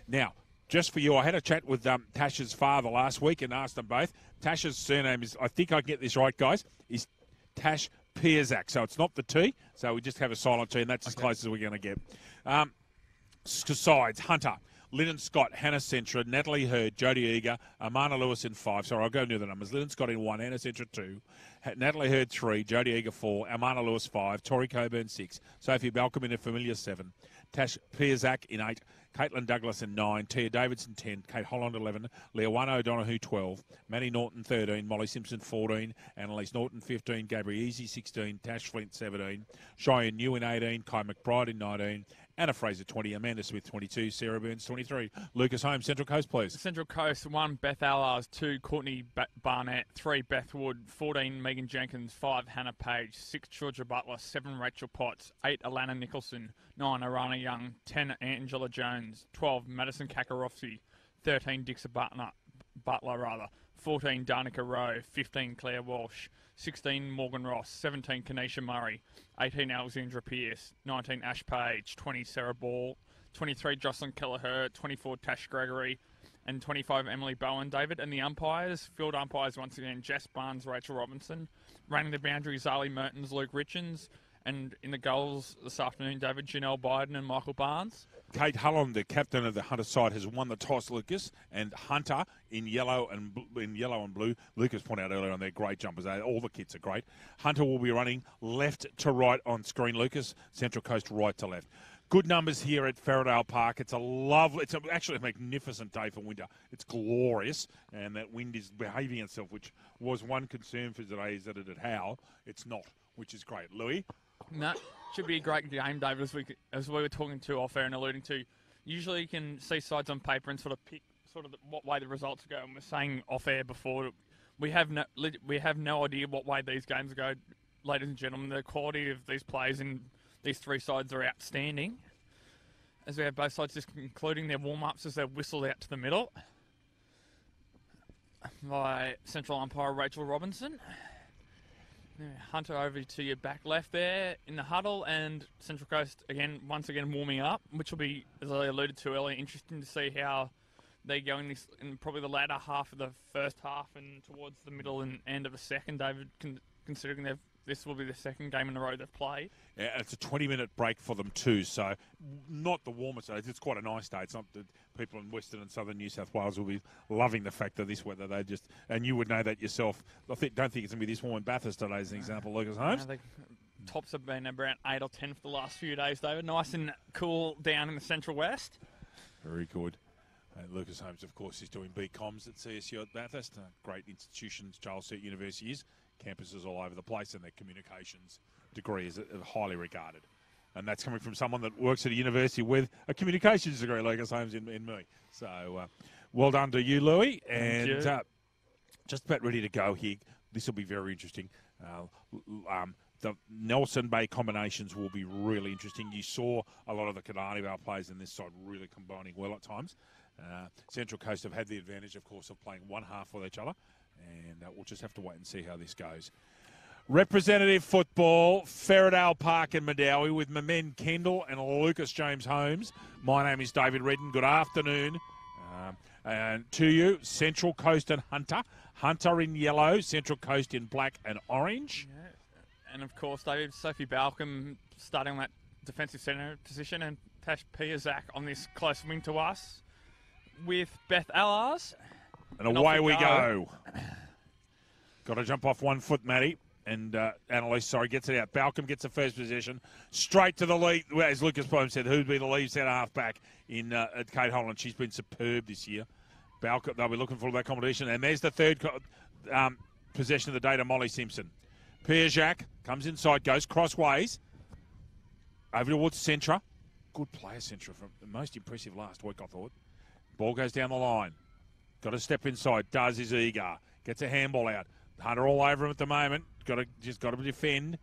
now, just for you, I had a chat with Tasha's father last week and asked them both. Tasha's surname is, I think I can get this right, guys, is Tash Pierzak. So it's not the T, so we just have a silent T, and that's as close as we're going to get. Sides, Hunter, Lyndon Scott, Hannah Centra, Natalie Hurd, Jodie Eager, Amana Lewis in 5. Sorry, I'll go near the numbers. Lyndon Scott in 1, Hannah Centra 2, Natalie Hurd 3, Jodie Eager 4, Amana Lewis 5, Tori Coburn 6, Sophie Balcom in a familiar 7, Tash Pierzak in 8, Caitlin Douglas in 9, Tia Davidson 10, Kate Holland 11, Leowana O'Donoghue 12, Maddie Norton 13, Molly Simpson 14, Annalise Norton 15, Gabrielle Easy 16, Tash Flint 17, Cheyenne New in 18, Kai McBride in 19, Anna Fraser 20, Amanda Smith 22, Sarah Burns 23. Lucas Holmes, Central Coast, please. Central Coast 1, Beth Allars 2, Courtney Barnett 3, Beth Wood 14, Megan Jenkins 5, Hannah Page 6, Georgia Butler 7, Rachel Potts 8, Alana Nicholson 9, Arana Young 10, Angela Jones 12, Madison Kakarofsky 13, Dixa Butler 14, Danica Rowe 15, Claire Walsh 16, Morgan Ross 17, Kanisha Murray 18, Alexandra Pierce 19, Ash Page 20, Sarah Ball 23, Jocelyn Kelleher 24, Tash Gregory and 25, Emily Bowen, David. And the umpires, field umpires once again, Jess Barnes, Rachel Robinson. Running the boundaries, Zali Mertens, Luke Richards. And in the goals this afternoon, David, Janelle Biden and Michael Barnes. Kate Holland, the captain of the Hunter side, has won the toss, Lucas, and Hunter in yellow and blue. Lucas pointed out earlier on, they're great jumpers. All the kits are great. Hunter will be running left to right on screen, Lucas. Central Coast right to left. Good numbers here at Ferradale Park. It's actually a magnificent day for winter. It's glorious, and that wind is behaving itself, which was one concern for today, is that it'd howl. It's not, which is great. Louis? No, should be a great game, David, as we were talking to off air and alluding to. Usually you can see sides on paper and sort of pick what way the results go. And we're saying off air before, we have no idea what way these games go, ladies and gentlemen. The quality of these players in these three sides are outstanding. As we have both sides just concluding their warm-ups as they're whistled out to the middle by central umpire Rachel Robinson. Hunter over to your back left there in the huddle, and Central Coast once again warming up, which will be, as I alluded to earlier, interesting to see how they go in probably the latter half of the first half and towards the middle and end of the second, David, considering they've this will be the second game in a row they've played. Yeah, it's a 20-minute break for them too, so not the warmest days. It's quite a nice day. It's not that people in Western and Southern New South Wales will be loving the fact that this weather, they just, and you would know that yourself. Don't think it's going to be this warm in Bathurst today as an example, Lucas Holmes. The tops have been around 8 or 10 for the last few days, David. Nice and cool down in the Central West. Very good. Lucas Holmes, of course, is doing BComs at CSU at Bathurst. Great institutions, Charles Sturt University is. Campuses all over the place, and their communications degree is highly regarded. And that's coming from someone that works at a university with a communications degree, Lucas Holmes, in me. So well done to you, Louis. And just about ready to go here. This will be very interesting. The Nelson Bay combinations will be really interesting. You saw a lot of the Kadani Vale players in this side really combining well at times. Central Coast have had the advantage, of course, of playing one half with each other. And we'll just have to wait and see how this goes. Representative football, Ferradale Park and Madawi with my men Kendall and Lucas James Holmes. My name is David Redden. Good afternoon. And to you, Central Coast and Hunter. Hunter in yellow, Central Coast in black and orange. Yeah. And, of course, David, Sophie Balcom starting on that defensive centre position and Tash Piazak on this close wing to us with Beth Allars. And away we go. Got to jump off 1 foot, Matty. And Annalise, gets it out. Balcom gets the first possession. Straight to the lead. As Lucas Bohm said, who'd be the lead centre half back in at Kate Holland? She's been superb this year. Balcom, they'll be looking for that competition. And there's the third possession of the day to Molly Simpson. Piazak comes inside, goes crossways. Over towards Centra. Good player, Centra. From the most impressive last week, I thought. Ball goes down the line. Got to step inside. Does is eager. Gets a handball out. Hunter all over him at the moment. Just got to defend.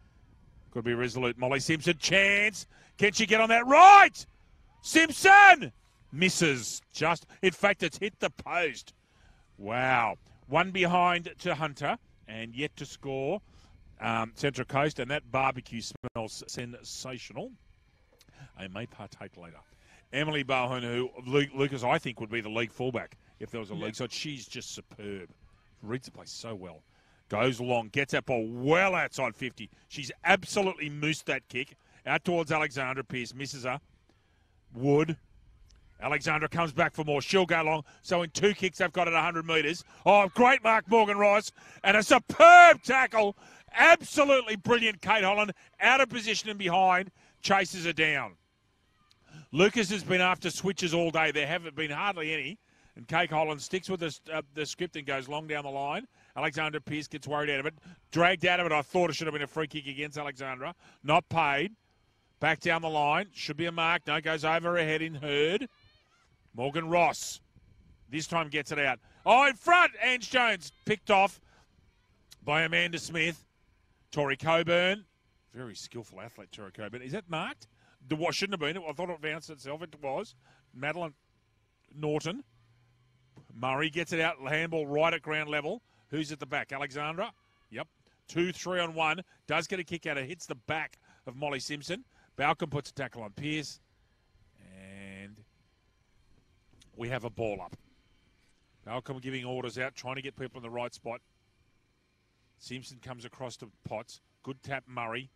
Got to be resolute. Molly Simpson, chance. Can she get on that? Right! Simpson! Misses. In fact, it's hit the post. Wow. One behind to Hunter and yet to score Central Coast. And that barbecue smells sensational. I may partake later. Emily Bowen, who Lucas, I think, would be the league fullback if there was a league side. She's just superb. Reads the play so well. Goes along, gets that ball well outside 50. She's absolutely moosed that kick. Out towards Alexandra Pearce, misses her. Wood. Alexandra comes back for more. She'll go long. So in 2 kicks, they've got it 100 metres. Oh, great mark, Morgan Rice. And a superb tackle. Absolutely brilliant, Kate Holland. Out of position and behind. Chases her down. Lucas has been after switches all day. There haven't been hardly any. And Kate Holland sticks with the script and goes long down the line. Alexandra Pearce gets worried out of it. Dragged out of it. I thought it should have been a free kick against Alexandra. Not paid. Back down the line. Should be a mark. No, goes over her head in Hurd. Morgan Ross. This time gets it out. Oh, in front. Ange Jones picked off by Amanda Smith. Tori Coburn. Very skillful athlete, Tori Coburn. Is that marked? What shouldn't have been. I thought it bounced itself. It was. Madeline Norton. Murray gets it out. Handball right at ground level. Who's at the back? Alexandra? Yep. 2-3 on 1. Does get a kick out. It hits the back of Molly Simpson. Balcom puts a tackle on Pearce. And we have a ball up. Balcom giving orders out, trying to get people in the right spot. Simpson comes across to Potts. Good tap, Murray.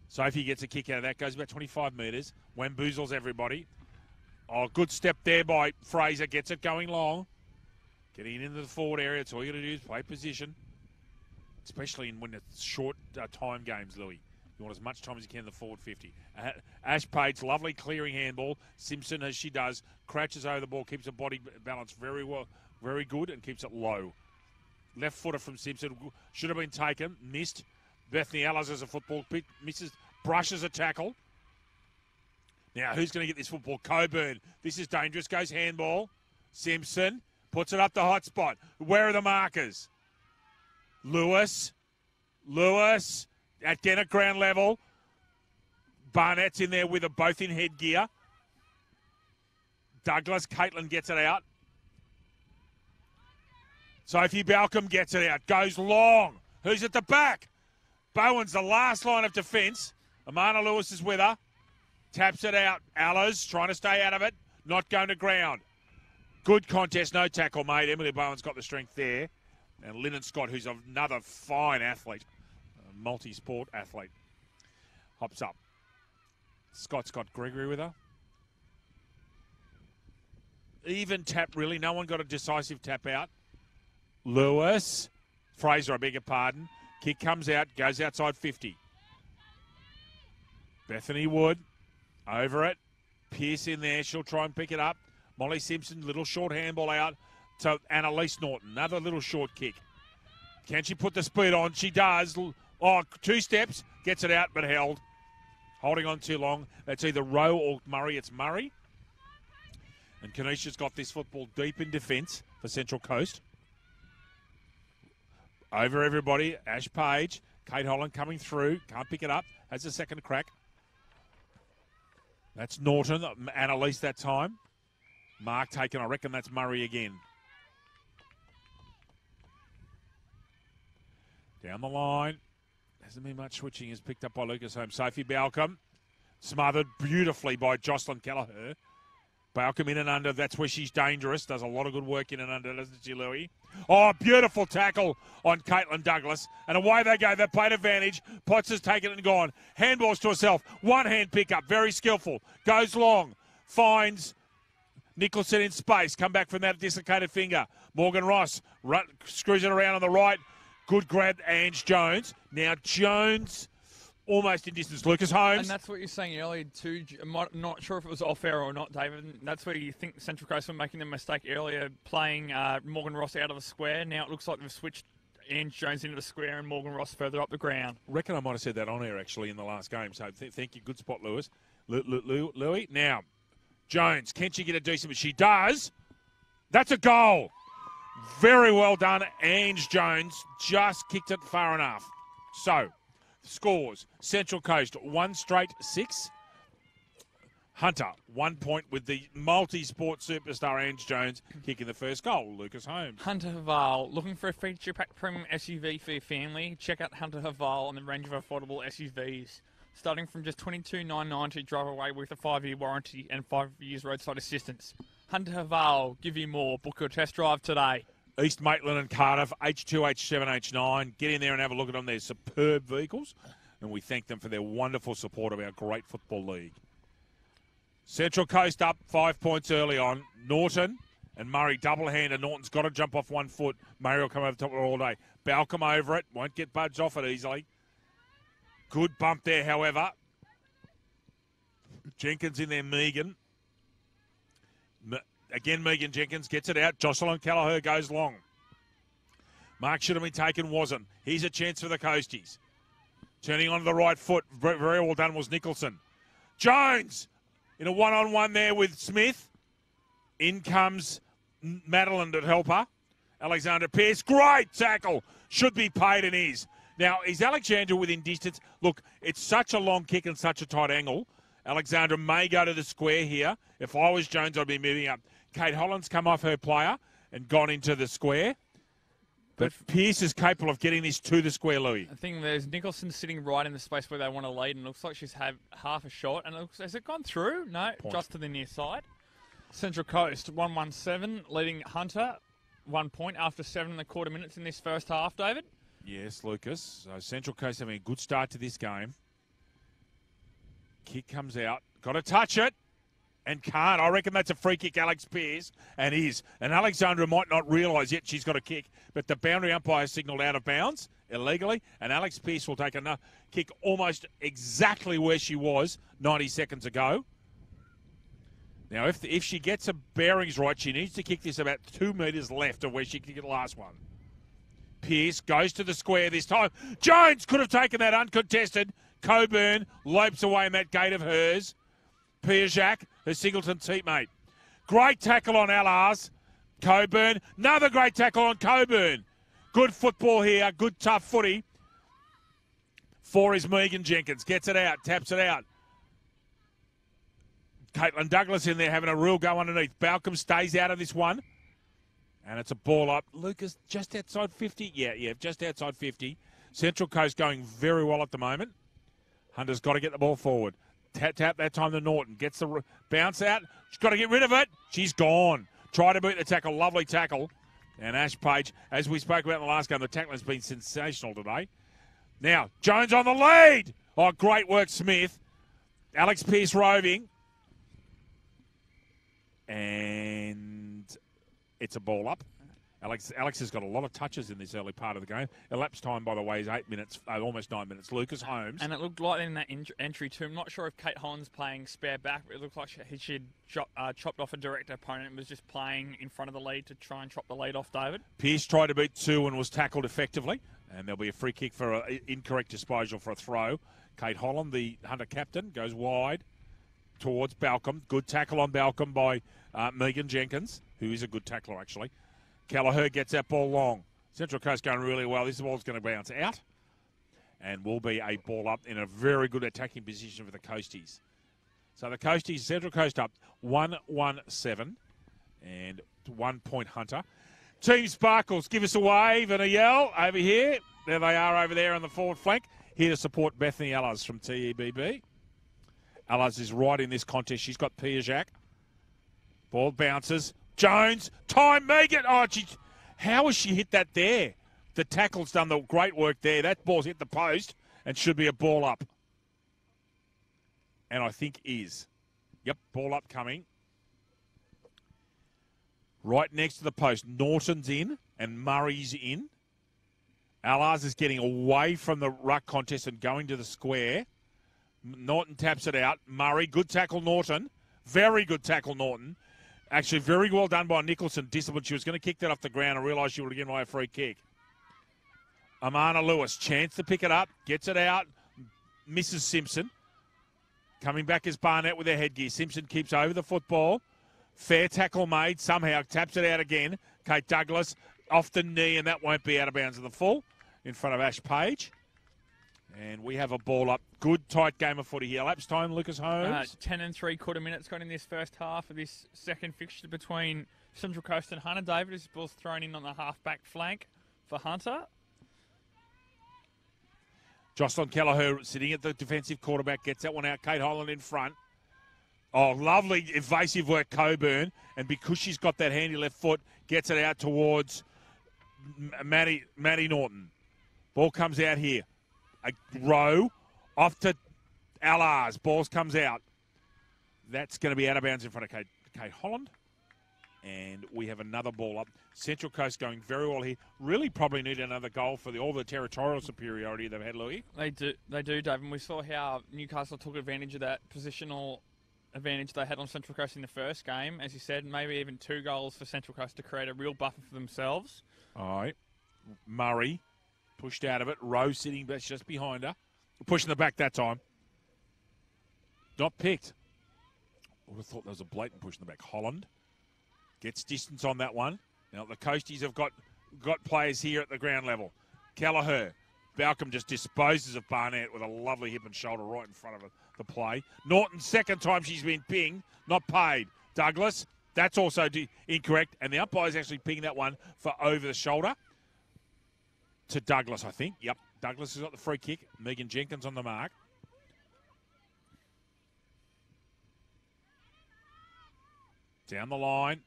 Sophie gets a kick out of that. Goes about 25 metres. Wamboozles everybody. Oh, good step there by Fraser. Gets it going long. Getting into the forward area. It's all you got to do is play position. Especially when it's short time games, Louis. You want as much time as you can in the forward 50. Ash Page's lovely clearing handball. Simpson, as she does, crouches over the ball, keeps her body balance very well, very good, and keeps it low. Left footer from Simpson. Should have been taken. Missed. Bethany Allers as a football pick. Misses. Brushes a tackle. Now, who's going to get this football? Coburn. This is dangerous. Goes handball. Simpson puts it up the hot spot. Where are the markers? Lewis. Again at ground level. Barnett's in there with them, both in headgear. Douglas. Caitlin gets it out. Sophie Balcom gets it out. Goes long. Who's at the back? Bowen's the last line of defence. Amana Lewis is with her. Taps it out. Allers trying to stay out of it. Not going to ground. Good contest. No tackle made. Emily Bowen's got the strength there. And Lyndon Scott, who's another fine athlete, a multi-sport athlete, hops up. Scott's got Gregory with her. Even tap, really. No one got a decisive tap out. Lewis. Fraser, I beg your pardon. Kick comes out, goes outside 50. Bethany Wood over it. Pierce in there. She'll try and pick it up. Molly Simpson, little short handball out to Annalise Norton. Another little short kick. Can she put the speed on? She does. Oh, 2 steps. Gets it out, but held. Holding on too long. That's either Rowe or Murray. It's Murray. And Kenesha's got this football deep in defence for Central Coast. Over everybody. Ash Page. Kate Holland coming through. Can't pick it up. Has a second crack. That's Norton. Annalise that time. Mark taken. I reckon that's Murray again. Down the line. Hasn't been much switching. Is picked up by Lucas Holmes. Sophie Balcom. Smothered beautifully by Jocelyn Kelleher. Balcom in and under. That's where she's dangerous. Does a lot of good work in and under, doesn't she, Louis? Oh, beautiful tackle on Caitlin Douglas. And away they go. They've played advantage. Potts has taken it and gone. Handballs to herself. One hand pickup. Very skillful. Goes long. Finds Nicholson in space. Come back from that dislocated finger. Morgan Ross screws it around on the right. Good grab, Ange Jones. Now Jones almost in distance. Lucas Holmes. And that's what you're saying earlier too. I'm not sure if it was off air or not, David. That's where you think Central Coast were making the mistake earlier, playing Morgan Ross out of the square. Now it looks like they've switched Ange Jones into the square and Morgan Ross further up the ground. Reckon I might have said that on air actually in the last game. So thank you. Good spot, Lewis. Louis. Now, Jones. Can she get a decent? But she does. That's a goal. Very well done. Ange Jones just kicked it far enough. So, scores. Central Coast, 1 straight 6. Hunter, 1 point with the multi-sport superstar Ange Jones kicking the first goal. Lucas Holmes. Hunter Haval, looking for a feature-packed premium SUV for your family? Check out Hunter Haval on the range of affordable SUVs. Starting from just $22,990 to drive away with a 5-year warranty and 5 years roadside assistance. Hunter Haval, give you more. Book your test drive today. East Maitland and Cardiff, H2, H7, H9. Get in there and have a look at them. They're superb vehicles, and we thank them for their wonderful support of our great football league. Central Coast up 5 points early on. Norton and Murray double-hander. Norton's got to jump off 1 foot. Murray will come over the top of it all day. Balcom over it. Won't get budged off it easily. Good bump there, however. Jenkins in there, Megan. Again, Megan Jenkins gets it out. Jocelyn Kelleher goes long. Mark should have been taken, wasn't. Here's a chance for the Coasties. Turning onto the right foot. Very well done was Nicholson. Jones in a one-on-one there with Smith. In comes Madeline to help her. Alexander Pearce. Great tackle. Should be paid and is. Now, is Alexandra within distance? Look, it's such a long kick and such a tight angle. Alexandra may go to the square here. If I was Jones, I'd be moving up. Kate Holland's come off her player and gone into the square. But Pearce is capable of getting this to the square, Louis. I think there's Nicholson sitting right in the space where they want to lead, and it looks like she's had half a shot. And has it gone through? No, just to the near side. Central Coast, 1-1-7, leading Hunter, 1 point after 7.25 minutes in this first half, David. Yes, Lucas. So Central Coast having a good start to this game. Kick comes out. Got to touch it. And can't. I reckon that's a free kick, Alex Pearce. And is. And Alexandra might not realise yet she's got a kick. But the boundary umpire signalled out of bounds illegally. And Alex Pearce will take a kick almost exactly where she was 90 seconds ago. Now, if she gets her bearings right, she needs to kick this about 2 metres left of where she kicked the last one. Pearce goes to the square this time. Jones could have taken that uncontested. Coburn lopes away in that gate of hers. Piajac, her Singleton teammate. Great tackle on Allars. Coburn. Another great tackle on Coburn. Good football here. Good tough footy. 4 is Megan Jenkins. Gets it out. Taps it out. Caitlin Douglas in there having a real go underneath. Balcom stays out of this one. And it's a ball up. Lucas just outside 50. Yeah, just outside 50. Central Coast going very well at the moment. Hunter's got to get the ball forward. Tap that time to Norton. Gets the bounce out. She's got to get rid of it. She's gone. Try to beat the tackle. Lovely tackle. And Ash Page, as we spoke about in the last game, the tackling has been sensational today. Now, Jones on the lead. Oh, great work, Smith. Alex Pearce roving. And it's a ball up. Alex has got a lot of touches in this early part of the game. Elapsed time, by the way, is 8 minutes, almost 9 minutes. Lucas Holmes. And it looked like in that entry too. I'm not sure if Kate Holland's playing spare back, but it looked like she'd chopped off a direct opponent and was just playing in front of the lead to try and chop the lead off, David. Pearce tried to beat two and was tackled effectively. And there'll be a free kick for an incorrect disposal for a throw. Kate Holland, the Hunter captain, goes wide towards Balcombe. Good tackle on Balcombe by Megan Jenkins, who is a good tackler, actually. Kelleher gets that ball long. Central Coast going really well. This ball's going to bounce out and will be a ball up in a very good attacking position for the Coasties. So the Coasties, Central Coast up 1-1-7 and 1 point Hunter. Team Sparkles, give us a wave and a yell over here. There they are over there on the forward flank. Here to support Bethany Allers from TEBB. Allers is right in this contest. She's got Piajac. Ball bounces. Jones, time Megan. Oh, how has she hit that there? The tackle's done the great work there. That ball's hit the post and should be a ball up. And I think is. Yep, ball up coming. Right next to the post. Norton's in and Murray's in. Allers is getting away from the ruck contest and going to the square. Norton taps it out. Murray, good tackle Norton. Very good tackle Norton. Actually, very well done by Nicholson. Discipline. She was going to kick that off the ground and realised she would have given away a free kick. Amana Lewis, chance to pick it up. Gets it out. Misses Simpson. Coming back is Barnett with her headgear. Simpson keeps over the football. Fair tackle made. Somehow taps it out again. Kate Douglas off the knee, and that won't be out of bounds of the full in front of Ash Page. And we have a ball up. Good, tight game of footy here. Lapse time, Lucas Holmes. 10 3/4 minutes gone in this first half of this second fixture between Central Coast and Hunter. David, this ball's thrown in on the half-back flank for Hunter. Jocelyn Kelleher sitting at the defensive quarterback, gets that one out. Kate Holland in front. Oh, lovely evasive work, Coburn. And because she's got that handy left foot, gets it out towards Maddie Norton. Ball comes out here. A row off to Allers. Balls comes out. That's going to be out of bounds in front of Kate Holland. And we have another ball up. Central Coast going very well here. Really probably need another goal for all the territorial superiority they've had, Louis. They do, Dave. And we saw how Newcastle took advantage of that positional advantage they had on Central Coast in the first game. As you said, maybe even 2 goals for Central Coast to create a real buffer for themselves. All right. Murray pushed out of it. Rose sitting just behind her. Pushing the back that time. Not picked. I would have thought there was a blatant push in the back. Holland gets distance on that one. Now the Coasties have got players here at the ground level. Kelleher. Balcombe just disposes of Barnett with a lovely hip and shoulder right in front of the play. Norton, second time she's been pinged, not paid. Douglas, that's also incorrect. And the umpire's actually pinged that one for over the shoulder to Douglas, I think. Yep, Douglas has got the free kick. Megan Jenkins on the mark. Down the line,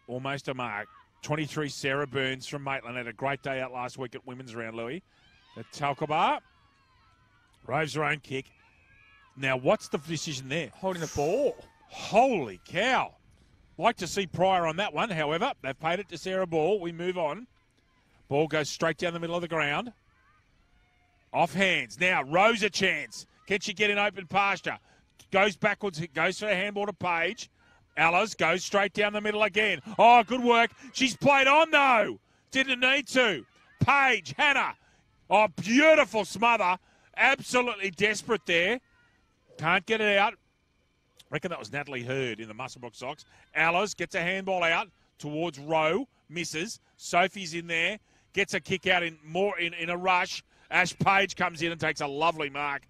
almost a mark. 23, Sarah Burns from Maitland. Had a great day out last week at Women's Round, Louis. At Talcabar. Roves her own kick. Now, what's the decision there? Holding the ball. Holy cow. Like to see Pryor on that one. However, they've paid it to Sarah Ball. We move on. Ball goes straight down the middle of the ground. Off hands. Now, Rose a chance. Can she get in open pasture? Goes backwards. Goes for a handball to Page. Allers goes straight down the middle again. Oh, good work. She's played on, though. Didn't need to. Page, Hannah. Oh, beautiful smother. Absolutely desperate there. Can't get it out. Reckon that was Natalie Hurd in the Musselbrook Sox. Allers gets a handball out towards Rowe. Misses. Sophie's in there. Gets a kick out in a rush. Ash Page comes in and takes a lovely mark,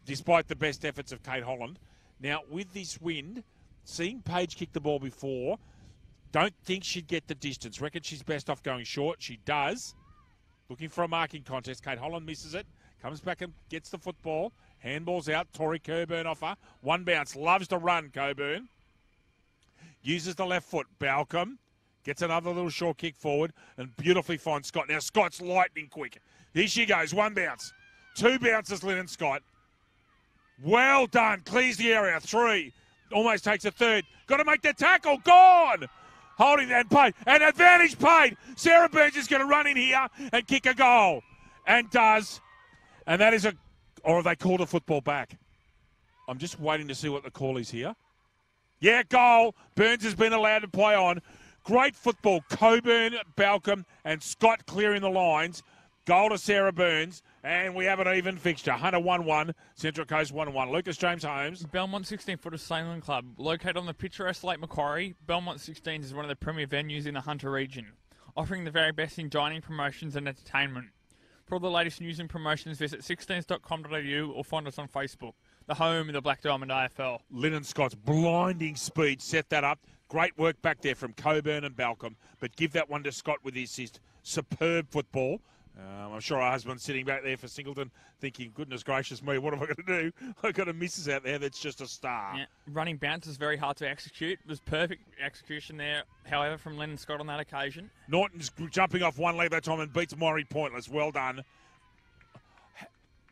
despite the best efforts of Kate Holland. Now, with this wind, seeing Page kick the ball before, don't think she'd get the distance. Reckon she's best off going short. She does. Looking for a marking contest. Kate Holland misses it. Comes back and gets the football. Handball's out. Tori Coburn off her. One bounce. Loves to run, Coburn. Uses the left foot. Balcombe Gets another little short kick forward and beautifully finds Scott. Now Scott's lightning quick. Here she goes. 1 bounce. 2 bounces, Lynn and Scott. Well done. Clears the area. 3. Almost takes a 3rd. Got to make the tackle. Gone. Holding and paid. And advantage paid. Sarah Burns is going to run in here and kick a goal. And does. And that is a... Or have they called a football back? I'm just waiting to see what the call is here. Yeah, goal. Burns has been allowed to play on. Great football. Coburn, Balcombe, and Scott clearing the lines. Goal to Sarah Burns. And we have an even fixture. Hunter 1-1, Central Coast 1-1. Lucas James Holmes. Belmont 16-footer sailing club. Located on the picturesque Lake Macquarie, Belmont 16 is one of the premier venues in the Hunter region, offering the very best in dining, promotions and entertainment. For all the latest news and promotions, visit 16s.com.au or find us on Facebook, the home of the Black Diamond AFL. Lynn Scott's blinding speed set that up. Great work back there from Coburn and Balcombe, but give that one to Scott with the assist. Superb football. I'm sure our husband's sitting back there for Singleton thinking, goodness gracious me, what am I going to do? I've got a missus out there that's just a star. Yeah, running bounce is very hard to execute. It was perfect execution there, however, from Lennon Scott on that occasion. Norton's jumping off one leg that time and beats Maury Pointless. Well done.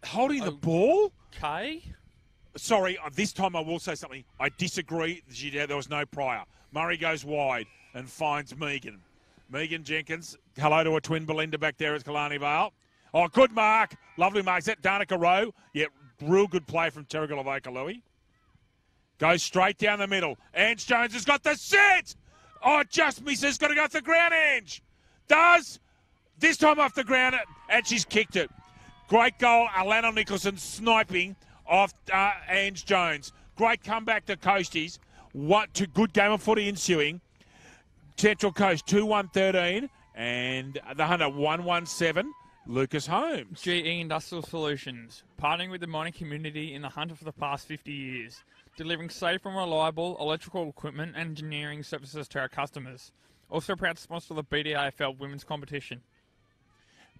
Holding the ball? Okay. Sorry, this time I will say something. I disagree. There was no prior. Murray goes wide and finds Megan. Megan Jenkins, hello to her twin Belinda back there at Killarney Vale. Oh, good mark. Lovely mark. Is that Danica Rowe? Yeah, real good play from Terrigal of Okalui. Goes straight down the middle. Ange Jones has got the set. Oh, just misses. Got to go off the ground, Ange. Does. This time off the ground, and she's kicked it. Great goal. Alana Nicholson sniping off Ange Jones. Great comeback to Coasties. What a good game of footy ensuing. Central Coast 2-1-13 and the Hunter 1-1-7. Lucas Holmes. GE Industrial Solutions, partnering with the mining community in the Hunter for the past 50 years, delivering safe and reliable electrical equipment and engineering services to our customers. Also proud sponsor of the BDAFL Women's Competition.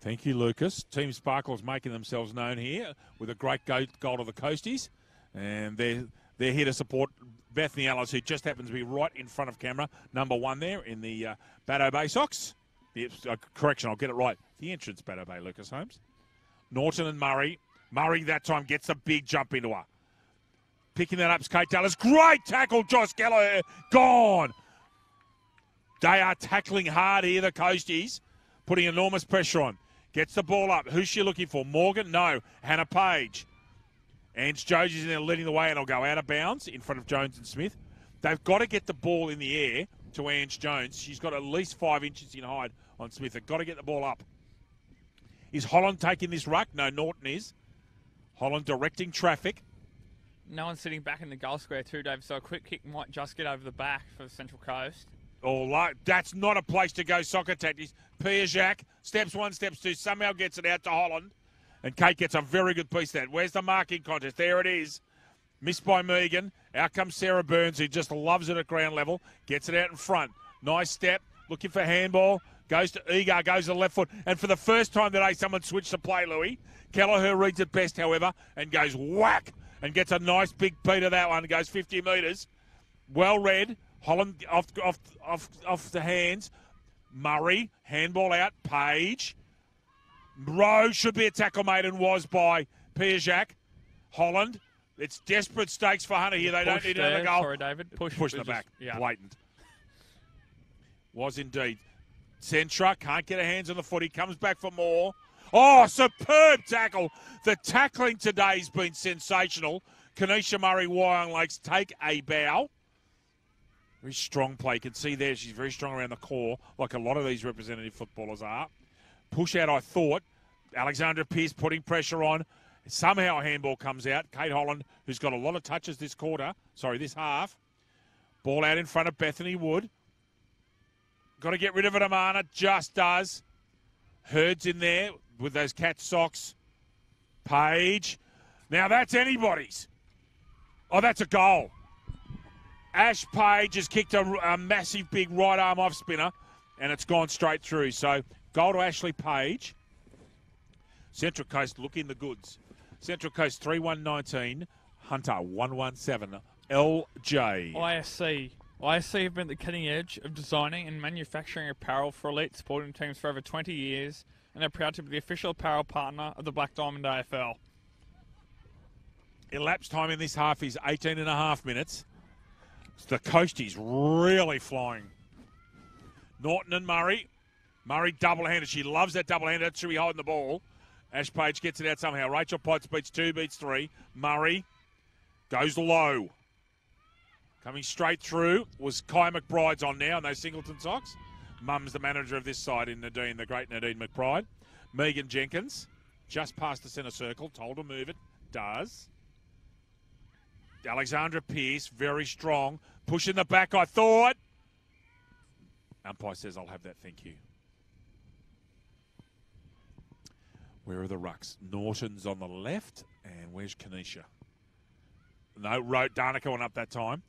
Thank you, Lucas. Team Sparkle's making themselves known here with a great goal to the Coasties, and they're here to support Bethany Ellis, who just happens to be right in front of camera, number 1 there in the Baddo Bay socks. Correction, I'll get it right. The entrance Baddo Bay, Lucas Holmes. Norton and Murray. Murray that time gets a big jump into her. Picking that up is Kate Dallas. Great tackle, Josh Gallagher. Gone. They are tackling hard here, the Coasties, putting enormous pressure on. Gets the ball up. Who's she looking for? Morgan? No. Hannah Page. Ange Jones is in there leading the way, and it'll go out of bounds in front of Jones and Smith. They've got to get the ball in the air to Ange Jones. She's got at least 5 inches in height on Smith. They've got to get the ball up. Is Holland taking this ruck? No, Norton is. Holland directing traffic. No one's sitting back in the goal square too, Dave, so a quick kick might just get over the back for the Central Coast. Oh, that's not a place to go soccer tactics. Pia-Jacques, steps 1, steps 2, somehow gets it out to Holland. And Kate gets a very good piece of that. Where's the marking contest? There it is. Missed by Megan. Out comes Sarah Burns, who just loves it at ground level. Gets it out in front. Nice step. Looking for handball. Goes to Egar, goes to the left foot. And for the first time today, someone switched to play, Louis. Kelleher reads it best, however, and goes whack. And gets a nice big beat of that one. Goes 50 metres. Well read. Holland off the hands. Murray. Handball out. Page. Rowe should be a tackle made and was by Pia-Jacques. Holland. It's desperate stakes for Hunter here. They don't need another goal. Sorry, David. Push in the back. Yeah. Blatant. Was indeed. Centra can't get her hands on the footy. Comes back for more. Oh, superb tackle. The tackling today's been sensational. Kanisha Murray Wyong Lakes take a bow. Very strong play. You can see there she's very strong around the core, like a lot of these representative footballers are. Push out, I thought. Alexandra Pearce putting pressure on. Somehow a handball comes out. Kate Holland, who's got a lot of touches this half. Ball out in front of Bethany Wood. Got to get rid of it, Amana. Just does. Hurd's in there with those cat socks. Page. Now that's anybody's. Oh, that's a goal. Ash Page has kicked a massive big right arm off spinner, and it's gone straight through. So goal to Ashley Page. Central Coast looking the goods. Central Coast 3-1-19. Hunter 1-1-7. LJ. ISC ISC have been at the cutting edge of designing and manufacturing apparel for elite sporting teams for over 20 years, and are proud to be the official apparel partner of the Black Diamond AFL. Elapsed time in this half is 18 and a half minutes. The coast is really flying. Norton and Murray. Murray double-handed. She loves that double-handed. Should be holding the ball. Ash Page gets it out somehow. Rachel Potts beats 2, beats 3. Murray goes low. Coming straight through was Kai McBride's on now in those Singleton socks. Mum's the manager of this side in Nadine, the great Nadine McBride. Megan Jenkins, just past the centre circle, told to move it, does. Alexandra Pearce, very strong. Pushing the back, I thought. Umpire says, I'll have that, thank you. Where are the rucks? Norton's on the left, and where's Kanisha? No, Danica went up that time.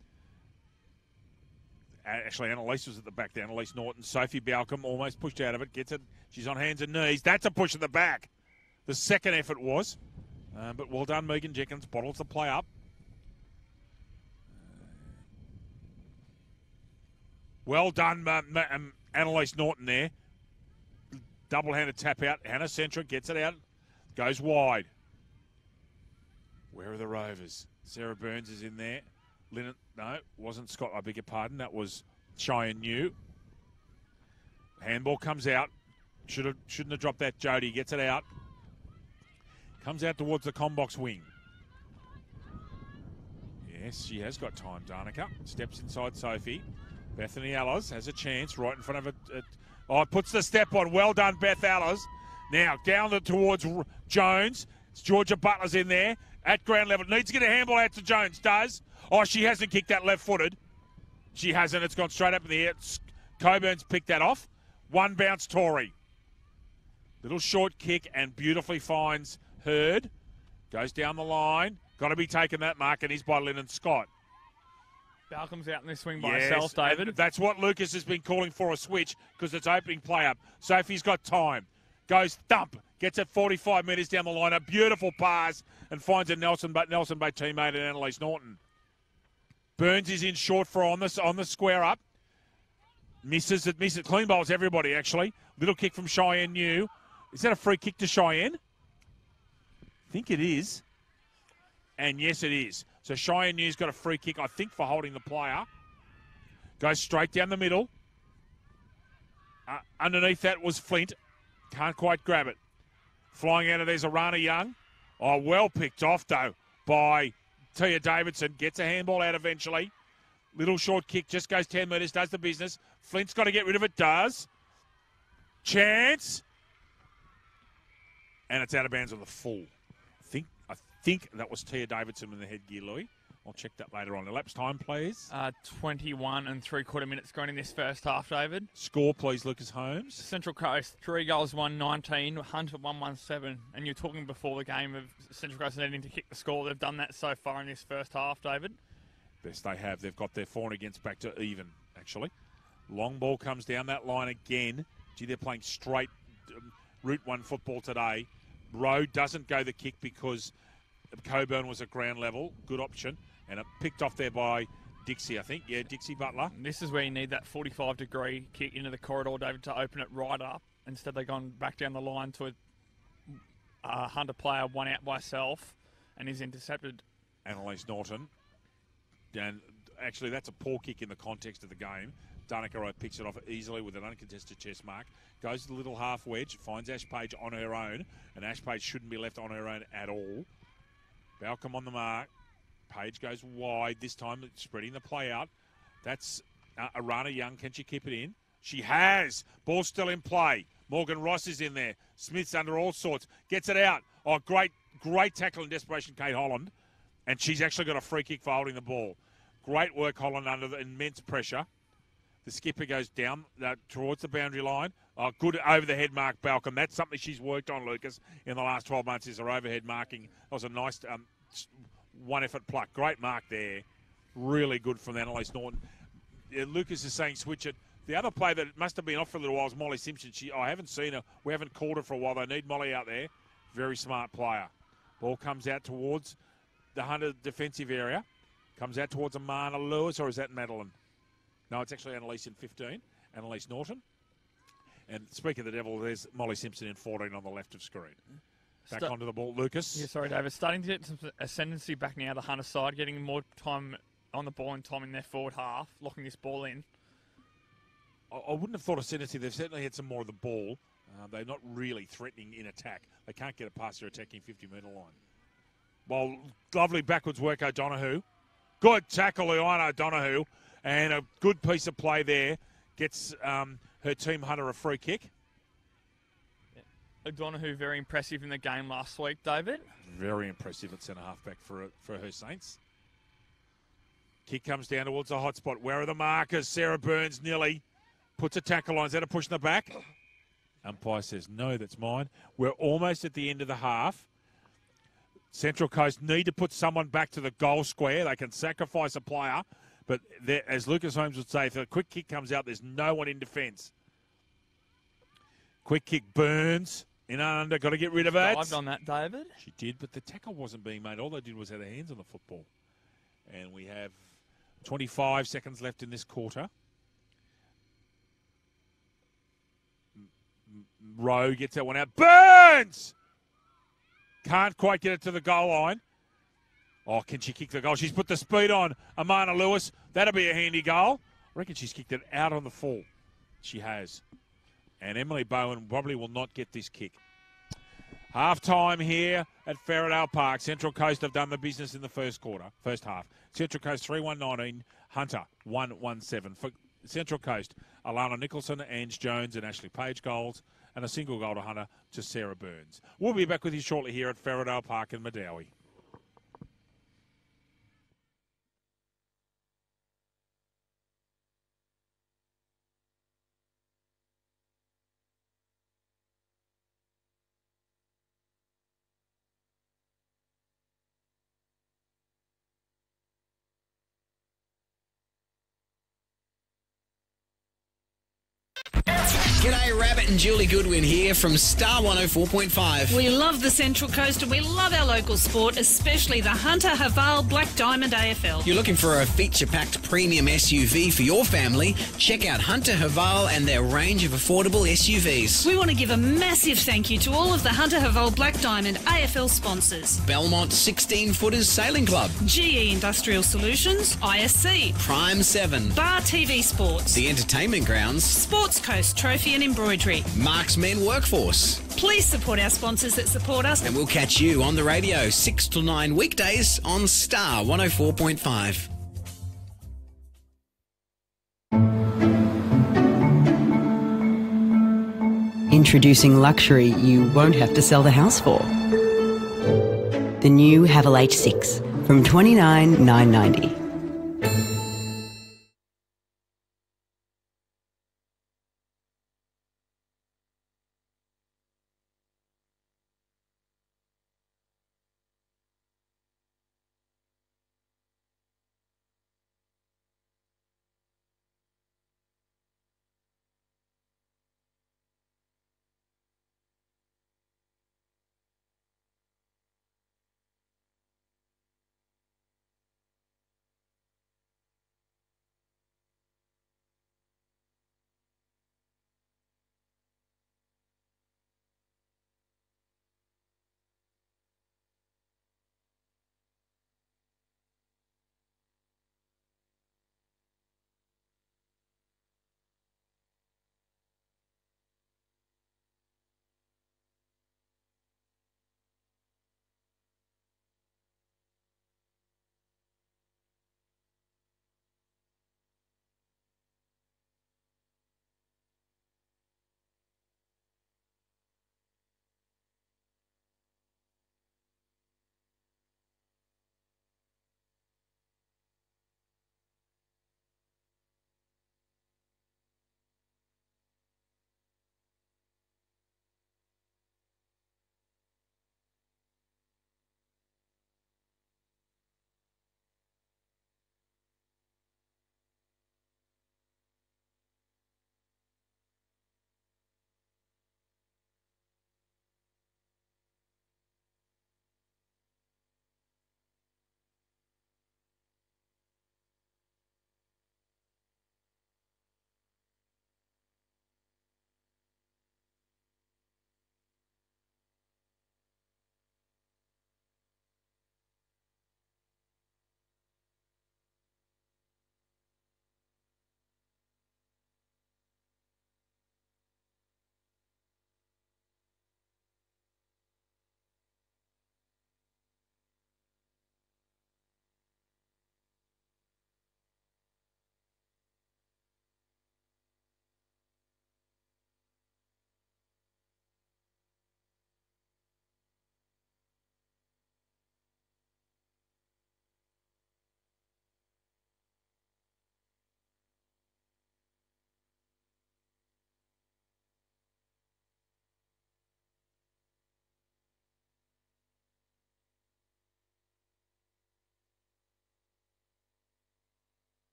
Actually, Annalise was at the back there. Annalise Norton. Sophie Balcom almost pushed out of it. Gets it. She's on hands and knees. That's a push at the back. The second effort was. But well done, Megan Jenkins. Bottles the play up. Well done, Annalise Norton there. Double-handed tap out. Hannah Centra gets it out. Goes wide. Where are the Rovers? Sarah Burns is in there. Linnet, no, wasn't Scott. I beg your pardon. That was Cheyenne New. Handball comes out. Shouldn't have dropped that. Jody gets it out. Comes out towards the combox wing. Yes, she has got time, Danica. Steps inside Sophie. Bethany Allers has a chance right in front of it. Puts the step on. Well done, Beth Allers. Now down towards Jones. It's Georgia Butler's in there at ground level. Needs to get a handball out to Jones. Does. Oh, she hasn't kicked that left-footed. She hasn't. It's gone straight up in the air. Coburn's picked that off. One bounce, Tory. Little short kick and beautifully finds Hurd. Goes down the line. Got to be taken that mark, and he's by Lennon Scott. Balcom's out in this swing by herself, David. That's what Lucas has been calling for, a switch, because it's opening play up. Sophie's got time. Goes thump. Gets it 45 metres down the line. A beautiful pass and finds a Nelson Bay teammate and Annalise Norton. Burns is in short for on the square up. Misses it. Clean bowls everybody, actually. Little kick from Cheyenne New. Is that a free kick to Cheyenne? I think it is. And yes, it is. So Cheyenne New's got a free kick, I think, for holding the player. Goes straight down the middle. Underneath that was Flint. Can't quite grab it. Flying out of there's Arana Young. Oh, well picked off, though, by Tia Davidson. Gets a handball out eventually. Little short kick, just goes 10 metres, does the business. Flint's got to get rid of it, does. Chance. And it's out of bounds on the full. I think that was Tia Davidson in the headgear, Louis. I'll check that later on. Elapsed time, please. 21 and 3/4 minutes going in this first half, David. Score, please, Lucas Holmes. Central Coast, 3 goals, 119. Hunter, 117. And you're talking before the game of Central Coast needing to kick the score. They've done that so far in this first half, David. Best they have. They've got their for and against back to even, actually. Long ball comes down that line again. Gee, they're playing straight Route 1 football today. Rowe doesn't go the kick because Coburn was at ground level. Good option. And it picked off there by Dixie, I think. Yeah, Dixie Butler. This is where you need that 45-degree kick into the corridor, David, to open it right up. Instead, they've gone back down the line to a Hunter player, one out by herself, and he's intercepted. Annalise Norton. And actually, that's a poor kick in the context of the game. Danica picks it off easily with an uncontested chest mark. Goes to the little half wedge, finds Ash Page on her own, and Ash Page shouldn't be left on her own at all. Balcom on the mark. Page goes wide. This time it's spreading the play out. That's Arana Young. Can she keep it in? She has. Ball still in play. Morgan Ross is in there. Smith's under all sorts. Gets it out. Oh, great tackle in desperation, Kate Holland. And she's actually got a free kick for holding the ball. Great work, Holland, under the immense pressure. The skipper goes down towards the boundary line. Oh, good over-the-head mark, Balcom. That's something she's worked on, Lucas, in the last 12 months is her overhead marking. That was a nice one-effort pluck. Great mark there. Really good from Annalise Norton. Yeah, Lucas is saying switch it. The other player that must have been off for a little while is Molly Simpson. I haven't seen her. We haven't called her for a while. They need Molly out there. Very smart player. Ball comes out towards the Hunter defensive area. Comes out towards Amana Lewis, or is that Madeline? No, it's actually Annalise in 15, Annalise Norton. And speaking of the devil, there's Molly Simpson in 14 on the left of screen. Back onto the ball, Lucas. Yeah, sorry, David. Starting to get some ascendancy back now, the Hunter side, getting more time on the ball and time in their forward half, locking this ball in. I wouldn't have thought ascendancy. They've certainly had some more of the ball. They're not really threatening in attack. They can't get it past their attacking 50-metre line. Well, lovely backwards work, O'Donoghue. Good tackle, Iana O'Donoghue. And a good piece of play there. Gets her team Hunter a free kick. O'Donoghue, very impressive in the game last week, David. Very impressive at centre half back for her Saints. Kick comes down towards the hot spot. Where are the markers? Sarah Burns nearly puts a tackle on. Is that a push in the back? Umpire says, no, that's mine. We're almost at the end of the half. Central Coast need to put someone back to the goal square. They can sacrifice a player. But as Lucas Holmes would say, if a quick kick comes out, there's no one in defence. Quick kick, Burns. In under, got to get rid of it. Dived on that, David. She did, but the tackle wasn't being made. All they did was have their hands on the football. And we have 25 seconds left in this quarter. Rowe gets that one out. Burns! Can't quite get it to the goal line. Oh, can she kick the goal? She's put the speed on. Amana Lewis. That'll be a handy goal. I reckon she's kicked it out on the full. She has. And Emily Bowen probably will not get this kick. Half-time here at Ferradale Park. Central Coast have done the business in the first half. Central Coast 3-1-19, Hunter 1-1-7. For Central Coast, Alana Nicholson, Ange Jones and Ashley Page goals, and a single goal to Hunter to Sarah Burns. We'll be back with you shortly here at Ferradale Park in Madawi. G'day, Rabbit and Julie Goodwin here from Star 104.5. We love the Central Coast and we love our local sport, especially the Hunter Haval Black Diamond AFL. If you're looking for a feature-packed premium SUV for your family, check out Hunter Haval and their range of affordable SUVs. We want to give a massive thank you to all of the Hunter Haval Black Diamond AFL sponsors. Belmont 16-Footers Sailing Club, GE Industrial Solutions, ISC, Prime 7, Bar TV Sports, The Entertainment Grounds, Sports Coast Trophy and Embroidery, Marks Men Workforce. Please support our sponsors that support us. And we'll catch you on the radio 6 till 9 weekdays on Star 104.5. Introducing luxury you won't have to sell the house for. The new Haval H6 from $29,990.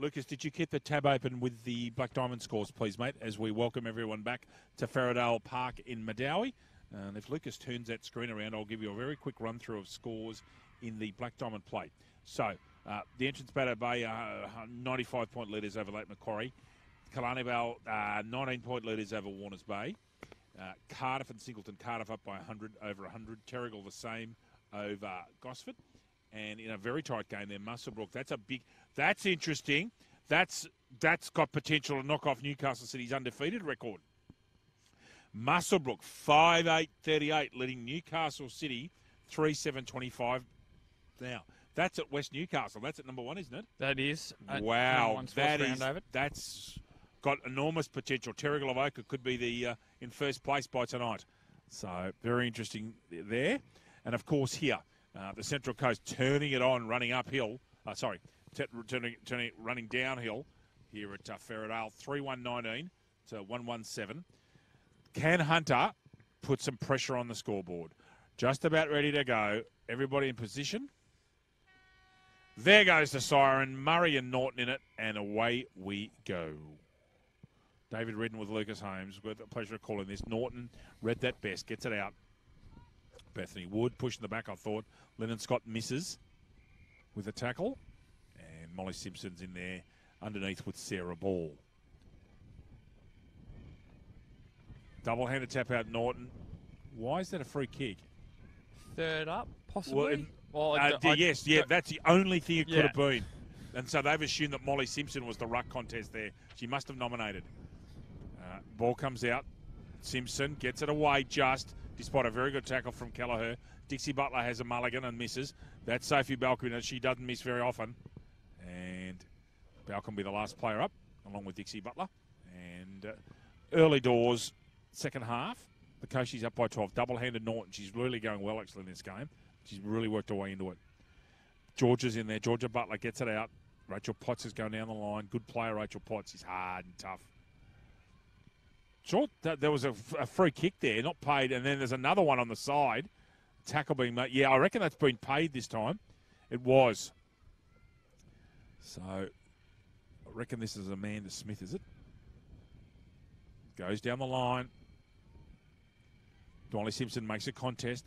Lucas, did you keep the tab open with the Black Diamond scores, please, mate, as we welcome everyone back to Ferradale Park in Madawi? And if Lucas turns that screen around, I'll give you a very quick run-through of scores in the Black Diamond Plate. So, the entrance Bateau Bay, 95-point leaders over Lake Macquarie. Killarney Vale, 19-point leaders over Warners Bay. Cardiff and Singleton, Cardiff up by 100, over 100. Terrigal the same over Gosford. And in a very tight game there, Muswellbrook. That's interesting. That's got potential to knock off Newcastle City's undefeated record. Muswellbrook, 5-8-38, leading Newcastle City 3-7-25. Now, that's at West Newcastle. That's at number 1, isn't it? That is. Wow, that's got enormous potential. Terrigal of Oka could be the in first place by tonight. So, very interesting there. And, of course, here, the Central Coast turning it on, running uphill. Running downhill here at Ferradale. 3-1-19 to 1-1-7. Can Hunter put some pressure on the scoreboard? Just about ready to go. Everybody in position. There goes the siren. Murray and Norton in it, and away we go. David Redden with Lucas Holmes. With the pleasure of calling this. Norton read that best. Gets it out. Bethany Wood pushing the back, I thought. Lennon Scott misses with a tackle. And Molly Simpson's in there underneath with Sarah Ball. Double-handed tap out Norton. Why is that a free kick? Third up, possibly? That's the only thing it could have been. And so they've assumed that Molly Simpson was the ruck contest there. She must have nominated. Ball comes out. Simpson gets it away just, despite a very good tackle from Kelleher. Dixie Butler has a mulligan and misses. That's Sophie Balcom, and she doesn't miss very often. And Balcom will be the last player up, along with Dixie Butler. And early doors, second half. The Koshi's up by 12. Double-handed Norton. She's really going well, actually, in this game. She's really worked her way into it. Georgia's in there. Georgia Butler gets it out. Rachel Potts is going down the line. Good player, Rachel Potts. She's hard and tough. Sure, there was a free kick there, not paid, and then there's another one on the side. Tackle being made. Yeah, I reckon that's been paid this time. It was. So, I reckon this is Amanda Smith, is it? Goes down the line. Dolly Simpson makes a contest.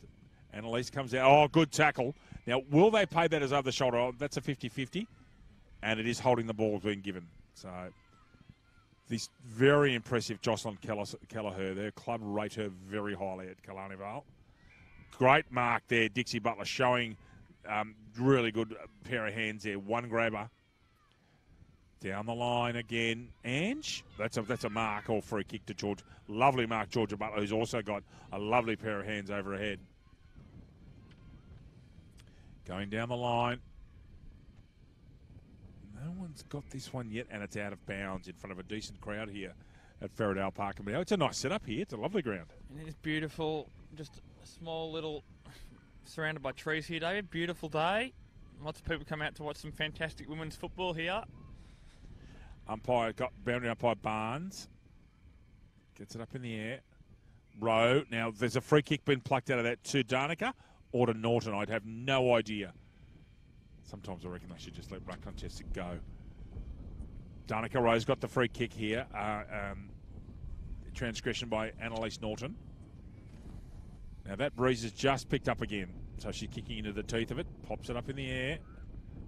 Annalise comes out. Oh, good tackle. Now, will they pay that as over the shoulder? Oh, that's a 50-50. And it is holding the ball being given. So, this very impressive Jocelyn Kelleher. Their club rate her very highly at Killarney Vale. Great mark there. Dixie Butler showing really good pair of hands there. One grabber. Down the line again. Ange. That's a mark or free kick to George. Lovely mark, Georgia Butler, who's also got a lovely pair of hands over her head. Going down the line. No one's got this one yet, and it's out of bounds in front of a decent crowd here at Ferradale Park. It's a nice setup here. It's a lovely ground. And it is beautiful. Just a small little, surrounded by trees here, David. Beautiful day. Lots of people come out to watch some fantastic women's football here. Boundary umpire Barnes. Gets it up in the air. Rowe. Now, there's a free kick being plucked out of that to Danica or to Norton. I'd have no idea. Sometimes I reckon they should just let ruck contests go. Danica Rowe's got the free kick here. Transgression by Annalise Norton. Now, that breeze is just picked up again. So she's kicking into the teeth of it. Pops it up in the air.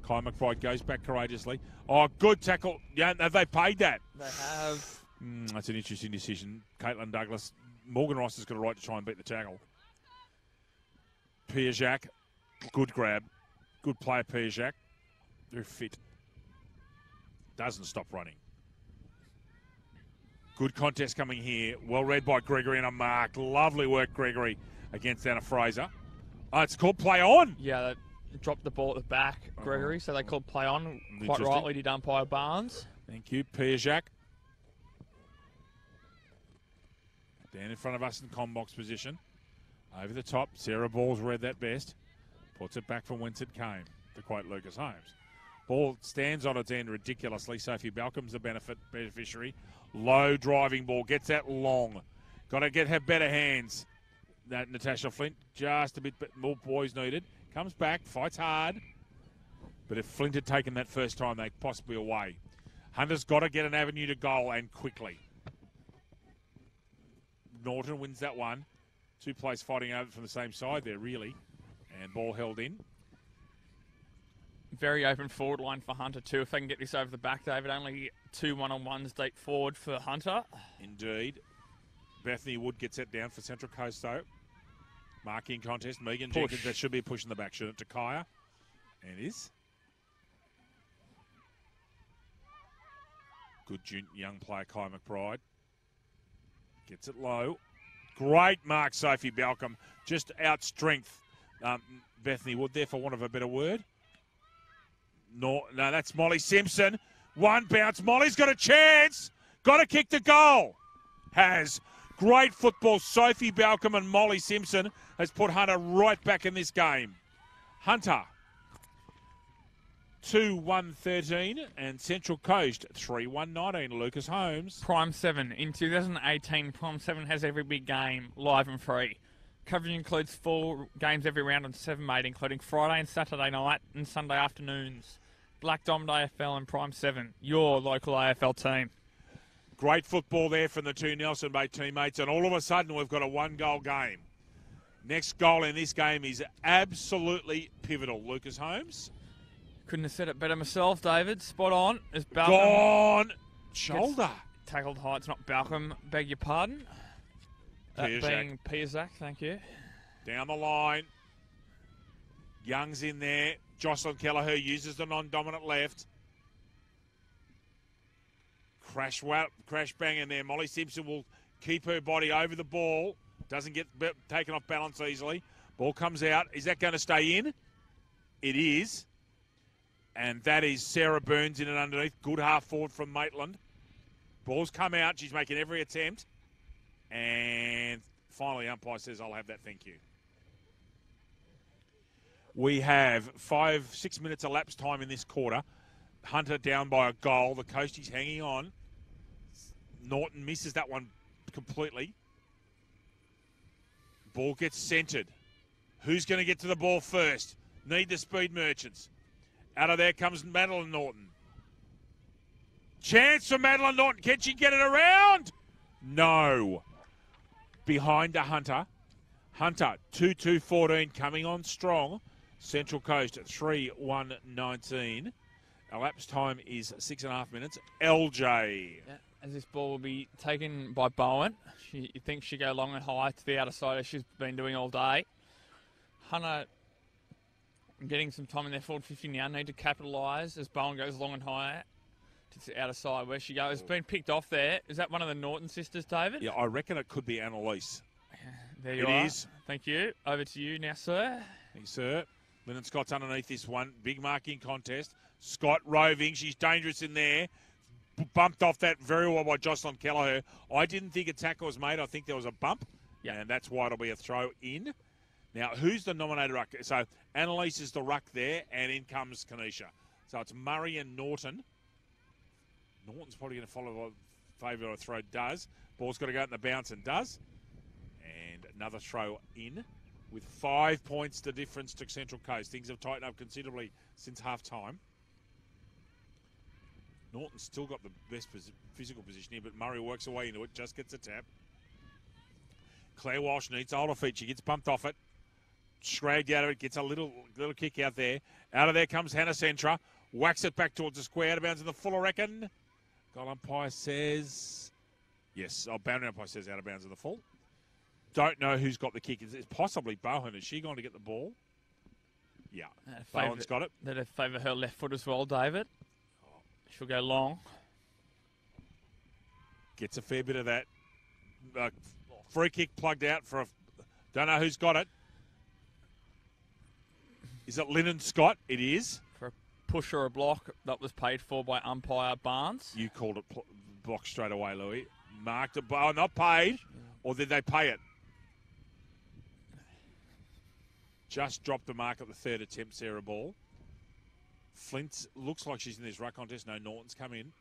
Kai McBride goes back courageously. Oh, good tackle. Yeah, have they paid that? They have. That's an interesting decision. Caitlin Douglas. Morgan Ross has got a right to try and beat the tackle. Pierre-Jacques. Good grab. Good player, Pierre-Jacques. Very fit. Doesn't stop running. Good contest coming here. Well read by Gregory and a mark. Lovely work, Gregory, against Anna Fraser. Oh, it's called play on. Yeah, they dropped the ball at the back, Gregory, so they called play on. Quite rightly did umpire Barnes. Thank you, Pierre-Jacques. Down in front of us in combox position. Over the top. Sarah Ball's read that best. Puts it back from whence it came, to quote Lucas Holmes. Ball stands on its end ridiculously. Sophie Balcom's the beneficiary. Low driving ball. Gets that long. Got to have better hands. That Natasha Flint, just a bit more poise needed. Comes back, fights hard. But if Flint had taken that first time, they possibly away. Hunter's got to get an avenue to goal and quickly. Norton wins that one. Two players fighting over from the same side there, really. And ball held in. Very open forward line for Hunter too. If they can get this over the back, David, only 2 one-on-ones deep forward for Hunter. Indeed. Bethany Wood gets that down for Central Coast, though. Marking contest. Megan Jenkins, that should be a push in the back, shouldn't it, to Kaya? And it is. Good young player, Kai McBride. Gets it low. Great mark, Sophie Balcom. Just out-strength Bethany Wood there, for want of a better word. No, that's Molly Simpson. One bounce. Molly's got a chance. Got to kick the goal. Has. Great football. Sophie Balcom and Molly Simpson has put Hunter right back in this game. Hunter 2-1-13 and Central Coast 3-1-19. Lucas Holmes. Prime 7. In 2018, Prime 7 has every big game live and free. Coverage includes 4 games every round on 7, mate, including Friday and Saturday night and Sunday afternoons. Black Diamond AFL and Prime 7, your local AFL team. Great football there from the two Nelson Bay teammates, and all of a sudden we've got a 1-goal game. Next goal in this game is absolutely pivotal. Lucas Holmes. Couldn't have said it better myself, David. Spot on. As Balcom Gone. Shoulder. Tackled high. It's not Balcom. Beg your pardon. That being Piazak, thank you. Down the line. Young's in there. Jocelyn Kelleher uses the non-dominant left. Crash bang in there. Molly Simpson will keep her body over the ball. Doesn't get taken off balance easily. Ball comes out. Is that going to stay in? It is. And that is Sarah Burns in and underneath. Good half forward from Maitland. Ball's come out. She's making every attempt. And finally, umpire says, I'll have that, thank you. We have 5-6 minutes elapsed time in this quarter. Hunter down by a goal. The Coasties hanging on. Norton misses that one completely. Ball gets centred. Who's going to get to the ball first? Need the speed merchants. Out of there comes Madeline Norton. Chance for Madeline Norton. Can she get it around? No. Behind to Hunter. Hunter, 2-2-14, coming on strong. Central Coast, 3-1-19. Elapsed time is 6.5 minutes. LJ. Yeah, as this ball will be taken by Bowen. She thinks she go long and high to the outer side as she's been doing all day. Hunter getting some time in their forward 50 now. Need to capitalise as Bowen goes long and high to the outer side where she goes. It's been picked off there. Is that one of the Norton sisters, David? Yeah, I reckon it could be Annalise. There you are. It is. Thank you. Over to you now, sir. Thanks, sir. Lyndon Scott's underneath this one. Big marking contest. Scott roving. She's dangerous in there. Bumped off that very well by Jocelyn Kelleher. I didn't think a tackle was made. I think there was a bump. Yeah. And that's why it'll be a throw in. Now, who's the nominated ruck? So, Annalise is the ruck there, and in comes Kanisha. So, it's Murray and Norton. Norton's probably going to follow the favour of a throw. Does. Ball's got to go in the bounce and does. And another throw in. With 5 points the difference to Central Coast. Things have tightened up considerably since half-time. Norton's still got the best physical position here, but Murray works away into it, just gets a tap. Claire Walsh needs to hold her feet. She gets bumped off it. Scragged out of it, gets a little kick out there. Out of there comes Hannah Centra. Whacks it back towards the square. Out of bounds in the full, I reckon. Goal umpire says... Yes, boundary umpire says out of bounds in the full. Don't know who's got the kick. It's possibly Bowen. Is she going to get the ball? Yeah. Bowen's got it. That'll favour her left foot as well, David. She'll go long. Gets a fair bit of that. Free kick plugged out for a... Don't know who's got it. Is it Lyndon Scott? It is. For a push or a block that was paid for by umpire Barnes. You called it block straight away, Louis. Marked it. Oh, not paid. Or did they pay it? Just dropped the mark at the third attempt, Sarah Ball. Flint looks like she's in this ruck contest. No, Norton's come in.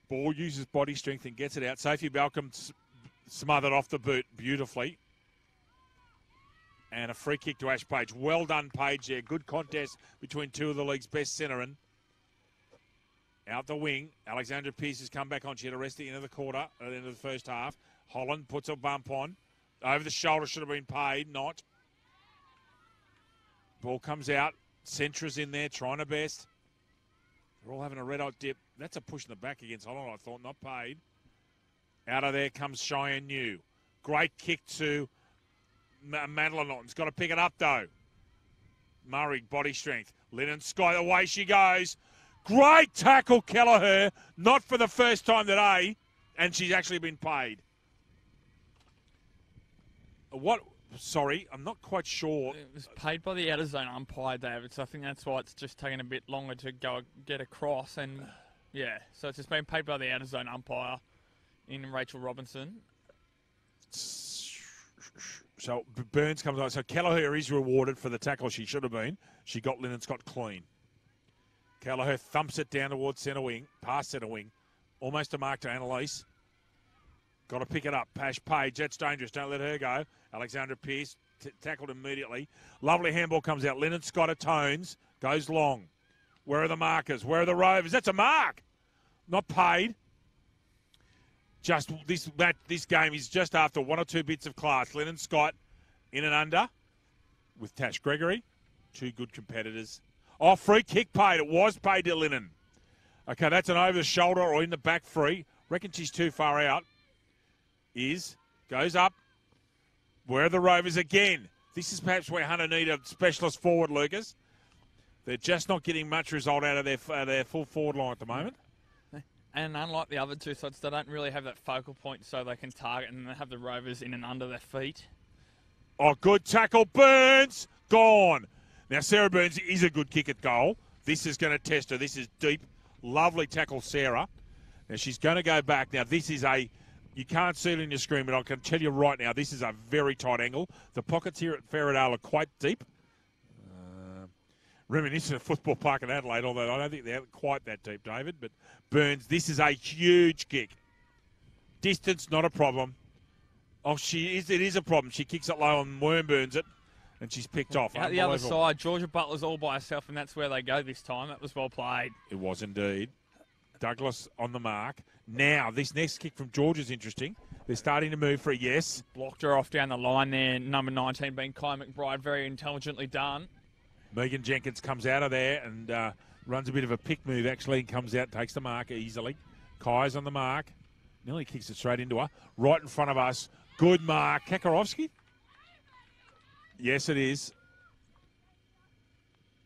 Ball uses body strength and gets it out. Sophie Balcom smothered off the boot beautifully. And a free kick to Ash Page. Well done, Page there. Good contest between two of the league's best centremen. Out the wing, Alexandra Pearce has come back on. She had a rest at the end of the quarter, at the end of the first half. Holland puts a bump on. Over the shoulder, should have been paid, not. Ball comes out. Centra's in there, trying her best. They're all having a red-hot dip. That's a push in the back against Holland, I thought, not paid. Out of there comes Cheyenne New. Great kick to Madeline Norton's got to pick it up, though. Murray, body strength. Lennon Scott, away she goes. Great tackle, Kelleher. Not for the first time today, and she's actually been paid. What? Sorry, I'm not quite sure. It was paid by the outer zone umpire, David, so I think that's why it's just taking a bit longer to go get across. And, yeah, so it's just been paid by the outer zone umpire in Rachel Robinson. So Burns comes on. So Kelleher is rewarded for the tackle she should have been. She got Lennon Scott clean. Kelleher thumps it down towards centre wing, past centre wing. Almost a mark to Annalise. Got to pick it up. Pash Page, that's dangerous. Don't let her go. Alexandra Pearce tackled immediately. Lovely handball comes out. Lennon Scott atones. Goes long. Where are the markers? Where are the Rovers? That's a mark. Not paid. Just this game is just after one or two bits of class. Lennon Scott in and under with Tash Gregory. Two good competitors. Oh, free kick paid. It was paid to Lennon. Okay, that's an over the shoulder or in the back free. Reckon she's too far out. Goes up. Where are the Rovers again? This is perhaps where Hunter need a specialist forward, Lucas. They're just not getting much result out of their full forward line at the moment. And unlike the other two sides, they don't really have that focal point so they can target and have the Rovers in and under their feet. Oh, good tackle. Burns. Gone. Now, Sarah Burns is a good kick at goal. This is going to test her. This is deep. Lovely tackle, Sarah. Now, she's going to go back. Now, this is you can't see it in your screen, but I can tell you right now, this is a very tight angle. The pockets here at Ferradale are quite deep. Reminiscent of Football Park in Adelaide, although I don't think they're quite that deep, David. But Burns, this is a huge kick. Distance, not a problem. Oh, it is a problem. She kicks it low and Worm burns it, and she's picked off. At the other side, Georgia Butler's all by herself, and that's where they go this time. That was well played. It was indeed. Douglas on the mark. Now, this next kick from Georgia is interesting. They're starting to move for a yes. Blocked her off down the line there. Number 19 being Kai McBride. Very intelligently done. Megan Jenkins comes out of there and runs a bit of a pick move, actually, and comes out, takes the mark easily. Kai's on the mark. Nearly kicks it straight into her. Right in front of us. Good mark. Kakarowski? Yes, it is.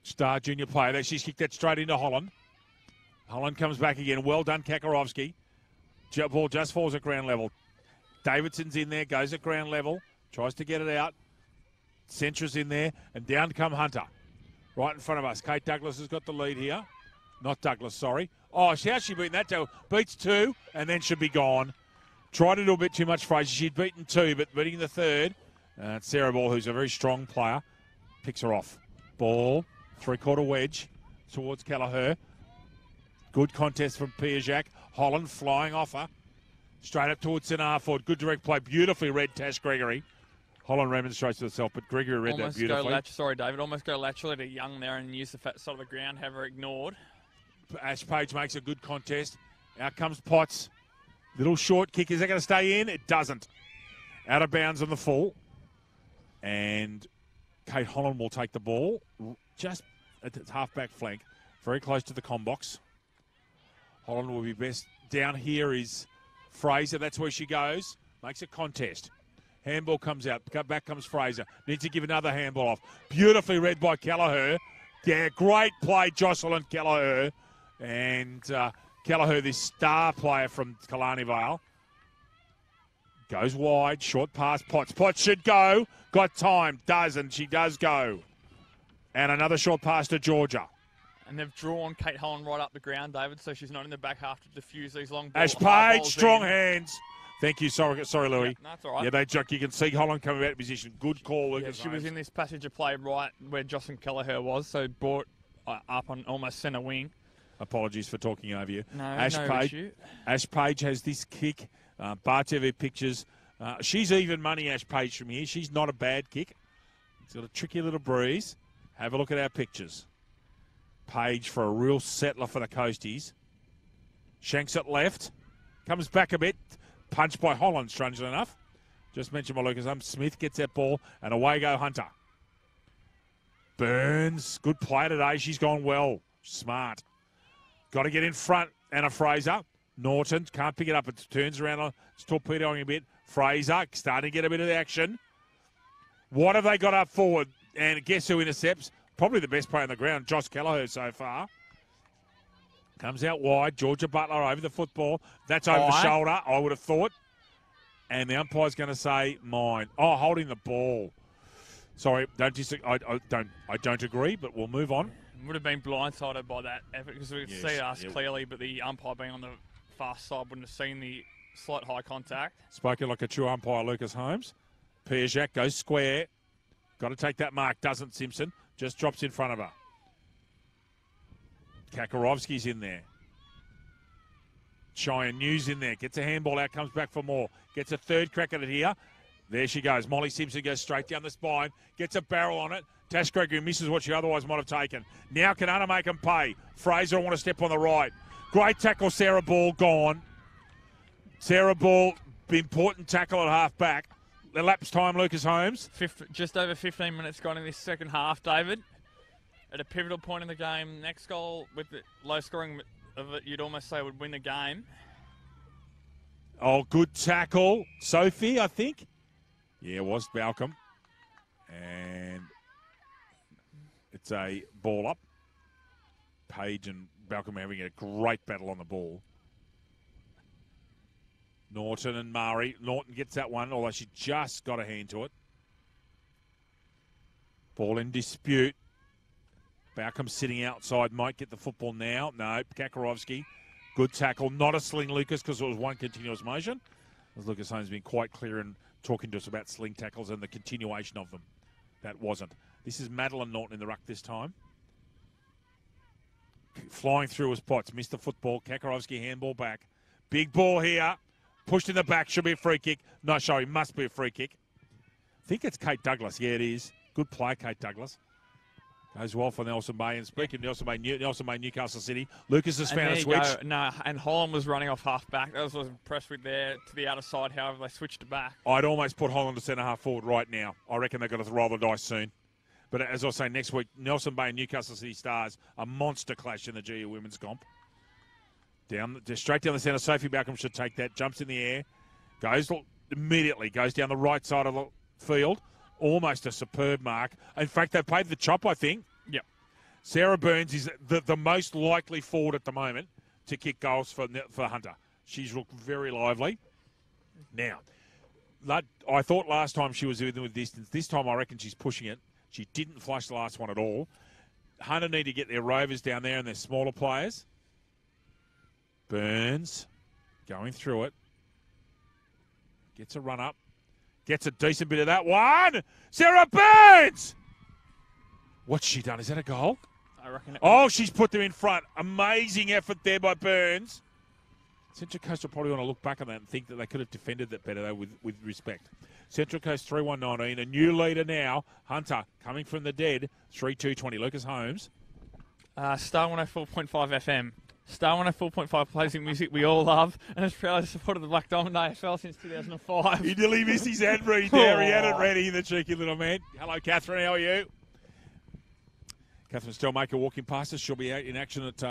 Star junior player. She's kicked that straight into Holland. Holland comes back again. Well done, Kakarowski. Ball just falls at ground level. Davidson's in there, goes at ground level, tries to get it out. Centra's in there, and down come Hunter. Right in front of us. Kate Douglas has got the lead here. Not Douglas, sorry. Oh, how's she beaten that? Beats two, and then should be gone. Tried to do a bit too much, Fraser. She'd beaten two, but beating the third. Sarah Ball, who's a very strong player, picks her off. Ball, three-quarter wedge towards Kelleher. Good contest from Piajac. Holland flying off her. Straight up towards St. Arford. Good direct play. Beautifully read Tash Gregory. Holland remonstrates with herself, but Gregory read that beautifully. Sorry, David. Almost go laterally to Young there and use the fat side of the ground. Have her ignored. Ash Page makes a good contest. Out comes Potts. Little short kick. Is that going to stay in? It doesn't. Out of bounds on the full. And Kate Holland will take the ball just at its half-back flank. Very close to the com box. Holland will be best. Down here is Fraser. That's where she goes. Makes a contest. Handball comes out. Back comes Fraser. Needs to give another handball off. Beautifully read by Kelleher. Yeah, great play, Jocelyn Kelleher. And Kelleher, this star player from Killarney Vale. Goes wide. Short pass. Potts. Potts should go. Got time. Does, and she does go. And another short pass to Georgia. And they've drawn Kate Holland right up the ground, David, so she's not in the back half to diffuse these long balls. Ash Page, strong hands. Thank you. Sorry, Louis. Yeah, that's all right. Yeah, you can see Holland coming out of position. Good call, Lucas. Yeah, she was in this passage of play right where Jocelyn Kelleher was, so brought up on almost centre wing. Apologies for talking over you. No Page, issue. Ash Page has this kick. Bar TV pictures. She's even money, Ash Page, from here. She's not a bad kick. It's got a tricky little breeze. Have a look at our pictures. Page for a real settler for the Coasties. Shanks it left. Comes back a bit. Punched by Holland, strangely enough. Just mentioned by Lucas. Smith gets that ball, and away go Hunter. Burns, good play today. She's gone well. Smart. Got to get in front. Anna Fraser. Norton can't pick it up. It turns around. It's torpedoing a bit. Fraser starting to get a bit of the action. What have they got up forward? And guess who intercepts? Probably the best player on the ground, Josh Kelleher so far. Comes out wide. Georgia Butler over the football. That's over the shoulder, I would have thought. And the umpire's going to say mine. Oh, holding the ball. Sorry, I don't agree, but we'll move on. Would have been blindsided by that effort because we could see us clearly, but the umpire being on the fast side wouldn't have seen the slight high contact. Spoken like a true umpire, Lucas Holmes. Piaget goes square. Got to take that mark, doesn't Simpson. Just drops in front of her. Kakarovsky's in there. Cheyenne News in there. Gets a handball out, comes back for more. Gets a third crack at it here. There she goes. Molly Simpson goes straight down the spine. Gets a barrel on it. Tash Gregory misses what she otherwise might have taken. Now can Anna make them pay. Fraser want to step on the right. Great tackle, Sarah Ball gone. Sarah Ball, important tackle at half back. Elapsed time, Lucas Holmes. Just over 15 minutes gone in this second half, David. At a pivotal point in the game, next goal with the low scoring of it, you'd almost say would win the game. Oh, good tackle. Sophie, I think. Yeah, it was Balcom. And it's a ball up. Page and Balcom having a great battle on the ball. Norton and Murray. Norton gets that one, although she just got a hand to it. Ball in dispute. Balcom sitting outside. Might get the football now. No, Kakarovsky. Good tackle. Not a sling, Lucas, because it was one continuous motion. As Lucas Holmes has been quite clear in talking to us about sling tackles and the continuation of them. That wasn't. This is Madeline Norton in the ruck this time. Flying through his pots. Missed the football. Kakarovsky handball back. Big ball here. Pushed in the back. Should be a free kick. No, sorry. Must be a free kick. I think it's Kate Douglas. Yeah, it is. Good play, Kate Douglas. Goes well for Nelson Bay. And speaking of Nelson Bay, Newcastle City, Lucas has found a switch. No, and Holland was running off half back. That was what I was impressed with there to the outer side. However, they switched it back. I'd almost put Holland to centre half forward right now. I reckon they've got to roll the dice soon. But as I was saying, next week, Nelson Bay and Newcastle City Stars, a monster clash in the GU Women's Comp. Straight down the centre. Sophie Balcom should take that. Jumps in the air. Goes down the right side of the field. Almost a superb mark. In fact, they played the chop, I think. Yep. Sarah Burns is the most likely forward at the moment to kick goals for Hunter. She's looked very lively. Now, I thought last time she was within distance. This time I reckon she's pushing it. She didn't flush the last one at all. Hunter need to get their rovers down there and their smaller players. Burns going through it. Gets a run up. Gets a decent bit of that one. Sarah Burns! What's she done? Is that a goal? I reckon it Oh, she's put them in front. Amazing effort there by Burns. Central Coast will probably want to look back on that and think that they could have defended that better, though, with respect. Central Coast 3-1-19. A new leader now. Hunter coming from the dead. 3-2-20. Lucas Holmes. Star 104.5 FM. Star 104.5 plays the music we all love, and has proudly supported the Black Diamond AFL since 2005. He nearly missed his ad read there. He had it ready, the cheeky little man. Hello, Catherine. How are you? Catherine Stelmaker walking past us. She'll be out in action at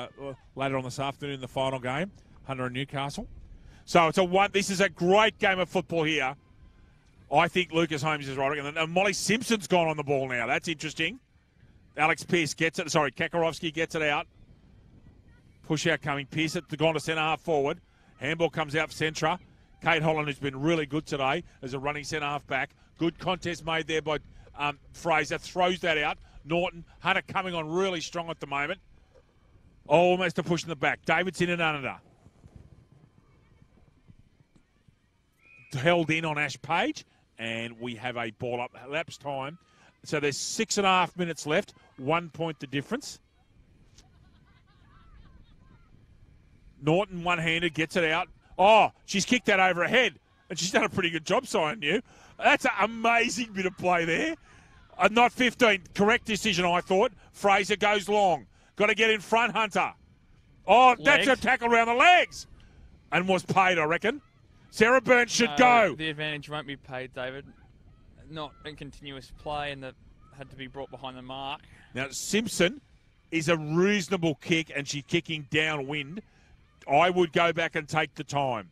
later on this afternoon in the final game, Hunter and Newcastle. So it's this is a great game of football here. I think Lucas Holmes is right. And Molly Simpson's gone on the ball now. That's interesting. Alex Pearce gets it. Sorry, Kakarovsky gets it out. Push out coming. Pearce gone to centre half forward. Handball comes out for Centra. Kate Holland, who's been really good today as a running centre half back. Good contest made there by Fraser. Throws that out. Norton. Hunter coming on really strong at the moment. Almost a push in the back. Davidson and under. Held in on Ash Page. And we have a ball up. Lapse time. So there's 6.5 minutes left. 1 point the difference. Norton one-handed, gets it out. Oh, she's kicked that over her head. And she's done a pretty good job, signing you. That's an amazing bit of play there. Not 15. Correct decision, I thought. Fraser goes long. Got to get in front, Hunter. Oh, that's a tackle around the legs. And was paid, I reckon. Sarah Burns should go. The advantage won't be paid, David. Not in continuous play, and that had to be brought behind the mark. Now, Simpson is a reasonable kick, and she's kicking downwind. I would go back and take the time.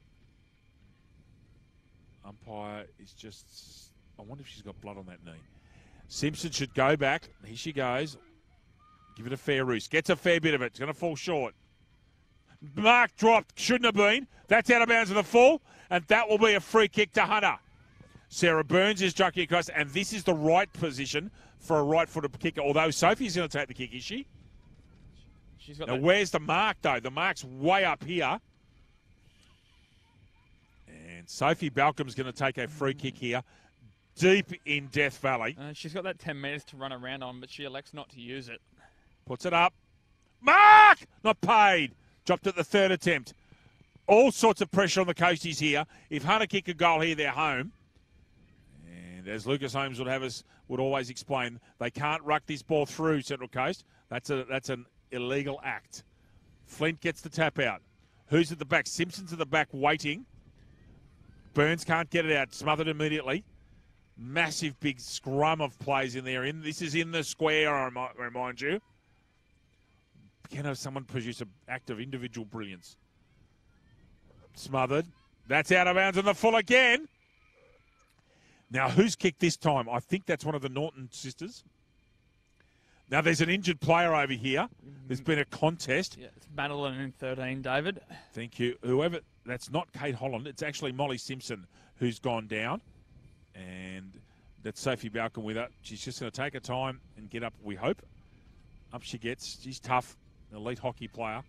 Umpire is just... I wonder if she's got blood on that knee. Simpson should go back. Here she goes. Give it a fair roost. Gets a fair bit of it. It's going to fall short. Mark dropped. Shouldn't have been. That's out of bounds of the full. And that will be a free kick to Hunter. Sarah Burns is jockeying across. And this is the right position for a right-footed kicker. Although Sophie's going to take the kick, is she? She's got now, where's the mark, though? The mark's way up here. And Sophie Balcom's going to take a free kick here. Deep in Death Valley. She's got that 10 metres to run around on, but she elects not to use it. Puts it up. Mark! Not paid. Dropped at the third attempt. All sorts of pressure on the Coasties here. If Hunter kick a goal here, they're home. And as Lucas Holmes would always explain, they can't ruck this ball through Central Coast. That's an illegal act. Flint gets the tap out. Who's at the back? Simpson's at the back waiting. Burns can't get it out. Smothered immediately. Massive big scrum of plays in there. This is in the square, I might remind you. Can have someone produce an act of individual brilliance? Smothered. That's out of bounds on the full again. Now, who's kicked this time? I think that's one of the Norton sisters. Now, there's an injured player over here. There's been a contest. Yeah, it's Madeline in 13, David. Thank you. Whoever, that's not Kate Holland. It's actually Molly Simpson who's gone down. And that's Sophie Balcom with her. She's just going to take her time and get up, we hope. Up she gets. She's tough, an elite hockey player.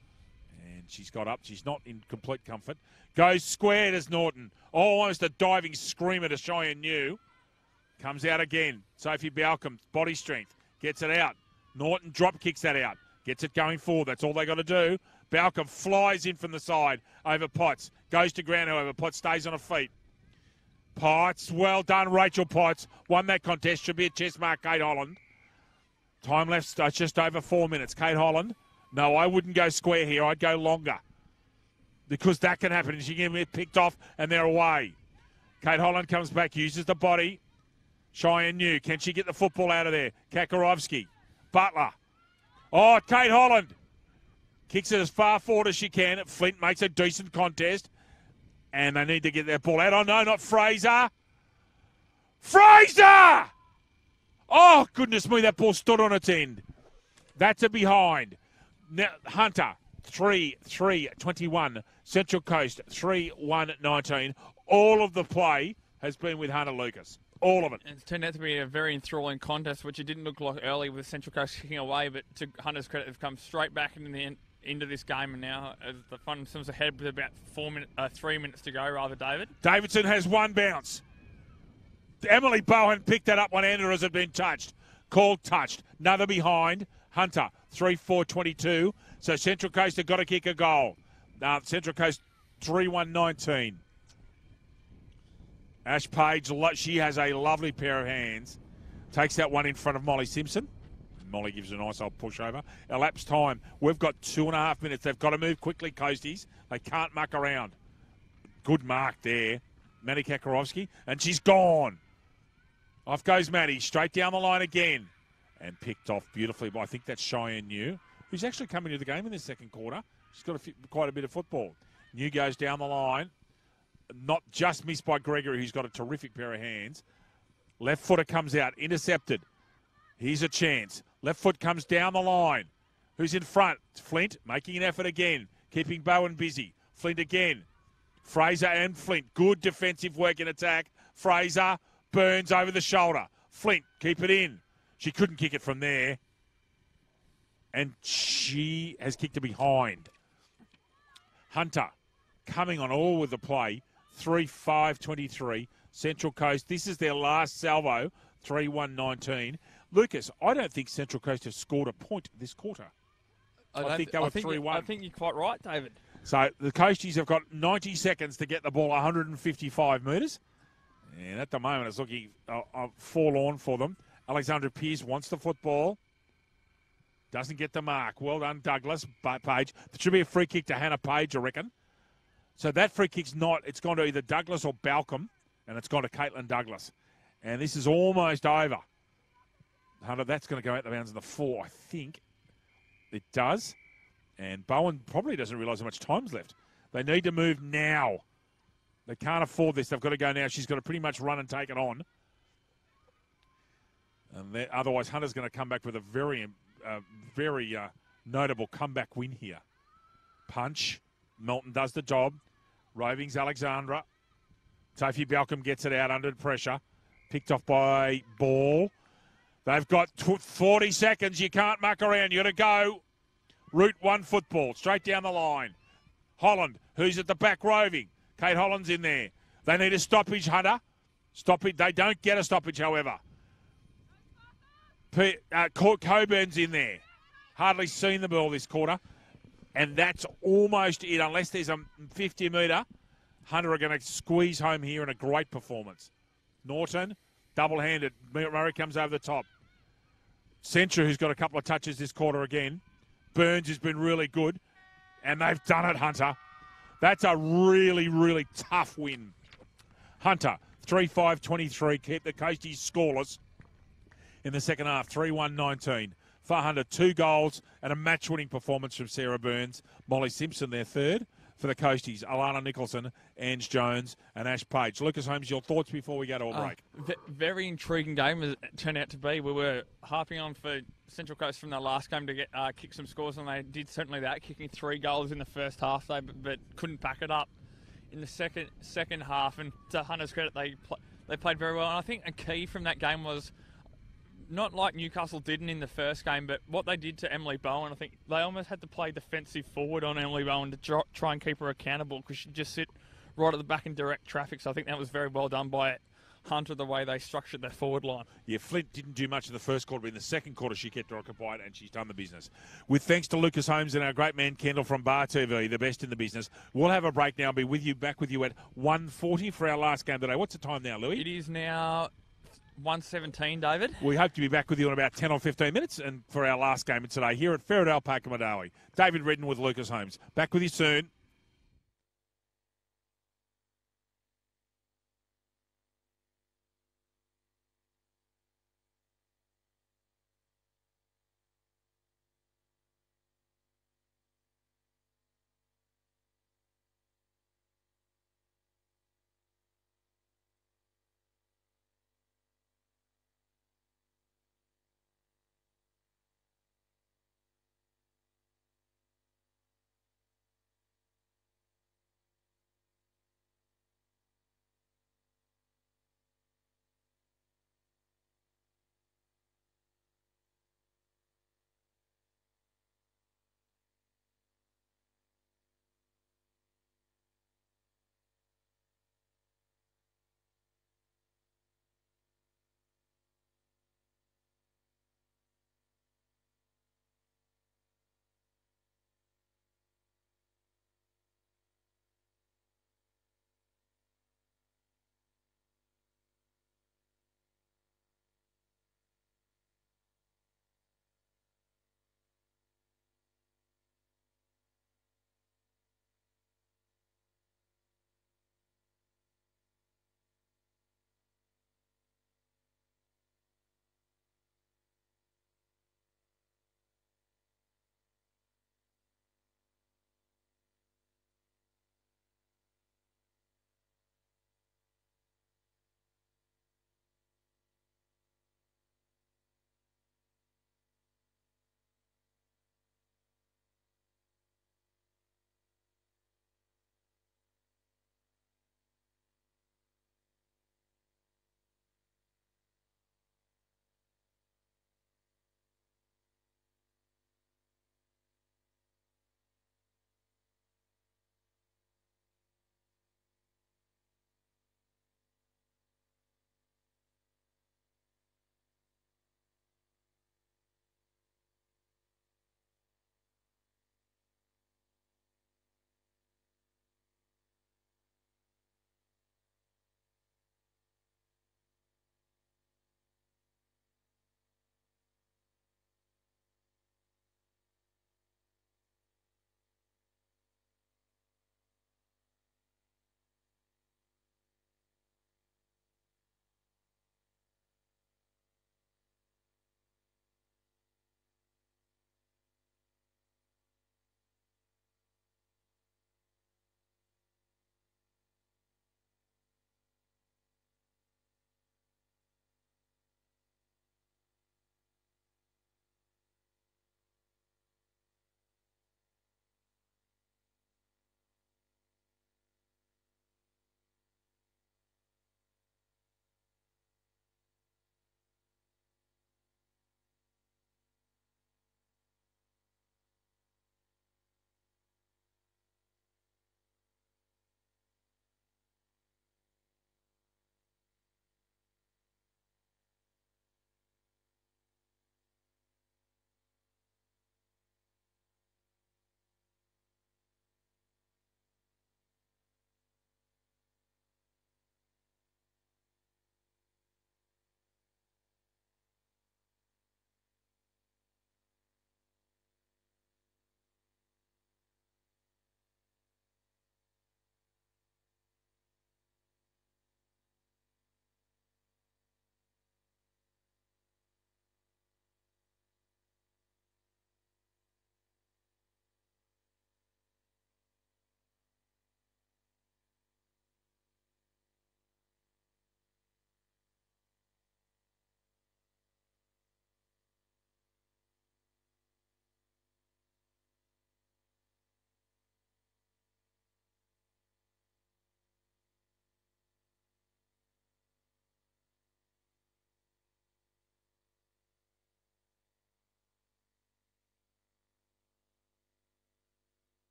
And she's got up. She's not in complete comfort. Goes squared as Norton. Almost a diving screamer to Cheyenne New. Comes out again. Sophie Balcom, body strength. Gets it out. Norton drop kicks that out. Gets it going forward. That's all they got to do. Balcom flies in from the side over Potts. Goes to ground, however. Potts stays on her feet. Potts, well done, Rachel Potts. Won that contest. Should be a chest mark, Kate Holland. Time left just over 4 minutes. Kate Holland. No, I wouldn't go square here. I'd go longer. Because that can happen. She can get picked off and they're away. Kate Holland comes back, uses the body. Cheyenne New. Can she get the football out of there? Kakarovsky. Butler. Oh, Kate Holland. Kicks it as far forward as she can. Flint makes a decent contest. And they need to get their ball out. Oh, no, not Fraser. Fraser! Oh, goodness me, that ball stood on its end. That's a behind. Now, Hunter, 3-3-21. Central Coast, 3-1-19. All of the play has been with Hunter Lucas. All of it. It's turned out to be a very enthralling contest, which it didn't look like early with Central Coast kicking away, but to Hunter's credit, they've come straight back into this game, and now as the fun swims ahead with about 3 minutes to go, rather, David. Davidson has one bounce. Emily Bowen picked that up one-hander as it had been touched. Called touched. Another behind. Hunter, 3-4-22. So Central Coast have got to kick a goal. Central Coast, 3-1-19. Ash Page, she has a lovely pair of hands. Takes that one in front of Molly Simpson. Molly gives a nice old push over. Elapsed time. We've got 2.5 minutes. They've got to move quickly, Coasties. They can't muck around. Good mark there. Maddie Kakarovsky. And she's gone. Off goes Maddie. Straight down the line again. And picked off beautifully. But I think that's Cheyenne New, who's actually coming to the game in the second quarter. She's got quite a bit of football. New goes down the line. Not just missed by Gregory, who's got a terrific pair of hands. Left footer comes out. Intercepted. Here's a chance. Left foot comes down the line. Who's in front? Flint making an effort again. Keeping Bowen busy. Flint again. Fraser and Flint. Good defensive work in attack. Fraser. Burns over the shoulder. Flint, keep it in. She couldn't kick it from there. And she has kicked it behind. Hunter coming on all with the play. 3-5-23. Central Coast. This is their last salvo. 3-1-19. Lucas, I don't think Central Coast have scored a point this quarter. I think they were 3-1. I think you're quite right, David. So the Coasties have got 90 seconds to get the ball 155 metres. And at the moment, it's looking forlorn for them. Alexandra Pearce wants the football. Doesn't get the mark. Well done, Douglas. Page. There should be a free kick to Hannah Page, I reckon. So that free kick's not. It's gone to either Douglas or Balcom, and it's gone to Caitlin Douglas. And this is almost over. Hunter, that's going to go out the bounds in the 4, I think. It does. And Bowen probably doesn't realise how much time's left. They need to move now. They can't afford this. They've got to go now. She's got to pretty much run and take it on. And otherwise, Hunter's going to come back with a very notable comeback win here. Punch. Melton does the job. Roving's Alexandra. Sophie Balcom gets it out under pressure. Picked off by Ball. They've got 40 seconds. You can't muck around. You got to go. Route 1 football. Straight down the line. Holland, who's at the back roving. Kate Holland's in there. They need a stoppage, Hunter. Stop it. They don't get a stoppage, however. Coburn's in there. Hardly seen the ball this quarter. And that's almost it. Unless there's a 50-metre, Hunter are going to squeeze home here in a great performance. Norton, double-handed. Murray comes over the top. Centra, who's got a couple of touches this quarter again. Burns has been really good. And they've done it, Hunter. That's a really, really tough win. Hunter, 3-5-23, keep the Coasties scoreless in the second half, 3-1-19. For Hunter, 2 goals and a match-winning performance from Sarah Burns. Molly Simpson, their third. For the Coasties, Alana Nicholson, Ange Jones, and Ash Page. Lucas Holmes, your thoughts before we go to a break? Very intriguing game as it turned out to be. We were harping on for Central Coast from their last game to get kick some scores, and they did certainly that, kicking 3 goals in the first half, but couldn't back it up in the second half. And to Hunter's credit, they played very well. And I think a key from that game was not like Newcastle didn't in the first game, but what they did to Emily Bowen. I think they almost had to play defensive forward on Emily Bowen to try and keep her accountable, because she'd just sit right at the back in direct traffic. So I think that was very well done by Hunter, the way they structured their forward line. Yeah, Flint didn't do much in the first quarter, but in the second quarter she kept her occupied and she's done the business. With thanks to Lucas Holmes and our great man Kendall from Bar TV, the best in the business. We'll have a break now and be back with you at 1:40 for our last game today. What's the time now, Louis? It is now 1:17, David. We hope to be back with you in about 10 or 15 minutes and for our last game of today here at Ferradale Park in Madawi. David Redden with Lucas Holmes. Back with you soon.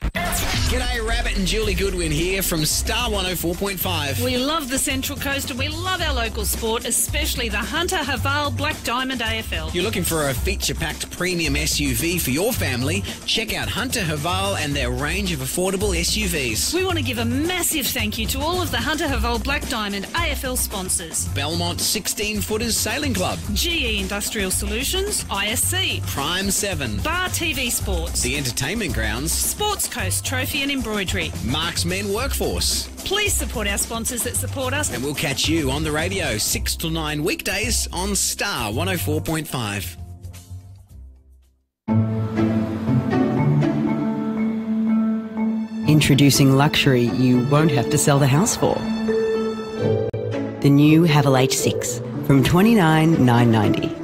G'day, Rabbit and Julie Goodwin here from Star 104.5. We love the Central Coast and we love our local sport, especially the Hunter Haval Black Diamond AFL. You're looking for a feature-packed premium SUV for your family? Check out Hunter Haval and their range of affordable SUVs. We want to give a massive thank you to all of the Hunter Haval Black Diamond AFL sponsors. Belmont 16-Footers Sailing Club, GE Industrial Solutions, ISC, Prime 7, Bar TV Sports, The Entertainment Grounds, Sports Coast Trophy and Embroidery. Marks Men Workforce. Please support our sponsors that support us. And we'll catch you on the radio 6 till 9 weekdays on Star 104.5. Introducing luxury you won't have to sell the house for. The new Haval H6 from $29,990.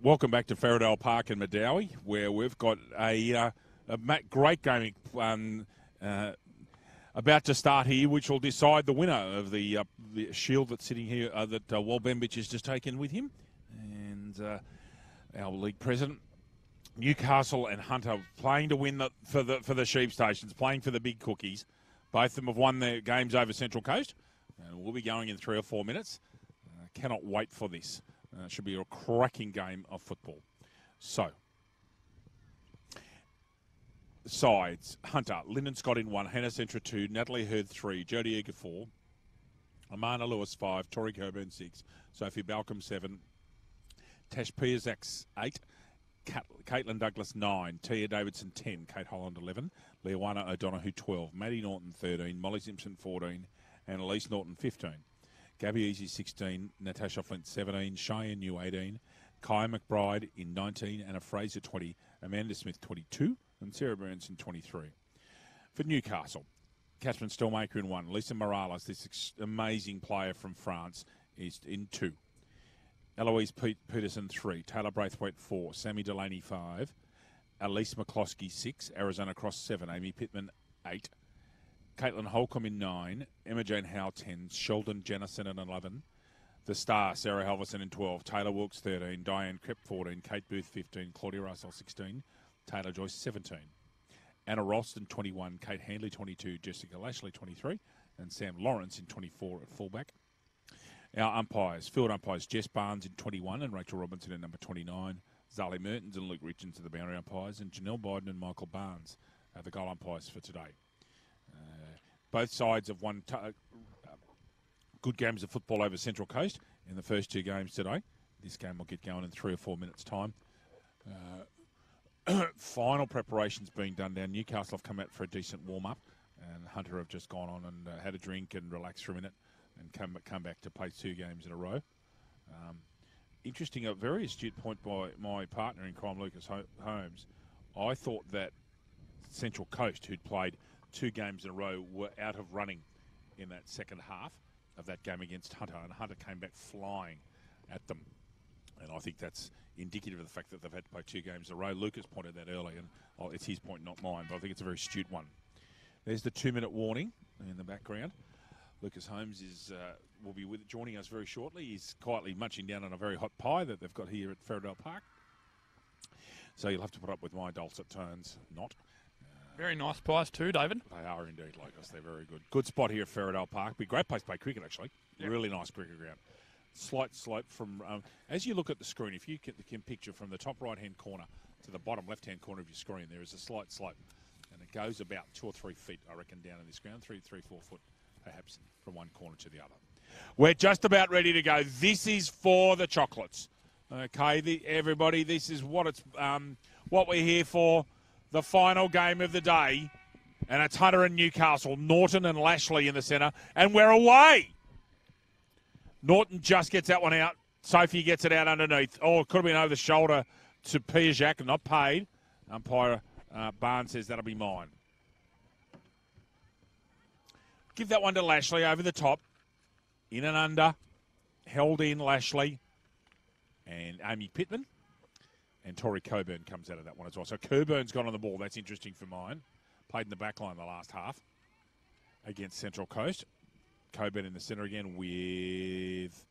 Welcome back to Faradale Park in Madawi, where we've got a great game about to start here, which will decide the winner of the shield that's sitting here that Walbembich has just taken with him. And our league president, Newcastle and Hunter, playing to win for the sheep stations, playing for the big cookies. Both of them have won their games over Central Coast, and we'll be going in 3 or 4 minutes. Cannot wait for this. Should be a cracking game of football. So, sides: Hunter, Lyndon Scott in 1, Hannah Centra 2, Natalie Hurd 3, Jodie Eager 4, Amana Lewis 5, Tori Coburn 6, Sophie Balcom 7, Tash Piazak 8, Caitlin Douglas 9, Tia Davidson 10, Kate Holland 11, Leowana O'Donoghue 12, Maddie Norton 13, Molly Simpson 14, and Elise Norton 15. Gabby Easy 16, Natasha Flint 17, Cheyenne New 18, Kaya McBride in 19, Anna Fraser 20, Amanda Smith 22, and Sarah Burns in 23. For Newcastle, Catherine Stelmaker in 1, Lisa Morales, this amazing player from France, is in 2. Eloise Peterson 3, Taylor Braithwaite 4, Sammy Delaney 5, Elise McCloskey 6, Arizona Cross 7, Amy Pittman 8, Caitlin Holcomb in 9, Emma Jane Howe 10, Sheldon Jennison in 11, the star Sarah Halverson in 12, Taylor Wilkes 13, Diane Krepp 14, Kate Booth 15, Claudia Russell 16, Taylor Joyce 17, Anna Ralston 21, Kate Handley 22, Jessica Lashley 23, and Sam Lawrence in 24 at fullback. Our umpires, field umpires, Jess Barnes in 21 and Rachel Robinson in number 29, Zali Mertens and Luke Richards are the boundary umpires, and Janelle Biden and Michael Barnes are the goal umpires for today. Both sides have won good games of football over Central Coast in the first 2 games today. This game will get going in 3 or 4 minutes' time. Final preparations being done down. Newcastle have come out for a decent warm-up, and Hunter have just gone on and had a drink and relaxed for a minute and come back to play 2 games in a row. Interesting, a very astute point by my partner in crime, Lucas Holmes. I thought that Central Coast, who'd played 2 games in a row, were out of running in that second half of that game against Hunter, and Hunter came back flying at them. And I think that's indicative of the fact that they've had to play 2 games in a row. Lucas pointed that early, and it's his point, not mine, but I think it's a very astute one. There's the 2-minute warning in the background. Lucas Holmes will be joining us very shortly. He's quietly munching down on a very hot pie that they've got here at Faradale Park. So you'll have to put up with my dulcet tones, not. Very nice pies too, David. They are indeed, Lucas. They're very good. Good spot here at Faradale Park. Be a great place to play cricket, actually. Yep. Really nice cricket ground. Slight slope from, as you look at the screen, if you can picture from the top right-hand corner to the bottom left-hand corner of your screen, there is a slight slope. And it goes about 2 or 3 feet, I reckon, down in this ground. 3, 4 foot, perhaps, from one corner to the other. We're just about ready to go. This is for the chocolates. Okay, everybody, this is what we're here for. The final game of the day, and it's Hunter and Newcastle, Norton and Lashley in the centre, and we're away. Norton just gets that one out. Sophie gets it out underneath. Oh, it could have been over the shoulder to Piazak, not paid. Umpire Barnes says that'll be mine. Give that one to Lashley over the top. In and under. Held in Lashley. And Amy Pittman. And Tori Coburn comes out of that one as well. So Coburn's gone on the ball. That's interesting for mine. Played in the back line the last half against Central Coast. Coburn in the centre again with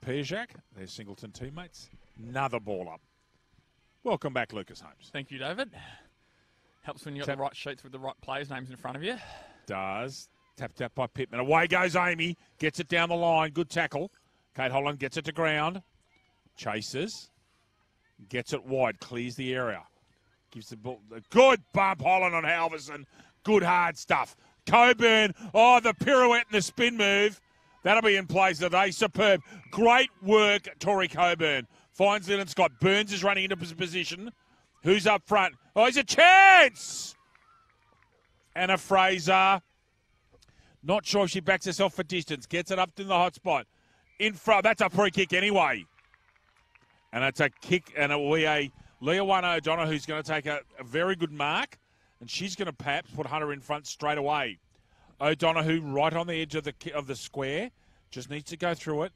Piazak. Their Singleton teammates. Another ball up. Welcome back, Lucas Holmes. Thank you, David. Helps when you've got the right sheets with the right players' names in front of you. Does. Tap by Pittman. Away goes Amy. Gets it down the line. Good tackle. Kate Holland gets it to ground. Chases. Gets it wide, clears the area. Gives the ball. Good bump, Holland on Halverson. Good hard stuff. Coburn, the pirouette and the spin move. That'll be in place today. Superb. Great work, Tori Coburn. Finds Lyndon Scott. Burns is running into position. Who's up front? Oh, he's a chance! Anna Fraser. Not sure if she backs herself for distance. Gets it up in the hot spot. In front. That's a free kick anyway. And it's a kick, and it will be a Leowana O'Donoghue who's going to take a very good mark, and she's going to perhaps put Hunter in front straight away. O'Donoghue right on the edge of the square, just needs to go through it.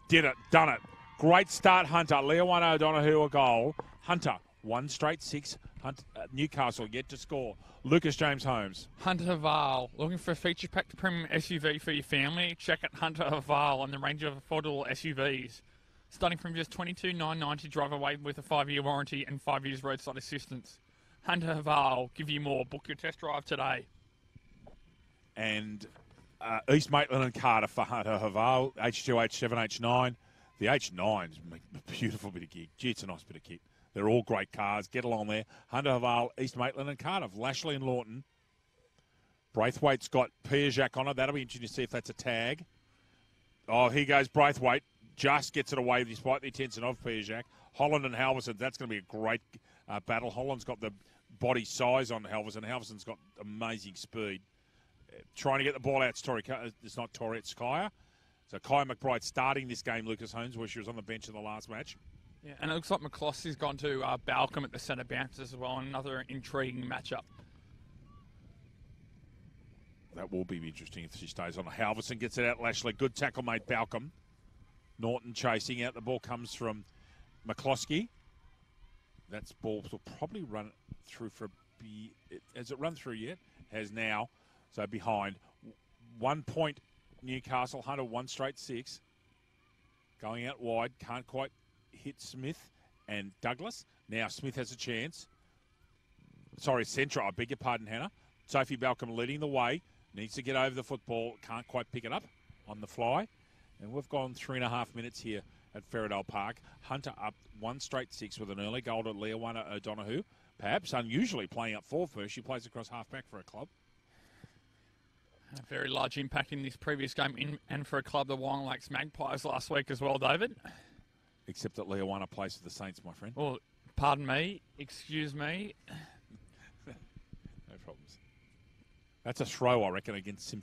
Did it, done it. Great start, Hunter. Leowana O'Donoghue a goal. Hunter, 1 straight 6. Newcastle yet to score. Lucas James Holmes. Hunter Haval, looking for a feature-packed premium SUV for your family? Check out Hunter Haval and the range of affordable SUVs. Starting from just $22,990, drive away with a 5-year warranty and 5 years roadside assistance. Hunter Haval, give you more. Book your test drive today. And East Maitland and Carter for Hunter Haval. H2, H7, H9. The H9 is a beautiful bit of kit. Gee, it's a nice bit of kit. They're all great cars. Get along there. Hunter Haval, East Maitland and Cardiff. Lashley and Lawton. Braithwaite's got Piajac on it. That'll be interesting to see if that's a tag. Oh, here goes Braithwaite. Just gets it away despite the attention of Piajac. Holland and Halverson. That's going to be a great battle. Holland's got the body size on Halverson. Halverson's got amazing speed. Trying to get the ball out. It's not Tori, it's Kaya. So Kaya McBride starting this game, Lucas Holmes, where she was on the bench in the last match. Yeah, and it looks like McClossy's gone to Balcombe at the centre bounce as well. Another intriguing matchup. That will be interesting if she stays on. Halverson gets it out. Lashley, good tackle, mate. Balcombe. Norton chasing out. The ball comes from McCloskey. That ball will probably run through for has it run through yet? Has now. So behind. 1 point Newcastle. Hunter 1 straight 6. Going out wide. Can't quite hit Smith and Douglas. Now Smith has a chance. Sorry, Centra. I beg your pardon, Hannah. Sophie Balcombe leading the way. Needs to get over the football. Can't quite pick it up on the fly. And we've gone 3.5 minutes here at Ferradale Park. Hunter up 1 straight 6 with an early goal to Leowana O'Donoghue. Perhaps unusually playing up forward first. She plays across half-back for a club. A very large impact in this previous game and for a club, the Wyong Lakes Magpies last week as well, David. Except that Leowana plays for the Saints, my friend. Well, pardon me. Excuse me. No problems. That's a throw, I reckon, against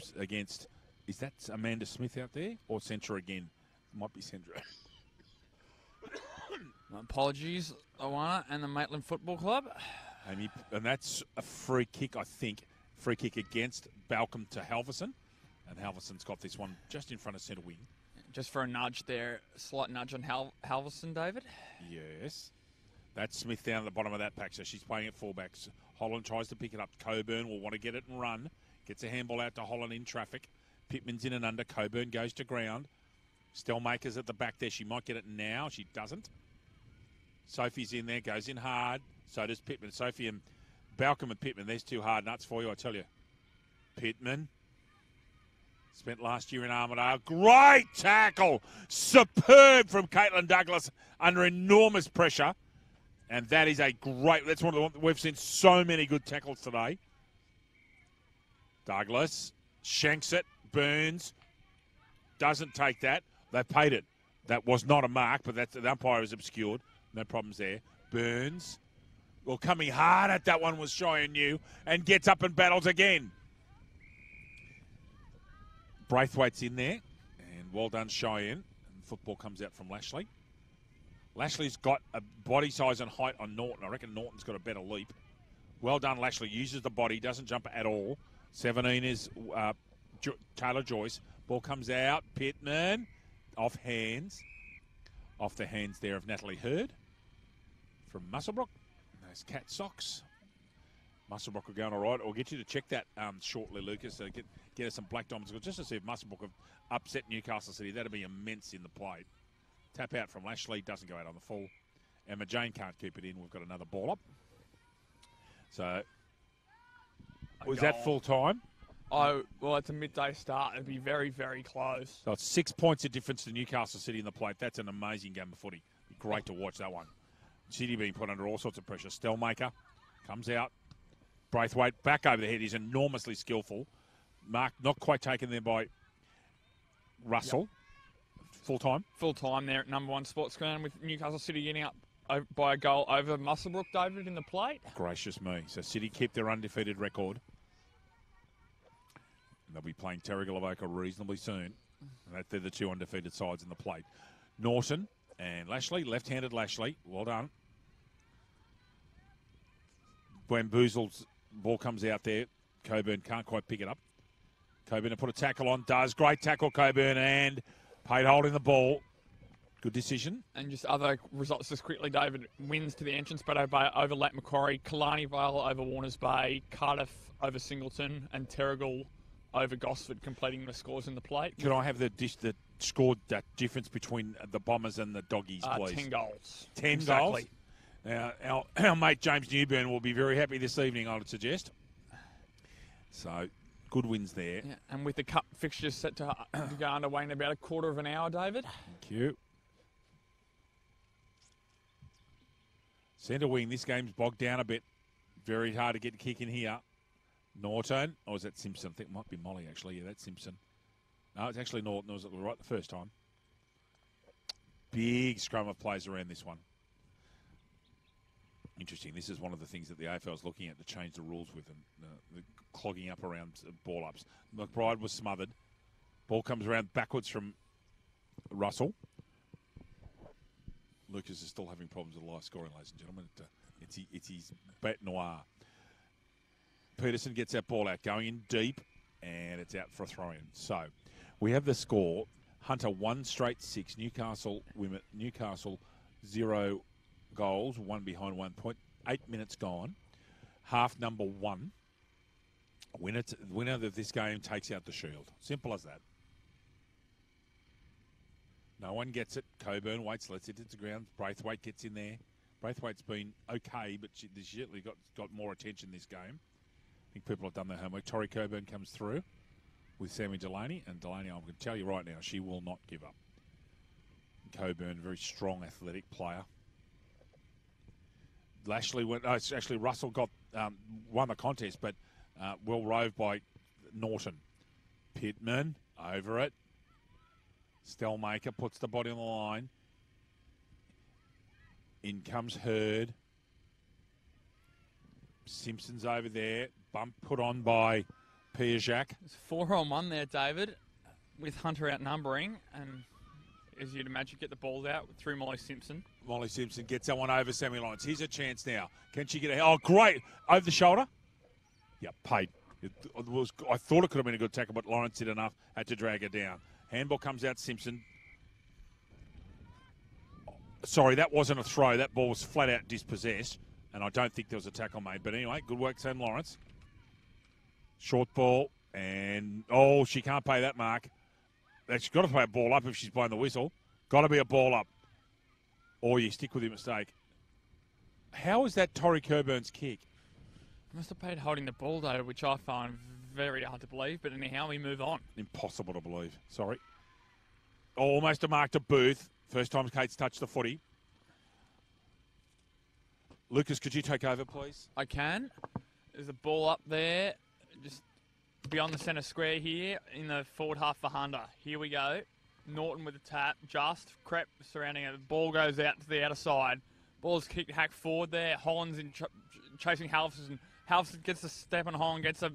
is that Amanda Smith out there? Or Centra again? Might be Centra. Apologies, Leowana and the Maitland Football Club. And that's a free kick, I think. Free kick against Balcombe to Halverson. And Halverson's got this one just in front of centre wing. Just for a nudge there, a slight nudge on Halverson, David. Yes. That's Smith down at the bottom of that pack, so she's playing at fullbacks. Holland tries to pick it up. Coburn will want to get it and run. Gets a handball out to Holland in traffic. Pittman's in and under. Coburn goes to ground. Stellmaker's at the back there. She might get it now. She doesn't. Sophie's in there. Goes in hard. So does Pittman. Sophie and Balcombe and Pittman. There's 2 hard nuts for you, I tell you. Pittman. Spent last year in Armidale. Great tackle. Superb from Caitlin Douglas under enormous pressure. And that is a great... That's one of the... We've seen so many good tackles today. Douglas shanks it. Burns doesn't take that. They paid it. That was not a mark, but the umpire was obscured. No problems there. Burns. Well, coming hard at that one was Cheyenne New and gets up and battles again. Braithwaite's in there. And well done, Cheyenne. And football comes out from Lashley. Lashley's got a body size and height on Norton. I reckon Norton's got a better leap. Well done, Lashley. Uses the body, doesn't jump at all. 17 is Taylor Joyce. Ball comes out. Pittman. Off hands. Off the hands there of Natalie Hurd from Muswellbrook. Those cat socks. Muswellbrook are going all right. I'll get you to check that shortly, Lucas. So get us some black diamonds just to see if Muswellbrook have upset Newcastle City. That'd be immense in the plate. Tap out from Lashley. Doesn't go out on the full. Emma Jane can't keep it in. We've got another ball up. So, was that full time? Oh, well, it's a midday start. It'd be very, very close. So it's 6 points of difference to Newcastle City in the plate. That's an amazing game of footy. Be great to watch that one. City being put under all sorts of pressure. Stellmaker comes out. Braithwaite back over the head. He's enormously skillful. Mark not quite taken there by Russell. Yep. Full time? Full time there at number 1 sports ground with Newcastle City getting up by a goal over Muswellbrook, David, in the plate. Gracious me. So City keep their undefeated record. They'll be playing Terrigal Avoca reasonably soon. And they're the 2 undefeated sides in the plate. Norton and Lashley, left-handed Lashley. Well done. Bamboozle's ball comes out there. Coburn can't quite pick it up. Coburn to put a tackle on. Does. Great tackle, Coburn. And paid holding the ball. Good decision. And just other results just quickly, David. Wins to the entrance, but over Lake Macquarie, Killarney Vale over Warners Bay, Cardiff over Singleton, and Terrigal over Gosford, completing the scores in the plate. Could I have the scored that difference between the Bombers and the Doggies, please? 10 goals. 10 exactly. goals? Now, our mate James Newburn will be very happy this evening, I would suggest. So, good wins there. Yeah, and with the cup fixtures set to go underway in about a quarter of an hour, David. Thank you. Centre wing, this game's bogged down a bit. Very hard to get a kick in here. Norton, or is that Simpson? I think it might be Molly, actually. Yeah, that's Simpson. No, it's actually Norton. It was right the first time. Big scrum of plays around this one. Interesting. This is one of the things that the AFL is looking at to change the rules with them. The clogging up around ball ups. McBride was smothered. Ball comes around backwards from Russell. Lucas is still having problems with live scoring, ladies and gentlemen. It's his bête noire. Peterson gets that ball out, going in deep, and it's out for a throw-in. So, we have the score. Hunter 1 straight 6. Newcastle 0 goals, 1 behind 1 point. 8 minutes gone. Half number 1. Winner of this game takes out the shield. Simple as that. No one gets it. Coburn waits, lets it hit the ground. Braithwaite gets in there. Braithwaite's been okay, but she certainly got more attention this game. I think people have done their homework. Tori Coburn comes through with Sammy Delaney, and Delaney, I'm going to tell you right now, she will not give up. Coburn, very strong, athletic player. Russell won the contest, but well rove by Norton. Pittman over it. Stelmaker puts the body on the line. In comes Hurd. Simpson's over there. Bump put on by Piajac. It's 4-on-1 there, David, with Hunter outnumbering. And as you'd imagine, get the balls out through Molly Simpson. Molly Simpson gets that one over Sammy Lawrence. Here's a chance now. Can she get a... Oh, great. Over the shoulder. Yeah, paid. I thought it could have been a good tackle, but Lawrence did enough. Had to drag her down. Handball comes out, Simpson. Sorry, that wasn't a throw. That ball was flat out dispossessed, and I don't think there was a tackle made. But anyway, good work, Sam Lawrence. Short ball, and she can't pay that mark. She's got to play a ball up if she's blowing the whistle. Got to be a ball up, or you stick with your mistake. How is that Tori Corburn's kick? Must have paid holding the ball, though, which I find very hard to believe. But anyhow, we move on. Impossible to believe. Sorry. Almost a mark to Booth. First time Kate's touched the footy. Lucas, could you take over, please? I can. There's a ball up there, just beyond the centre square here in the forward half for Hunter. Here we go. Norton with a tap, just Crep surrounding it. The ball goes out to the outer side. Ball's kicked, hacked forward there. Holland's chasing Halverson. Halverson gets a step on Holland, gets a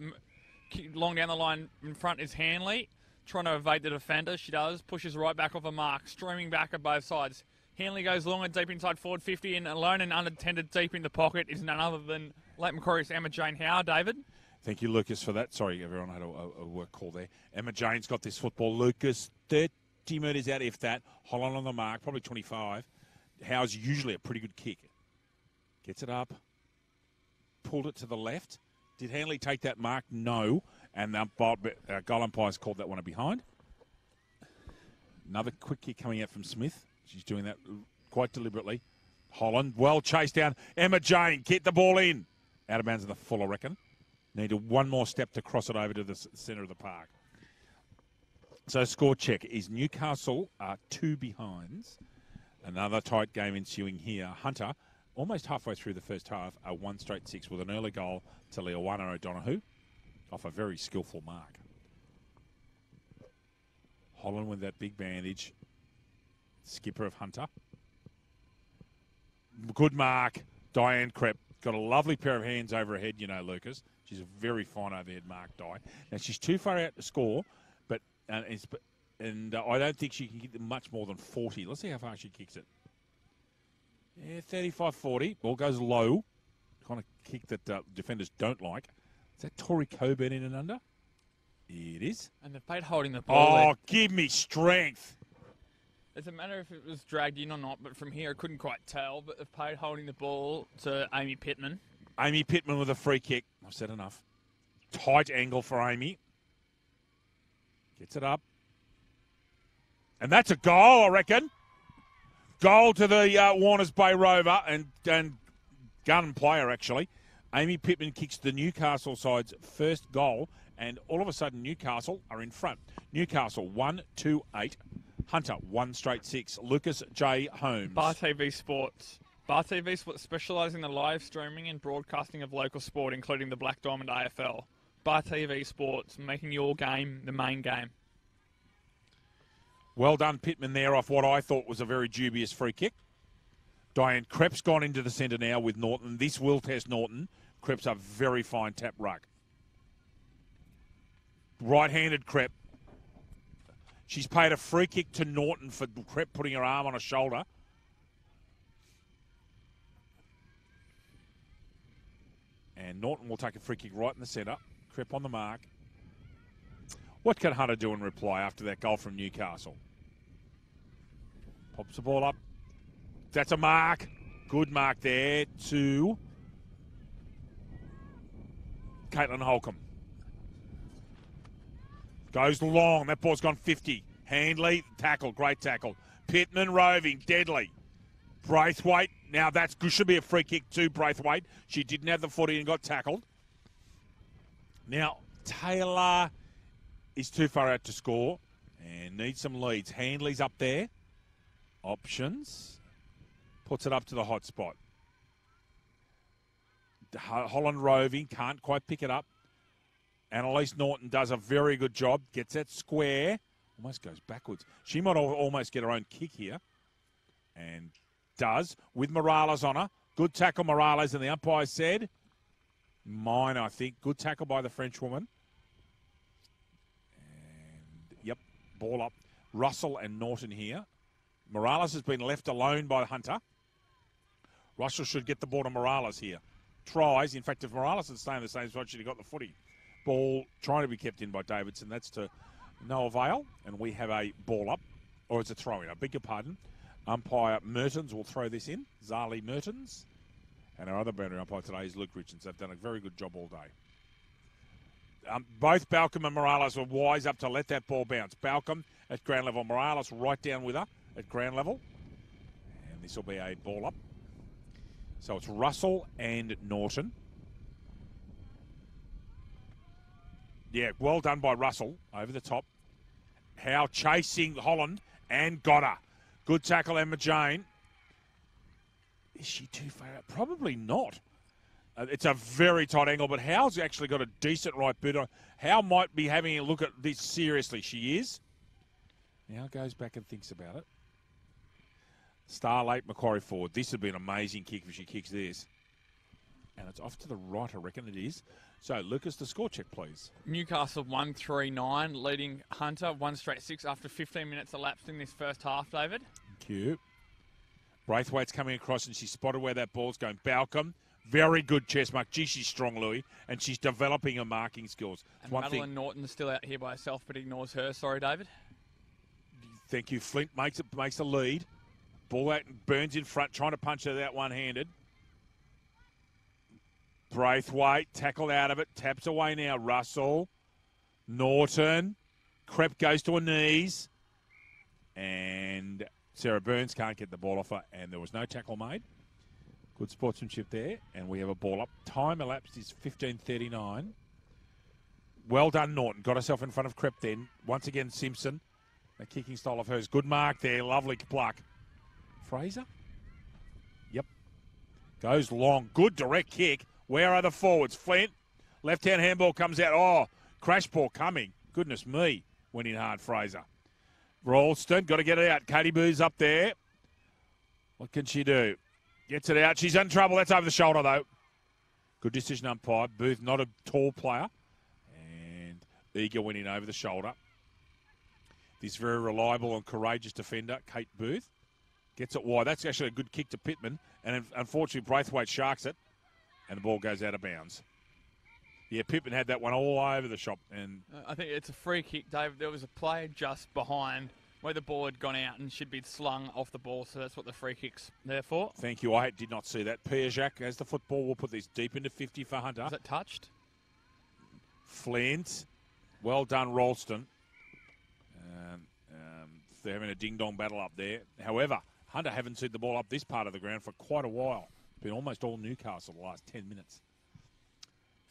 kick long down the line. In front is Hanley, trying to evade the defender. She does, pushes right back off a mark, streaming back at both sides. Hanley goes long and deep inside forward 50, and alone and unattended deep in the pocket is none other than Lake Macquarie's Emma Jane Howe, David. Thank you, Lucas, for that. Sorry, everyone had a work call there. Emma Jane's got this football. Lucas, 30 metres out, if that. Holland on the mark, probably 25. Howe's usually a pretty good kick. Gets it up. Pulled it to the left. Did Hanley take that mark? No. And goal umpire's called that one a behind. Another quick kick coming out from Smith. She's doing that quite deliberately. Holland, well chased down. Emma Jane, get the ball in. Out of bounds in the full, I reckon. Needed one more step to cross it over to the centre of the park. So score check is Newcastle are 2 behinds. Another tight game ensuing here. Hunter, almost halfway through the first half, a 1 straight 6 with an early goal to Leowana O'Donoghue off a very skillful mark. Holland with that big bandage. Skipper of Hunter. Good mark. Diane Crep. Got a lovely pair of hands over her head, you know, Lucas. She's a very fine overhead mark, Di. Now, she's too far out to score, but I don't think she can get much more than 40. Let's see how far she kicks it. Yeah, 35-40. Ball goes low. Kind of kick that defenders don't like. Is that Tori Coburn in and under? It is. And they've played holding the ball. Oh, give me strength. It's a matter if it was dragged in or not, but from here I couldn't quite tell. But they've paid holding the ball to Amy Pittman. Amy Pittman with a free kick. I've said enough. Tight angle for Amy. Gets it up. And that's a goal, I reckon. Goal to the Warners Bay Rover and gun player, actually. Amy Pittman kicks the Newcastle side's first goal, and all of a sudden Newcastle are in front. Newcastle 1-2-8. Hunter 1-6. Lucas J. Holmes. Bar TV Sports. Bar TV Sports specialise in the live streaming and broadcasting of local sport, including the Black Diamond AFL. Bar TV Sports, making your game the main game. Well done, Pittman, there off what I thought was a very dubious free kick. Diane Krepp's gone into the centre now with Norton. This will test Norton. Krepp's a very fine tap ruck. Right-handed Krepp. She's paid a free kick to Norton for Krepp putting her arm on her shoulder. And Norton will take a free kick right in the centre. Krepp on the mark. What can Hunter do in reply after that goal from Newcastle? Pops the ball up. That's a mark. Good mark there to Caitlin Holcomb. Goes long. That ball's gone 50. Handley, tackle. Great tackle. Pittman roving. Deadly. Braithwaite. Now that should be a free kick to Braithwaite. She didn't have the footy and got tackled. Now, Taylor is too far out to score and needs some leads. Handley's up there. Options. Puts it up to the hot spot. Holland roving. Can't quite pick it up. Annalise Norton does a very good job. Gets that square. Almost goes backwards. She might almost get her own kick here. And does. With Morales on her. Good tackle, Morales. And the umpire said, mine, I think. Good tackle by the French woman. And, yep, ball up. Russell and Norton here. Morales has been left alone by Hunter. Russell should get the ball to Morales here. Tries. In fact, if Morales had stayed in the same spot, she'd have got the footy. Ball trying to be kept in by Davidson. That's to no avail. And we have a ball up. Or it's a throw-in. I beg your pardon. Umpire Mertens will throw this in. Zali Mertens. And our other boundary umpire today is Luke Richards. They've done a very good job all day. Both Balcom and Morales were wise up to let that ball bounce. Balcom at ground level. Morales right down with her at ground level. And this will be a ball up. So it's Russell and Norton. Yeah, well done by Russell over the top. Howe chasing Holland and got her. Good tackle, Emma Jane. Is she too far out? Probably not. It's a very tight angle, but Howe's actually got a decent right boot on. Howe might be having a look at this seriously. She is. Now goes back and thinks about it. Starlate, Macquarie forward. This would be an amazing kick if she kicks this. And it's off to the right, I reckon it is. So, Lucas, the score check, please. Newcastle 1-3-9, leading Hunter 1-6 after 15 minutes elapsed in this first half, David. Thank you. Braithwaite's coming across and she spotted where that ball's going. Balcom, very good chest mark. Gee, she's strong, Louis, and she's developing her marking skills. And Madeline Norton's still out here by herself, but ignores her. Sorry, David. Thank you. Flint makes a lead. Ball out and Burns in front, trying to punch her out one-handed. Braithwaite tackled out of it, taps away now. Russell, Norton, Krepp goes to her knees, and Sarah Burns can't get the ball off her, and there was no tackle made. Good sportsmanship there, and we have a ball up. Time elapsed is 15:39. Well done, Norton. Got herself in front of Krepp then. Once again, Simpson. The kicking style of hers. Good mark there. Lovely pluck. Fraser? Yep. Goes long. Good direct kick. Where are the forwards? Flint. Left-hand handball comes out. Oh, crash ball coming. Goodness me. Went in hard, Fraser. Ralston, got to get it out. Katie Boo's up there. What can she do? Gets it out. She's in trouble. That's over the shoulder, though. Good decision, umpire. Booth, not a tall player. And Eager went in over the shoulder. This very reliable and courageous defender, Kate Booth, gets it wide. That's actually a good kick to Pittman. And unfortunately, Braithwaite sharks it. And the ball goes out of bounds. Yeah, Pittman had that one all over the shop. And I think it's a free kick, Dave. There was a player just behind where the ball had gone out and should be slung off the ball. So that's what the free kick's there for. Thank you. I did not see that. Piajac has the football. We'll put this deep into 50 for Hunter. Was that touched? Flint. Well done, Ralston. They're having a ding-dong battle up there. However, Hunter haven't seen the ball up this part of the ground for quite a while. Been almost all Newcastle the last 10 minutes.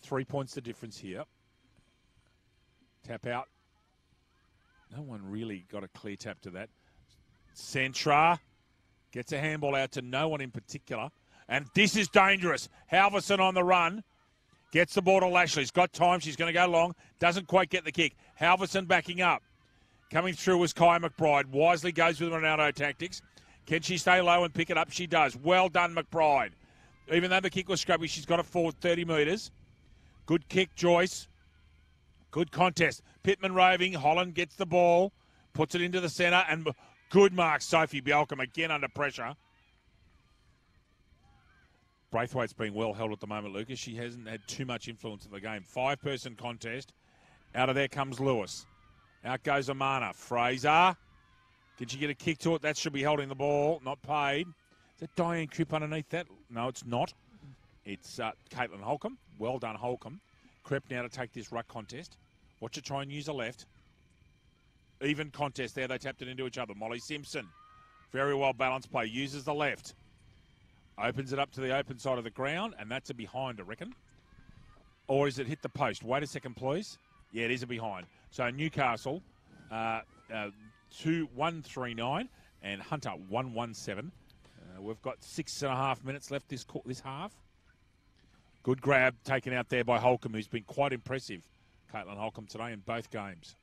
3 points the difference here. Tap out. No one really got a clear tap to that. Centra gets a handball out to no one in particular. And this is dangerous. Halverson on the run. Gets the ball to Lashley. She's got time. She's going to go long. Doesn't quite get the kick. Halverson backing up. Coming through was Kai McBride. Wisely goes with Ronaldo tactics. Can she stay low and pick it up? She does. Well done, McBride. Even though the kick was scrubby, she's got it forward 30 metres. Good kick, Joyce. Good contest. Pittman roving. Holland gets the ball. Puts it into the centre. And good mark, Sophie Bjelkum. Again under pressure. Braithwaite's being well held at the moment, Lucas. She hasn't had too much influence in the game. 5-person contest. Out of there comes Lewis. Out goes Amana. Fraser. Can she get a kick to it? That should be holding the ball. Not paid. Is that Diane Crip underneath that? No, it's not. It's Caitlin Holcomb. Well done, Holcomb. Crip now to take this ruck contest. Watch her try and use a left. Even contest there. They tapped it into each other. Molly Simpson. Very well balanced play. Uses the left. Opens it up to the open side of the ground. And that's a behind, I reckon. Or is it hit the post? Wait a second, please. Yeah, it is a behind. So Newcastle, 2-1-3-9 and Hunter 1-1-7. We've got 6.5 minutes left this half. Good grab taken out there by Holcomb, who's been quite impressive. Caitlin Holcomb today in both games.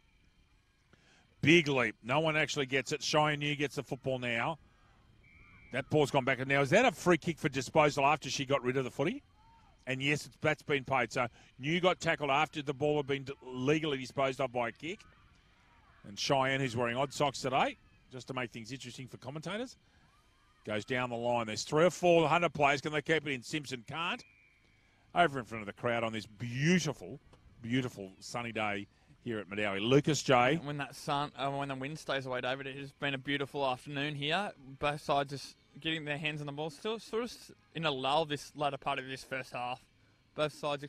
Big leap. No one actually gets it. Cheyenne New gets the football now. That ball's gone back. Now, is that a free kick for disposal after she got rid of the footy? And yes, that's been paid. So New got tackled after the ball had been legally disposed of by a kick. And Cheyenne, who's wearing odd socks today, just to make things interesting for commentators, goes down the line. There's 3 or 4 Hunter players. Can they keep it in? Simpson can't. Over in front of the crowd on this beautiful, beautiful sunny day here at Madawi. Lucas J. When the wind stays away, David, it has been a beautiful afternoon here. Both sides just getting their hands on the ball. Still sort of in a lull this latter part of this first half. Both sides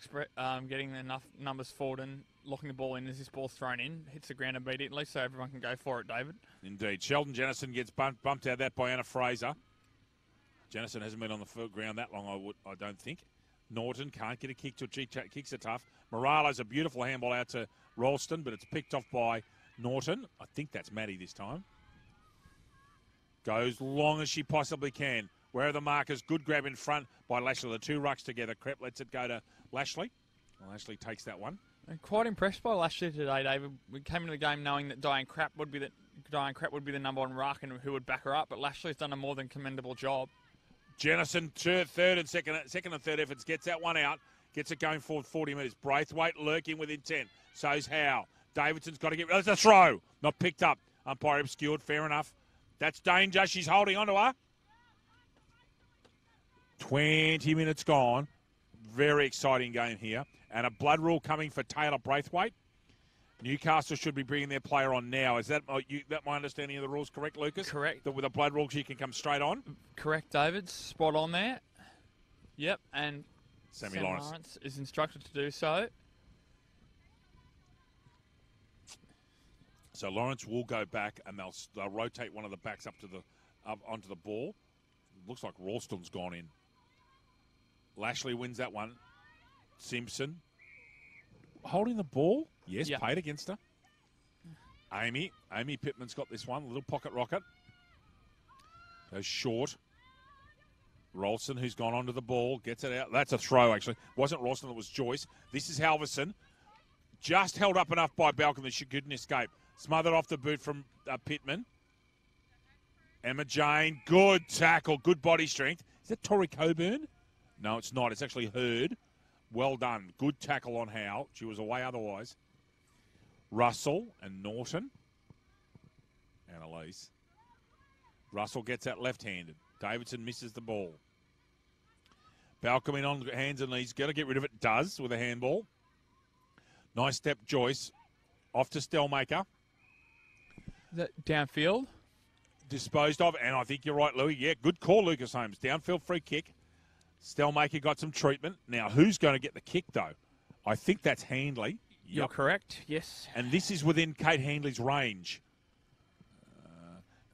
getting enough numbers forward and locking the ball in as this ball's thrown in. Hits the ground immediately so everyone can go for it, David. Indeed. Sheldon Jennison gets bumped out of that by Anna Fraser. Jennison hasn't been on the ground that long, I don't think. Norton can't get a kick to a kicks are tough. Morales, a beautiful handball out to Ralston, but it's picked off by Norton. I think that's Maddie this time. Goes long as she possibly can. Where are the markers? Good grab in front by Lashley. The 2 rucks together. Crep lets it go to Lashley. Well, Lashley takes that one. I'm quite impressed by Lashley today, David. We came into the game knowing that Diane Crap would be the number 1 ruck and who would back her up, but Lashley's done a more than commendable job. Jennison, third and second and third efforts, gets that one out, gets it going forward 40 metres. Braithwaite lurking with intent. So's Howe. Davidson's got to get... That's a throw. Not picked up. Umpire obscured. Fair enough. That's danger. She's holding on to her. 20 minutes gone. Very exciting game here. And a blood rule coming for Taylor Braithwaite. Newcastle should be bringing their player on now. Is that my understanding of the rules correct, Lucas? Correct. That with a blood rule, she can come straight on? Correct, David. Spot on there. Yep, and Sammy Sam Lawrence is instructed to do so. So Lawrence will go back and they'll rotate one of the backs up onto the ball. Looks like Ralston's gone in. Lashley wins that one. Simpson holding the ball. Yes, yep. Paid against her. Amy Pittman's got this one. Little pocket rocket. Goes short. Ralston, who's gone onto the ball, gets it out. That's a throw, actually. Wasn't Ralston, it was Joyce. This is Halverson. Just held up enough by Balcom that she couldn't escape. Smothered off the boot from Pittman. Emma Jane, good tackle, good body strength. Is that Tori Coburn? No, it's not. It's actually Hurd. Well done. Good tackle on Howe. She was away otherwise. Russell and Norton. Annalise. Russell gets that left-handed. Davidson misses the ball. Balcom in on hands and knees. Got to get rid of it. Does with a handball. Nice step, Joyce. Off to Stellmaker. Downfield. Disposed of, and I think you're right, Louis. Yeah, good call, Lucas Holmes. Downfield free kick. Stelmaker got some treatment. Now, who's going to get the kick, though? I think that's Handley. You're correct, yes. And this is within Kate Handley's range.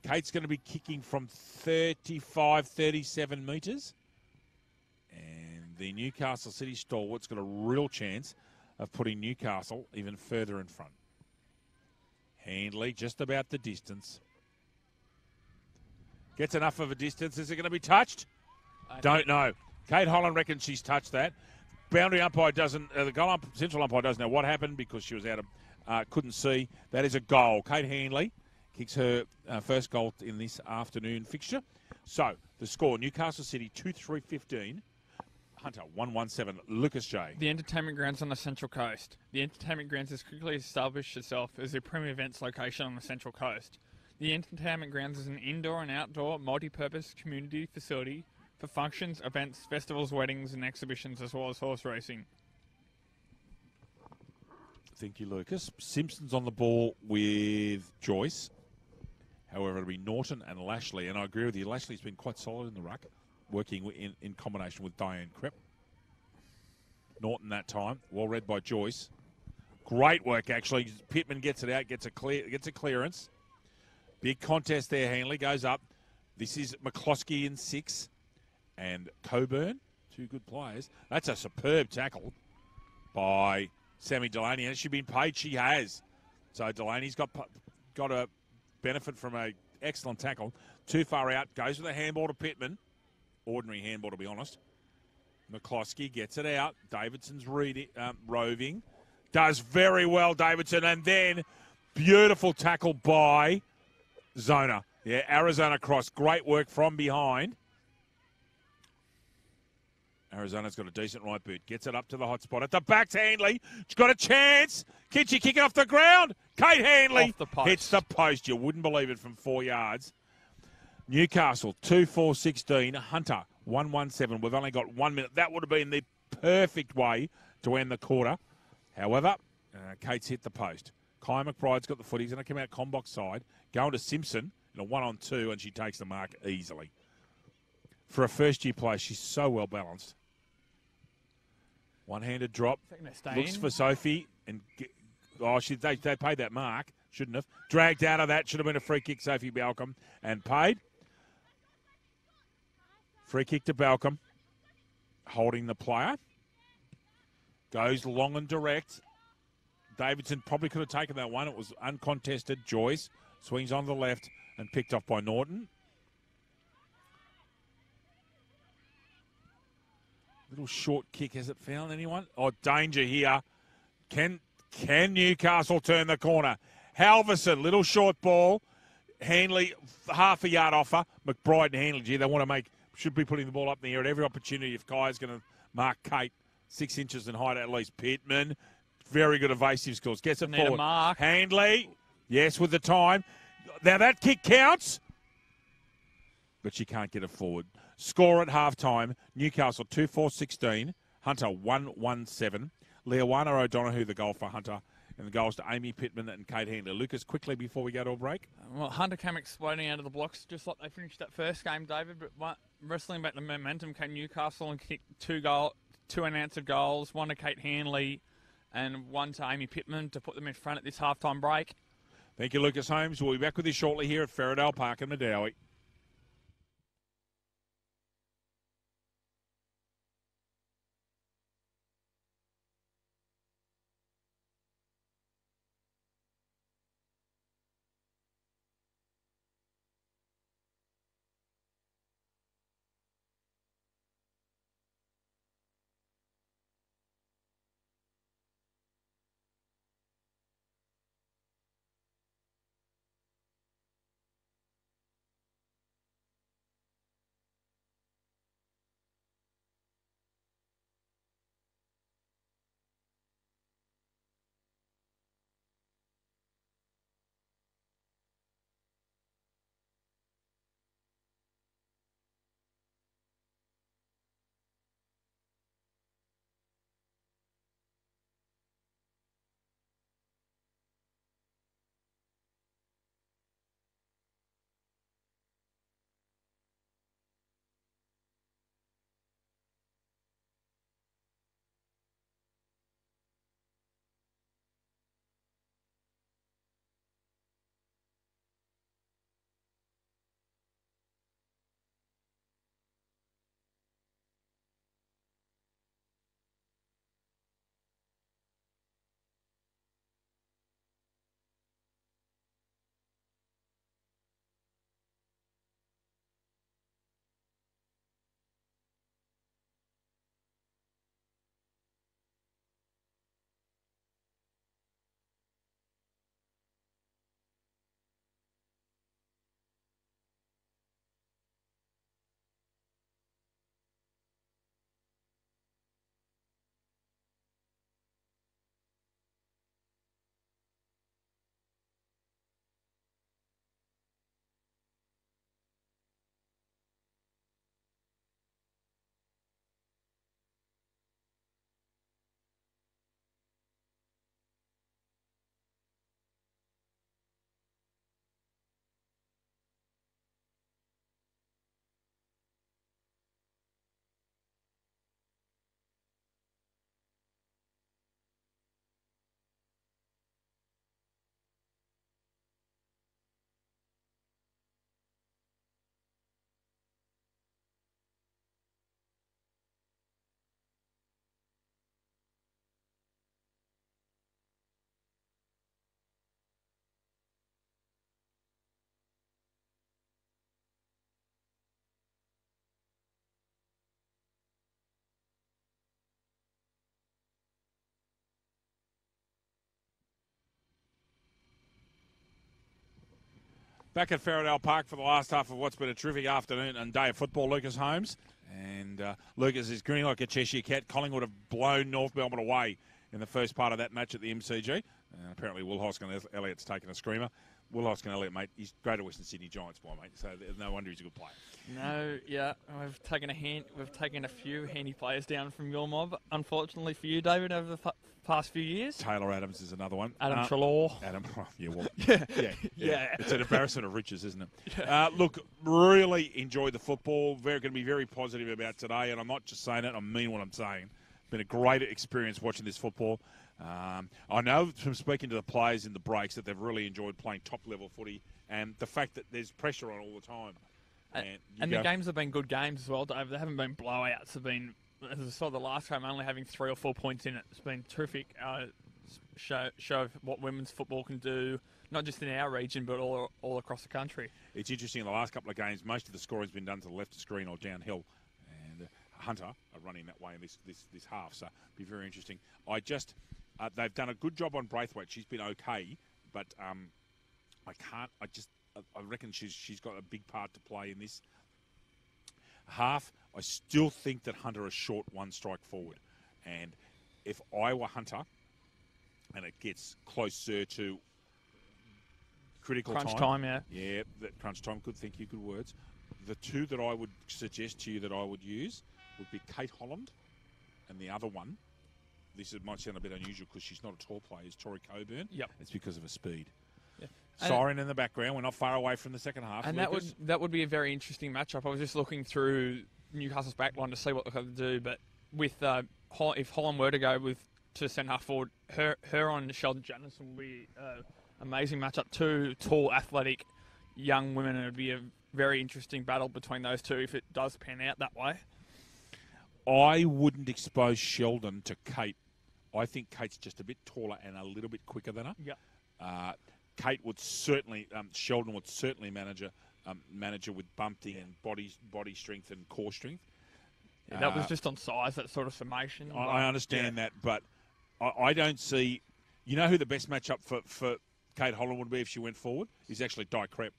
Kate's going to be kicking from 35, 37 metres. And the Newcastle City stalwart's got a real chance of putting Newcastle even further in front. Handley just about the distance. Gets enough of a distance. Is it going to be touched? Don't know. Kate Holland reckons she's touched that. Boundary umpire doesn't. The goal central umpire doesn't know what happened because she was out of, couldn't see. That is a goal. Kate Handley kicks her first goal in this afternoon fixture. So the score: Newcastle City 2-3-15. Hunter 1-1-7. Lucas J. The Entertainment Grounds on the Central Coast. The Entertainment Grounds has quickly established itself as a premier events location on the Central Coast. The Entertainment Grounds is an indoor and outdoor multi-purpose community facility for functions, events, festivals, weddings and exhibitions, as well as horse racing. Thank you, Lucas. Simpson's on the ball with Joyce. However, it'll be Norton and Lashley. And I agree with you, Lashley's been quite solid in the ruck, working in combination with Diane Krepp. Norton that time, well read by Joyce. Great work, actually. Pittman gets it out, gets a clearance. Big contest there, Handley goes up. This is McCloskey in 6. And Coburn, two good players. That's a superb tackle by Sammy Delaney. Has she been paid? She has. So Delaney's got a benefit from an excellent tackle. Too far out. Goes with a handball to Pittman. Ordinary handball, to be honest. McCloskey gets it out. Davidson's roving. Does very well, Davidson. And then beautiful tackle by Zona. Yeah, Arizona cross. Great work from behind. Arizona's got a decent right boot. Gets it up to the hot spot. At the back to Handley. She's got a chance. Can she kick it off the ground? Kate Handley hits the post. You wouldn't believe it from 4 yards. Newcastle 2-4-16. Hunter 1-1-7. We've only got 1 minute. That would have been the perfect way to end the quarter. However, Kate's hit the post. Kai McBride's got the foot. He's going to come out Combox side. Going to Simpson in a 1-on-2, and she takes the mark easily. For a first-year player, she's so well balanced. One-handed drop. Looks for Sophie. And they paid that mark. Shouldn't have. Dragged out of that. Should have been a free kick, Sophie Balcom. And paid. Free kick to Balcom. Holding the player. Goes long and direct. Davidson probably could have taken that one. It was uncontested. Joyce swings on the left and picked off by Norton. Little short kick. Has it found anyone? Oh, danger here. Can Newcastle turn the corner? Halverson, little short ball. Handley, half a yard offer. McBride and Handley, gee, they should be putting the ball up in the air at every opportunity if Kai's going to mark Kate 6 inches in height at least. Pittman, very good evasive skills. Gets it forward. Mark. Handley, yes, with the time. Now that kick counts, but she can't get it forward. Score at halftime, Newcastle 2-4-16, Hunter 1-1-7. Leowana O'Donoghue, the goal for Hunter, and the goals to Amy Pittman and Kate Handler. Lucas, quickly before we go to a break. Well, Hunter came exploding out of the blocks just like they finished that first game, David, but wrestling back the momentum came Newcastle and kicked two unanswered goals, one to Kate Handley and one to Amy Pittman to put them in front at this halftime break. Thank you, Lucas Holmes. We'll be back with you shortly here at Ferradale Park in Medowie. Back at Ferradale Park for the last half of what's been a terrific afternoon and day of football, Lucas Holmes. And Lucas is grinning like a Cheshire cat. Collingwood have blown North Melbourne away in the first part of that match at the MCG. Apparently Will Hoskin Elliott's taken a screamer. Will Hoskin Elliott, mate, he's Greater Western Sydney Giants boy, mate. So no wonder he's a good player. No, yeah, we've taken a few handy players down from your mob, unfortunately for you, David, over the past few years. Taylor Adams is another one. Adam Treloar. Yeah. It's an embarrassment of riches, isn't it? Look, really enjoyed the football. Going to be very positive about today, and I'm not just saying it, I mean what I'm saying. Been a great experience watching this football. I know from speaking to the players in the breaks that they've really enjoyed playing top-level footy, and the fact that there's pressure on all the time. And the games have been good games as well, Dave. They haven't been blowouts. They've been, as I saw the last time, only having 3 or 4 points in it. It's been terrific. Show of what women's football can do, not just in our region, but all across the country. It's interesting, in the last couple of games, most of the scoring's been done to the left of screen or downhill. And Hunter are running that way in this half, so it'll be very interesting. They've done a good job on Braithwaite. She's been okay, but I reckon she's got a big part to play in this half. I still think that Hunter is short 1 strike forward. And if I were Hunter, and it gets closer to critical crunch time, yeah. Yeah, that crunch time, thank you, good words. The 2 that I would suggest to you that I would use would be Kate Holland, and the other one, might sound a bit unusual because she's not a tall player, is Tori Coburn. Yep. It's because of her speed. Yeah. Siren in the background. We're not far away from the second half. And Lucas. that would be a very interesting matchup. I was just looking through Newcastle's backline to see what they're going to do, but with if Holland were to go to centre half forward, her on Sheldon Janison will be an amazing matchup. 2 tall, athletic, young women, and it would be a very interesting battle between those 2 if it does pan out that way. I wouldn't expose Sheldon to Kate. I think Kate's just a bit taller and a little bit quicker than her. Yep. Kate would certainly, Sheldon would certainly manage her with bumping and body strength and core strength. Yeah, that was just on size, that sort of summation. I understand that, but I don't see. You know who the best matchup for Kate Holland would be if she went forward? Is actually Di Crep.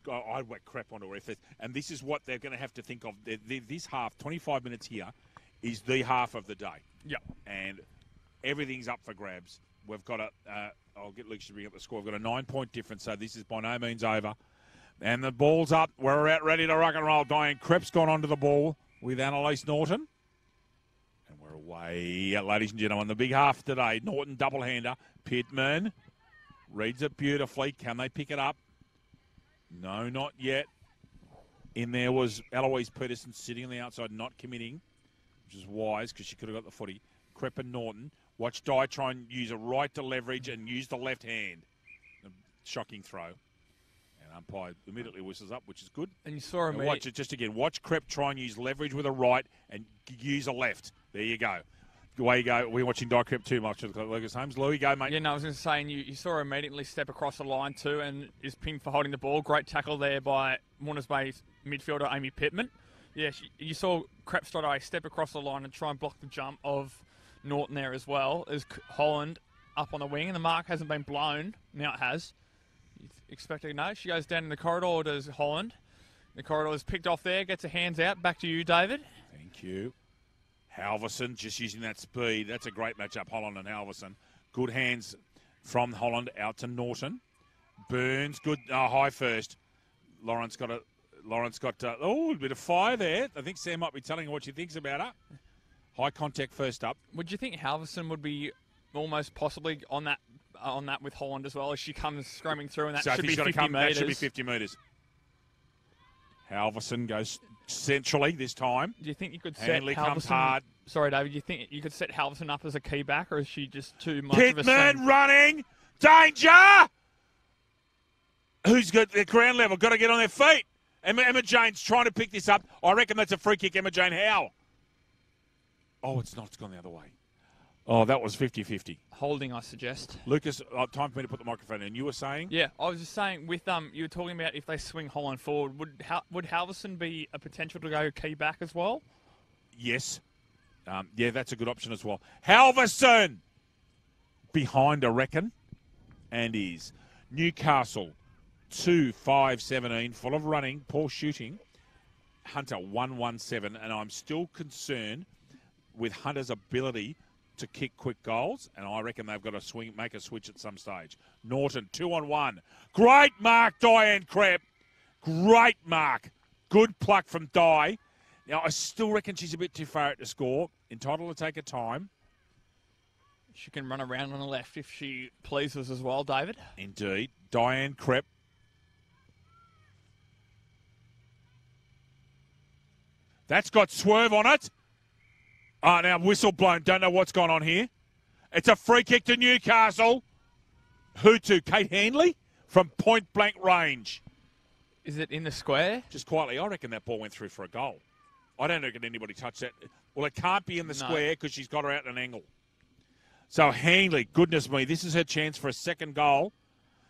I'd whack crap onto her if and this is what they're going to have to think of. This half, 25 minutes here, is the half of the day. Yeah. And everything's up for grabs. We've got I'll get Luke to bring up the score. We've got a 9-point difference, so this is by no means over. And the ball's up. We're out ready to rock and roll. Diane Crep's gone onto the ball with Annalise Norton. And we're away, ladies and gentlemen. The big half today. Norton double-hander. Pittman reads it beautifully. Can they pick it up? No, not yet. In there was Eloise Peterson sitting on the outside, not committing, which is wise because she could have got the footy. Crep and Norton. Watch Di try and use a right to leverage and use the left hand. A shocking throw. And umpire immediately whistles up, which is good. And you saw him. Watch it just again. Watch Crep try and use leverage with a right and use a left. There you go. Away you go. We're watching Di Crep too much. Lucas Holmes. Louis, go, mate. Yeah, no, I was going to say, and you saw her immediately step across the line too and is pinged for holding the ball. Great tackle there by Warners Bay's midfielder, Amy Pittman. Yeah, you saw Crep step across the line and try and block the jump of Norton there as well as Holland up on the wing, and the mark hasn't been blown. Now it has. Expecting no. She goes down in the corridor, does Holland. The corridor is picked off there, gets her hands out. Back to you, David. Thank you. Halverson just using that speed. That's a great matchup, Holland and Halverson. Good hands from Holland out to Norton. Burns, good high first. Lawrence got a bit of fire there. I think Sam might be telling her what she thinks about her. High contact first up. Would you think Halverson would be almost possibly on that with Holland as well as she comes screaming through, and that should be 50 metres? That should be 50 metres. Halverson goes centrally this time. Do you think you could set Handley comes hard. Sorry, David. Do you think you could set Halverson up as a key back, or is she just too much Pittman of a swing? Running. Danger! Who's got the ground level? Got to get on their feet. Emma Jane's trying to pick this up. I reckon that's a free kick, Emma Jane Howe. Oh, it's not. It's gone the other way. Oh, that was 50-50. Holding, I suggest. Lucas, time for me to put the microphone in. You were saying? Yeah, I was just saying with you were talking about if they swing Holland forward, would Halverson be a potential to go key back as well? Yes. Yeah, that's a good option as well. Halverson behind, I reckon, and is Newcastle 2-5-17, full of running, poor shooting. Hunter 1-1-7, and I'm still concerned with Hunter's ability to kick quick goals, and I reckon they've got to make a switch at some stage. Norton 2-on-1. Great mark, Diane Krepp. Great mark. Good pluck from Di. Now, I still reckon she's a bit too far out to score. Entitled to take her time. She can run around on the left if she pleases as well, David. Indeed. Diane Krepp. That's got swerve on it. Oh, now whistle blown. Don't know what's gone on here. It's a free kick to Newcastle. Who to? Kate Handley from point blank range. Is it in the square? Just quietly, I reckon that ball went through for a goal. I don't reckon anybody touched that. Well, it can't be in the square because she's got her out at an angle. So Handley, goodness me, this is her chance for a second goal.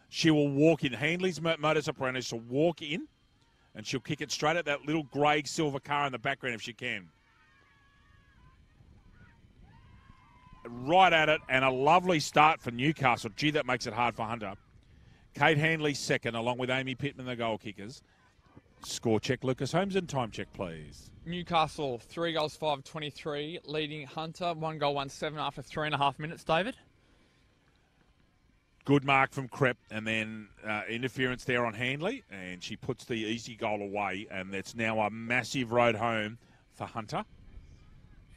She will walk in. Handley's modus operandi is to walk in, and she'll kick it straight at that little grey silver car in the background if she can. Right at it, and a lovely start for Newcastle. Gee, that makes it hard for Hunter. Kate Handley second, along with Amy Pittman, the goal kickers. Score check, Lucas Holmes, and time check, please. Newcastle, 3 goals, 5-23, leading Hunter, 1 goal, 1-7 after 3.5 minutes, David. Good mark from Krepp, and then interference there on Handley, and she puts the easy goal away, and it's now a massive road home for Hunter.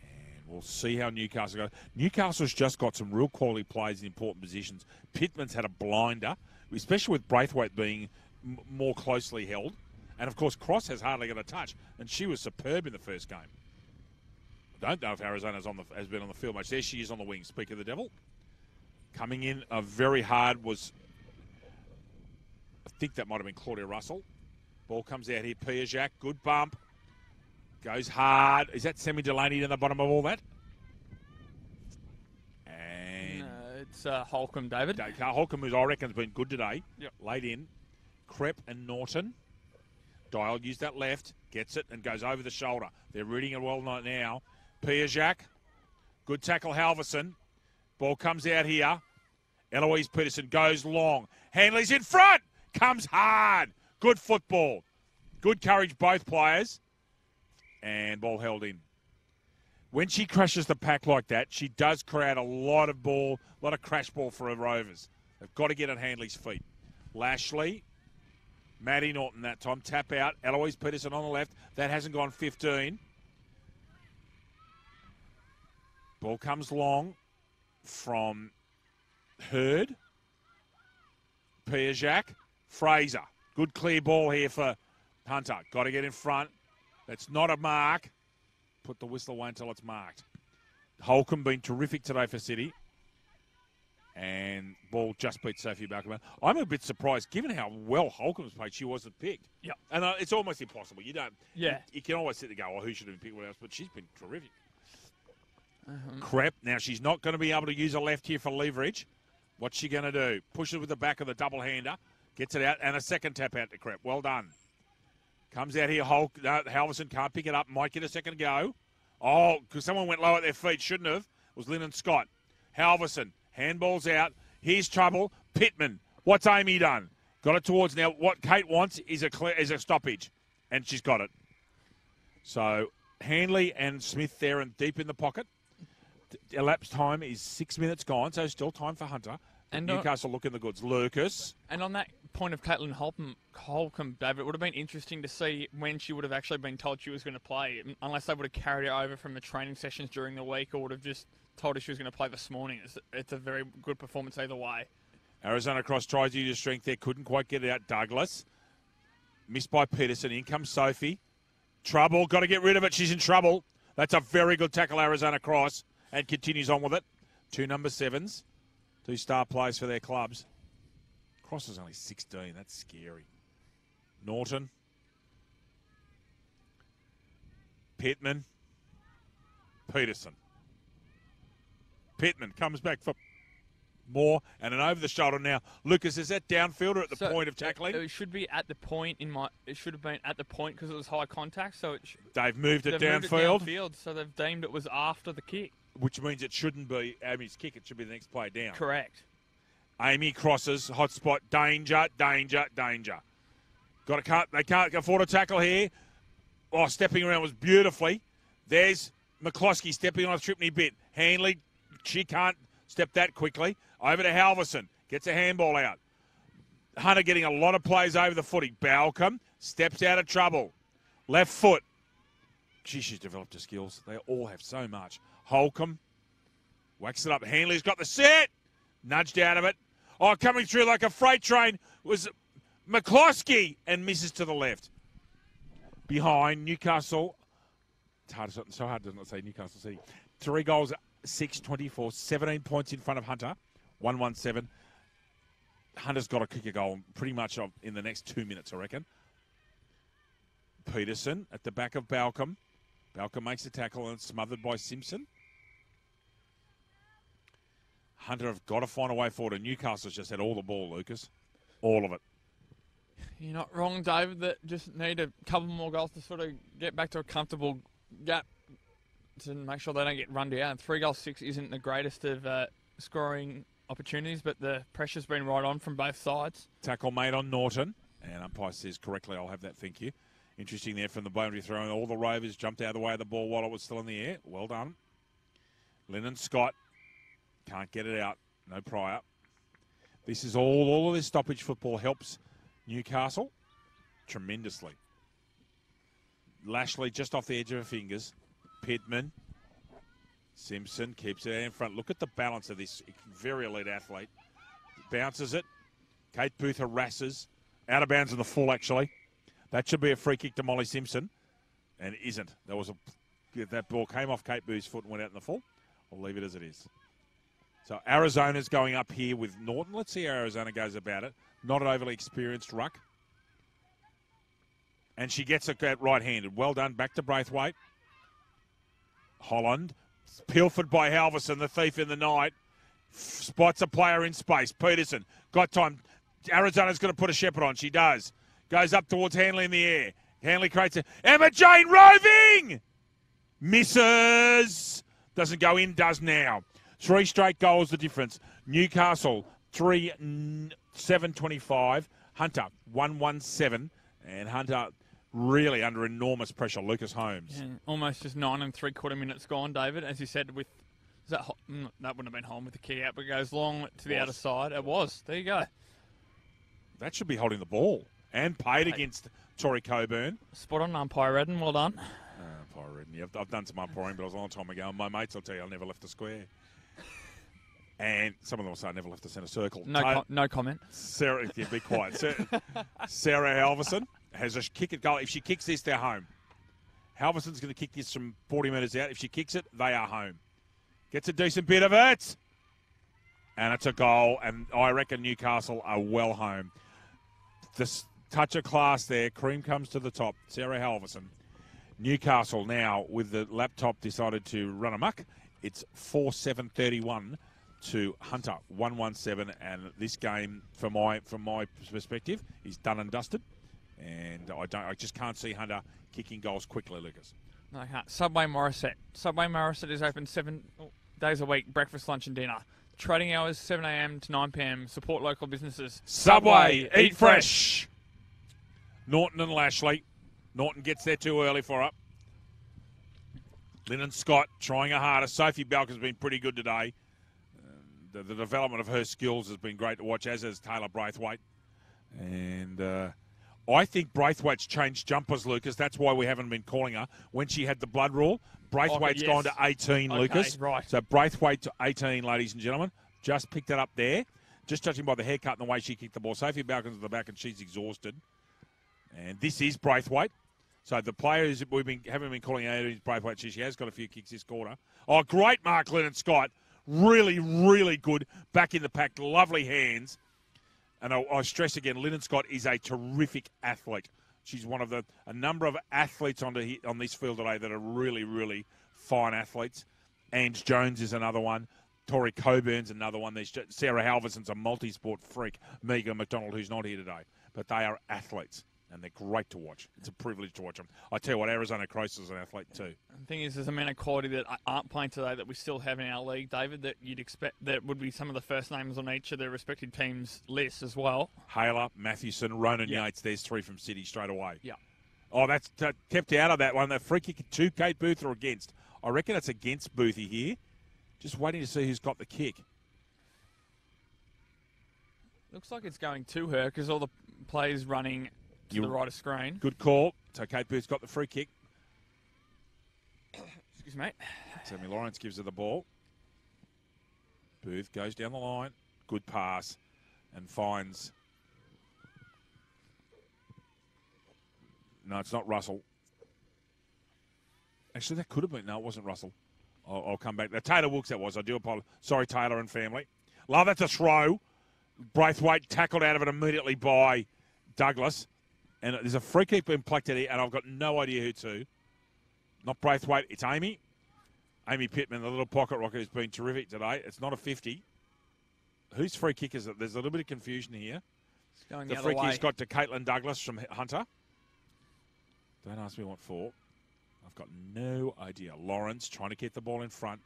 And we'll see how Newcastle goes. Newcastle's just got some real quality players in important positions. Pittman's had a blinder, especially with Braithwaite being more closely held. And, of course, Cross has hardly got a touch, and she was superb in the first game. I don't know if Arizona's has been on the field much. There she is on the wing, speak of the devil. Coming in very hard was, I think that might have been Claudia Russell. Ball comes out here, Piajac, good bump. Goes hard. Is that Semi Delaney in the bottom of all that? And No, it's Holcomb, David. Holcomb, who I reckon has been good today. Yep. Laid in. Krepp and Norton. Dial used that left, gets it, and goes over the shoulder. They're reading it well now. Piajac. Good tackle, Halverson. Ball comes out here. Eloise Peterson goes long. Handley's in front. Comes hard. Good football. Good courage, both players. And ball held in. When she crushes the pack like that, she does create a lot of crash ball for her Rovers. They've got to get at Handley's feet. Lashley. Maddie Norton that time. Tap out. Eloise Peterson on the left. That hasn't gone 15. Ball comes long from Hurd. Piajac. Fraser. Good clear ball here for Hunter. Got to get in front. That's not a mark. Put the whistle away until it's marked. Holcomb been terrific today for City. And ball just beat Sophie Balcombe. I'm a bit surprised, given how well Holcomb's played, she wasn't picked. Yep. And it's almost impossible. You don't. Yeah. You can always sit there and go, who should have been picked? What else? But she's been terrific. Krepp. Now, she's not going to be able to use her left here for leverage. What's she going to do? Push it with the back of the double-hander. Gets it out. And a second tap out to Krepp. Well done. Comes out here. Halverson can't pick it up. Might get a second go. Oh, because someone went low at their feet. Shouldn't have. It was Lynn and Scott. Halverson. Handball's out. Here's trouble. Pittman. What's Amy done? Got it towards now. What Kate wants is a stoppage. And she's got it. So Handley and Smith there and deep in the pocket. Elapsed time is 6 minutes gone, so still time for Hunter. And Newcastle looking the goods. Lucas. And on that point of Caitlin Holcomb, David, it would have been interesting to see when she would have actually been told she was going to play, unless they would have carried her over from the training sessions during the week or would have just told her she was going to play this morning. It's a very good performance either way. Arizona Cross tries to use strength there. Couldn't quite get it out. Douglas. Missed by Peterson. In comes Sophie. Trouble. Got to get rid of it. She's in trouble. That's a very good tackle, Arizona Cross. And continues on with it. 2 number 7s. 2 star players for their clubs. Cross is only 16. That's scary. Norton. Pittman. Peterson. Pittman comes back for more. And an over the shoulder now. Lucas, is that downfield or at the point of tackling? It should be at the point it should have been at the point because it was high contact. So they've moved it downfield. So they've deemed it was after the kick. Which means it shouldn't be Amy's kick. It should be the next player down. Correct. Amy crosses, hot spot, danger, danger, danger. Got to cut. They can't afford a tackle here. Oh, stepping around was beautifully. There's McCloskey stepping on a tripney bit. Hanley, she can't step that quickly. Over to Halverson. Gets a handball out. Hunter getting a lot of plays over the footy. Balcom steps out of trouble. Left foot. Gee, she's developed her skills. They all have so much. Holcomb whacks it up. Hanley's got the set. Nudged out of it. Oh, coming through like a freight train was McCloskey and misses to the left. Behind Newcastle. It's so hard to not say Newcastle City. 3 goals, 6-24, 17 points in front of Hunter. 1-1-7. Hunter's got to kick a goal pretty much in the next 2 minutes, I reckon. Peterson at the back of Balcom. Balcom makes a tackle and it's smothered by Simpson. Hunter have got to find a way forward, and Newcastle's just had all the ball, Lucas. All of it. You're not wrong, David. That just need a couple more goals to sort of get back to a comfortable gap to make sure they don't get run down. 3 goals, 6 isn't the greatest of scoring opportunities, but the pressure's been right on from both sides. Tackle made on Norton, and umpire says correctly, I'll have that, thank you. Interesting there from the boundary throw. All the Rovers jumped out of the way of the ball while it was still in the air. Well done. Lennon Scott can't get it out. No Pryor. This is all of this stoppage football helps Newcastle tremendously. Lashley just off the edge of her fingers. Pittman. Simpson keeps it in front. Look at the balance of this very elite athlete. Bounces it. Kate Booth harasses. Out of bounds in the full, actually. That should be a free kick to Molly Simpson. And it isn't. That ball came off Kate Booth's foot and went out in the full. I'll leave it as it is. So Arizona's going up here with Norton. Let's see how Arizona goes about it. Not an overly experienced ruck. And she gets it right-handed. Well done. Back to Braithwaite. Holland. Pilfered by Halverson, the thief in the night. Spots a player in space. Peterson. Got time. Arizona's going to put a shepherd on. She does. Goes up towards Hanley in the air. Hanley creates it. Emma Jane roving! Misses. Doesn't go in, does now. 3 straight goals the difference. Newcastle, 3-7-25. Hunter, 1-1-7. And Hunter really under enormous pressure. Lucas Holmes. Yeah, almost just 9 3/4 minutes gone, David. As you said, that wouldn't have been home with the key out, but it goes long to the outer side. It was. There you go. That should be holding the ball. And paid against Tori Coburn. Spot on, umpire Redden. Well done. Umpire Redden. Yeah, I've done some umpiring, but it was a long time ago. And my mates will tell you I never left the square. And some of them will say I never left the centre circle. No comment. Sarah, yeah, be quiet. Sarah Halverson has a kick at goal. If she kicks this, they're home. Halverson's going to kick this from 40 metres out. If she kicks it, they are home. Gets a decent bit of it. And it's a goal. And I reckon Newcastle are well home. This touch of class there. Cream comes to the top. Sarah Halverson. Newcastle now with the laptop decided to run amok. It's 4-7-31 to Hunter, 1-1-7, and this game, from my perspective, is done and dusted. And I just can't see Hunter kicking goals quickly, Lucas. No, I can't. Subway Morisset. Subway Morisset is open 7 days a week, breakfast, lunch and dinner. Trading hours 7 a.m. to 9 p.m. Support local businesses. Subway, eat fresh. Norton and Lashley. Norton gets there too early for her. Lynn and Scott trying her hardest. Sophie Balcom's been pretty good today. The development of her skills has been great to watch, as has Taylor Braithwaite. And I think Braithwaite's changed jumpers, Lucas. That's why we haven't been calling her. When she had the blood rule, Braithwaite's gone to 18, Lucas. Right. So Braithwaite to 18, ladies and gentlemen. Just picked it up there. Just judging by the haircut and the way she kicked the ball. Sophie Balcom's at the back and she's exhausted. And this is Braithwaite. So the players haven't been calling out is Braithwaite. She has got a few kicks this quarter. Oh, great mark, Lennon Scott. Really, really good. Back in the pack. Lovely hands. And I stress again, Lennon Scott is a terrific athlete. She's one of a number of athletes on this field today that are really, really fine athletes. Ange Jones is another one. Tori Coburn's another one. Sarah Halverson's a multi-sport freak. Megan McDonald, who's not here today. But they are athletes. And they're great to watch. It's a privilege to watch them. I tell you what, Arizona Coastal's an athlete too. The thing is, there's a amount of quality that aren't playing today that we still have in our league, David, that you'd expect that would be some of the first names on each of their respective teams' lists as well. Haler, Mathewson, Ronan Yates, there's 3 from City straight away. Yeah. Oh, that's kept out of that one. The free kick to Kate Booth or against. I reckon it's against Boothie here. Just waiting to see who's got the kick. Looks like it's going to her because all the players running to the right of screen. Good call. So Kate Booth's got the free kick. Excuse me. Sammy Lawrence gives her the ball. Booth goes down the line. Good pass. And finds... No, it's not Russell. Actually, that could have been... No, it wasn't Russell. I'll come back. Taylor Wilkes that was. I do apologize. Sorry, Taylor and family. Love, that's a throw. Braithwaite tackled out of it immediately by Douglas. And there's a free kick being plucked at here, and I've got no idea who to. Not Braithwaite, it's Amy. Amy Pittman, the little pocket rocket, has been terrific today. It's not a 50. Whose free kick is it? There's a little bit of confusion here. It's going the the free other way. kick's got to Caitlin Douglas from Hunter. Don't ask me what for. I've got no idea. Lawrence trying to get the ball in front.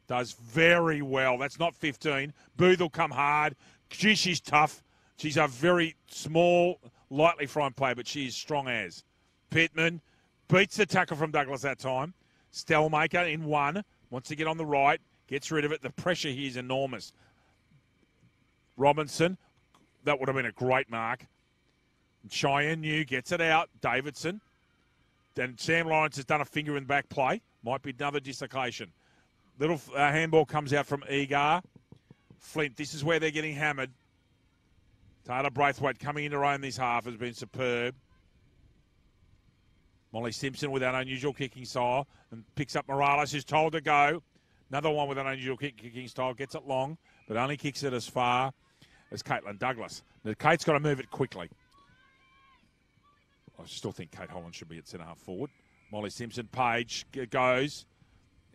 Does very well. That's not 15. Booth will come hard. Gee, she's tough. She's a very small, lightly thrown player, but she is strong as. Pittman beats the tackle from Douglas that time. Stellmaker in 1. Wants to get on the right. Gets rid of it. The pressure here is enormous. Robinson. That would have been a great mark. Cheyenne New gets it out. Davidson. Then Sam Lawrence has done a finger in the back play. Might be another dislocation. Little handball comes out from Egar. Flint, this is where they're getting hammered. Taylor Braithwaite coming into her own this half has been superb. Molly Simpson with that unusual kicking style and picks up Morales, who's told to go. Another one with an unusual kicking style, gets it long, but only kicks it as far as Caitlin Douglas. Now, Kate's got to move it quickly. I still think Kate Holland should be at centre half forward. Molly Simpson, Page goes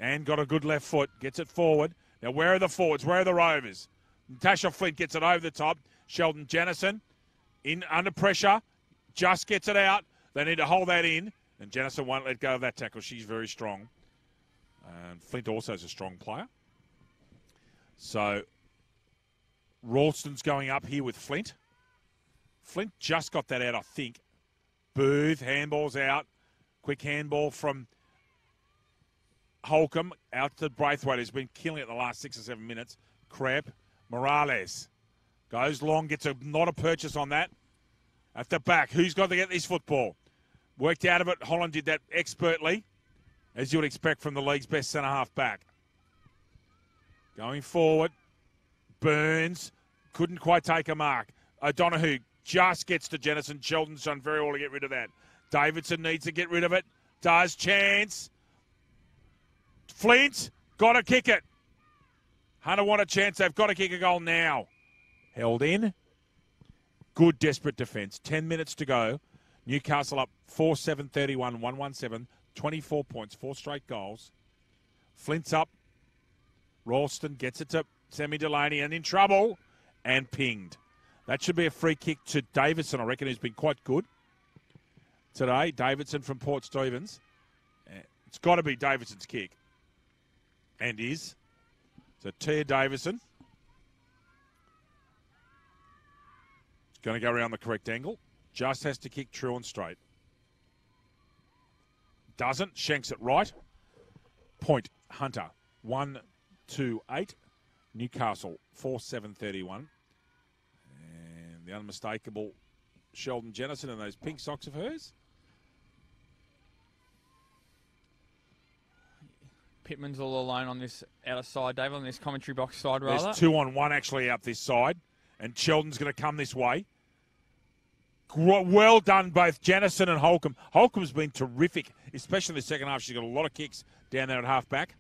and got a good left foot, gets it forward. Now, where are the forwards? Where are the Rovers? Natasha Flint gets it over the top. Sheldon Jennison in under pressure, just gets it out. They need to hold that in, and Jennison won't let go of that tackle. She's very strong. And Flint also is a strong player. So, Ralston's going up here with Flint. Flint just got that out, I think. Booth, handball's out. Quick handball from Holcomb out to Braithwaite, who's been killing it the last 6 or 7 minutes. Crep. Morales goes long, gets not a purchase on that. At the back, who's got to get this football? Worked out of it. Holland did that expertly, as you would expect from the league's best centre-half back. Going forward, Burns couldn't quite take a mark. O'Donoghue just gets to Jennison. Sheldon's done very well to get rid of that. Davidson needs to get rid of it. Does. Chance. Flint, got to kick it. Hunter want a chance. They've got to kick a goal now. Held in. Good, desperate defence. 10 minutes to go. Newcastle up 4-7-31, 1-1-7, 24 points, 4 straight goals. Flint's up. Ralston gets it to Sammy Delaney and in trouble and pinged. That should be a free kick to Davidson, I reckon, who's been quite good today. Davidson from Port Stephens. It's got to be Davidson's kick. And is. So Tia Davison. It's going to go around the correct angle. Just has to kick true and straight. Doesn't. Shanks it right. Point Hunter. 1-2-8. Newcastle 4-7-31. And the unmistakable Sheldon Jennison in those pink socks of hers. Pittman's all alone on this outer side, David, on this commentary box side, rather. There's 2-on-1 actually out this side, and Sheldon's going to come this way. Well done, both Jennison and Holcomb. Holcomb's been terrific, especially in the second half. She's got a lot of kicks down there at half-back.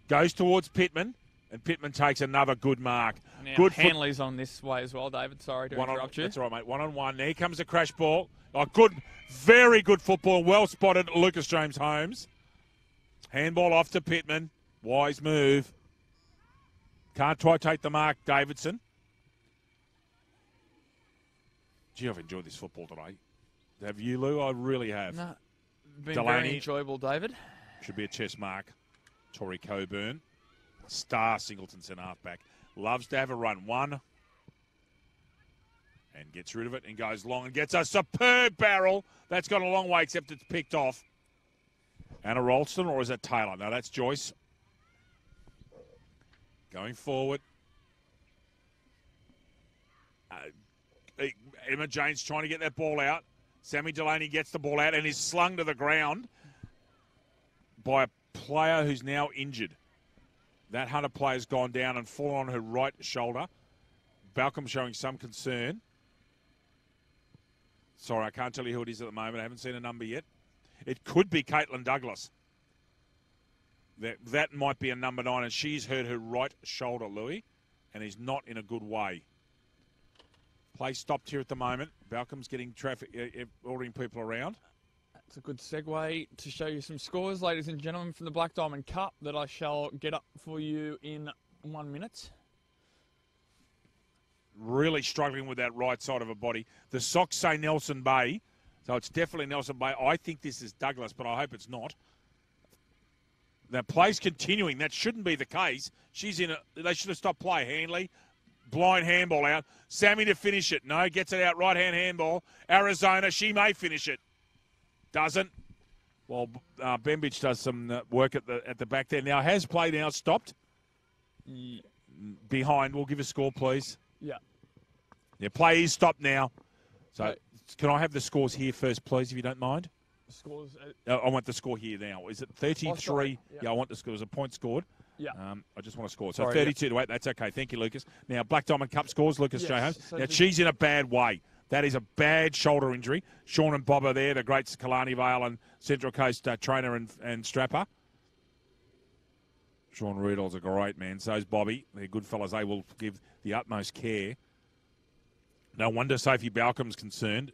Goes towards Pittman, and Pittman takes another good mark. Now, good Hanley's on this way as well, David. Sorry to interrupt you. That's all right, mate. 1-on-1. There comes a crash ball. Oh, good, very good football. Well spotted, Lucas James Holmes. Handball off to Pittman. Wise move. Can't quite take the mark, Davidson. Gee, I've enjoyed this football today. Have you, Lou? I really have. No, been Delaney. very enjoyable, David. Should be a chess mark. Tory Coburn. Star Singleton centre halfback. Loves to have a run. One. And gets rid of it and goes long and gets a superb barrel. That's gone a long way, except it's picked off. Anna Ralston, or is that Taylor? No, that's Joyce. Going forward. Emma Jane's trying to get that ball out. Sammy Delaney gets the ball out and is slung to the ground by a player who's now injured. That Hunter player's gone down and fallen on her right shoulder. Balcom showing some concern. Sorry, I can't tell you who it is at the moment. I haven't seen a number yet. It could be Caitlin Douglas. That might be a number 9, and she's hurt her right shoulder, Louis, and is not in a good way. Play stopped here at the moment. Balcom's getting traffic, ordering people around. That's a good segue to show you some scores, ladies and gentlemen, from the Black Diamond Cup that I shall get up for you in 1 minute. Really struggling with that right side of her body. The socks say Nelson Bay, so it's definitely Nelson Bay. I think this is Douglas, but I hope it's not. The play's continuing. That shouldn't be the case. She's in a. They should have stopped play. Hanley, blind handball out. Sammy to finish it. No, gets it out. Right hand handball. Arizona. She may finish it. Doesn't. Well, Bembich does some work at the back there. Now has play now stopped. Yeah. Behind. We'll give a score, please. Yeah. Yeah, play is stopped now. So can I have the scores here first, please, if you don't mind? Scores. I want the score here now. Is it 33? Oh, sorry. Yeah, I want the score. There's a point scored. Yeah. I just want to score. So Sorry, 32 to 8. That's okay. Thank you, Lucas. Now, Black Diamond Cup scores. Lucas Yes, J. Holmes. so Now, the- she's in a bad way. That is a bad shoulder injury. Sean and Bob are there, the greats Kalani Vale and Central Coast trainer and strapper. Sean Rudolph's a great man. So's Bobby. They're good fellas. They will give the utmost care. No wonder Sophie Balcom's concerned.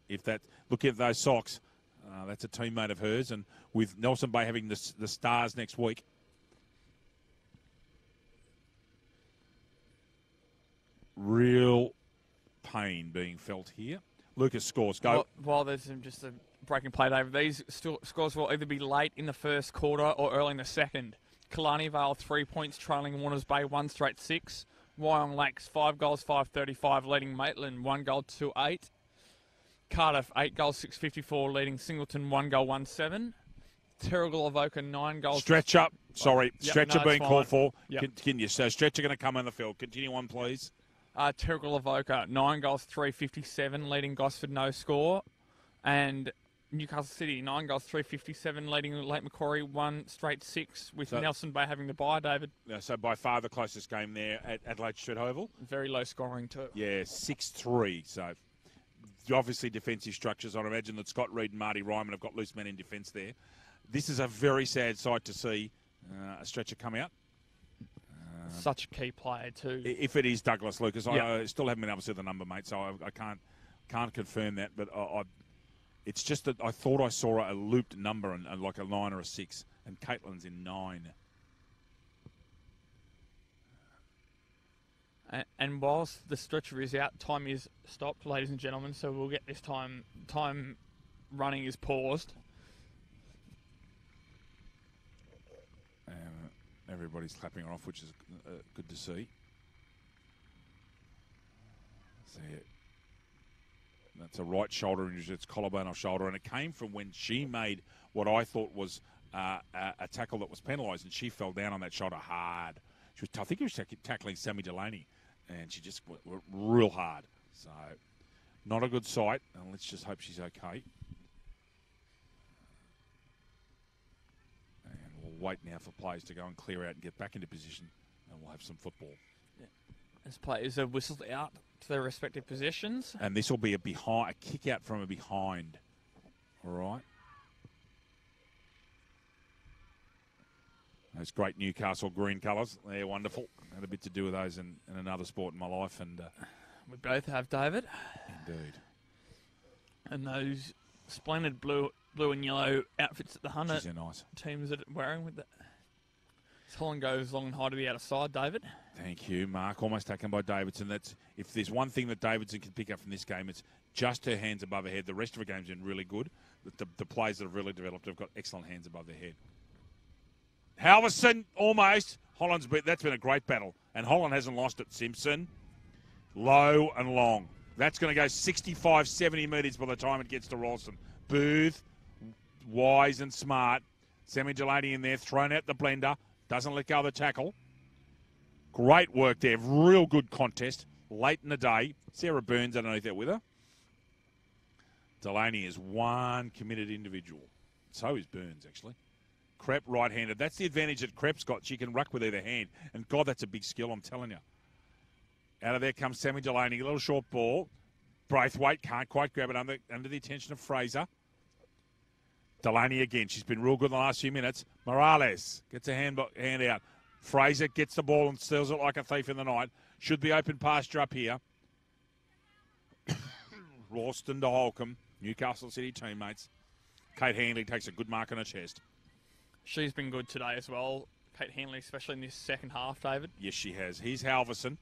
Look at those socks. That's a teammate of hers, and with Nelson Bay having the Stars next week. Real pain being felt here. Lucas scores. Go. While there's just a breaking play, David, these scores will either be late in the first quarter or early in the second. Kalani Vale 3 points, trailing Warners Bay 1 straight 6. Wyong Lakes 5 goals 535, leading Maitland 1 goal 2-8. Cardiff 8 goals 654, leading Singleton 1 goal 1-7. Terrigal Avoca 9 goals. Stretcher. Sorry, Yep, stretcher no, being it's called fine. for. Yep. Continue. So stretcher going to come on the field. Continue on, please. Terrigal Avoca 9 goals 357, leading Gosford no score. And Newcastle City 9 goals 357, leading Lake Macquarie 1 straight 6, with Nelson Bay having the bye, David. So by far the closest game there at Adelaide Street Oval. Very low scoring too. Yeah, 6-3. So obviously defensive structures. I'd imagine that Scott Reed and Marty Ryman have got loose men in defence there. This is a very sad sight to see a stretcher come out. Such a key player too. If it is Douglas Lucas, Yep. I still haven't been able to see the number, mate, so I can't confirm that. But it's just that I thought I saw a looped number and like a 9 or a 6, and Caitlin's in 9. And whilst the stretcher is out, time is stopped, ladies and gentlemen. So we'll get this time running is paused. Everybody's clapping her off, which is good to see. That's a right shoulder injury. It's collarbone off shoulder, and it came from when she made what I thought was a tackle that was penalised, and she fell down on that shoulder hard. I think she was tackling Sammy Delaney, and she just went real hard. So, not a good sight, and let's just hope she's okay. Wait now for players to go and clear out and get back into position, and we'll have some football. Yeah. As players are whistled out to their respective positions. And this will be a kick out from a behind. All right. Those great Newcastle green colours. They're wonderful. I had a bit to do with those in another sport in my life. And we both have, David. Indeed. And those splendid blue and yellow outfits that the Hunter nice. teams are wearing with the Holland goes long and high to the outer side, David. Thank you, Mark. Almost taken by Davidson. That's if there's one thing that Davidson can pick up from this game, it's just her hands above her head. The rest of her game's been really good. The players that have really developed have got excellent hands above their head. Halverson, almost. That's been a great battle. And Holland hasn't lost it. Simpson, low and long. That's going to go 65, 70 metres by the time it gets to Ralston. Booth, wise and smart. Sammy Delaney in there, thrown out the blender. Doesn't let go of the tackle. Great work there. Real good contest. Late in the day. Sarah Burns underneath that with her. Delaney is one committed individual. So is Burns, actually. Krepp right-handed. That's the advantage that Krepp's got. She can ruck with either hand. And, God, that's a big skill, I'm telling you. Out of there comes Sammy Delaney. A little short ball. Braithwaite can't quite grab it under the attention of Fraser. Delaney again. She's been real good in the last few minutes. Morales gets a hand out. Fraser gets the ball and steals it like a thief in the night. Should be open pasture up here. Ralston to Holcomb. Newcastle City teammates. Kate Handley takes a good mark on her chest. She's been good today as well. Kate Handley, especially in this second half, David. Yes, she has. Here's Halverson.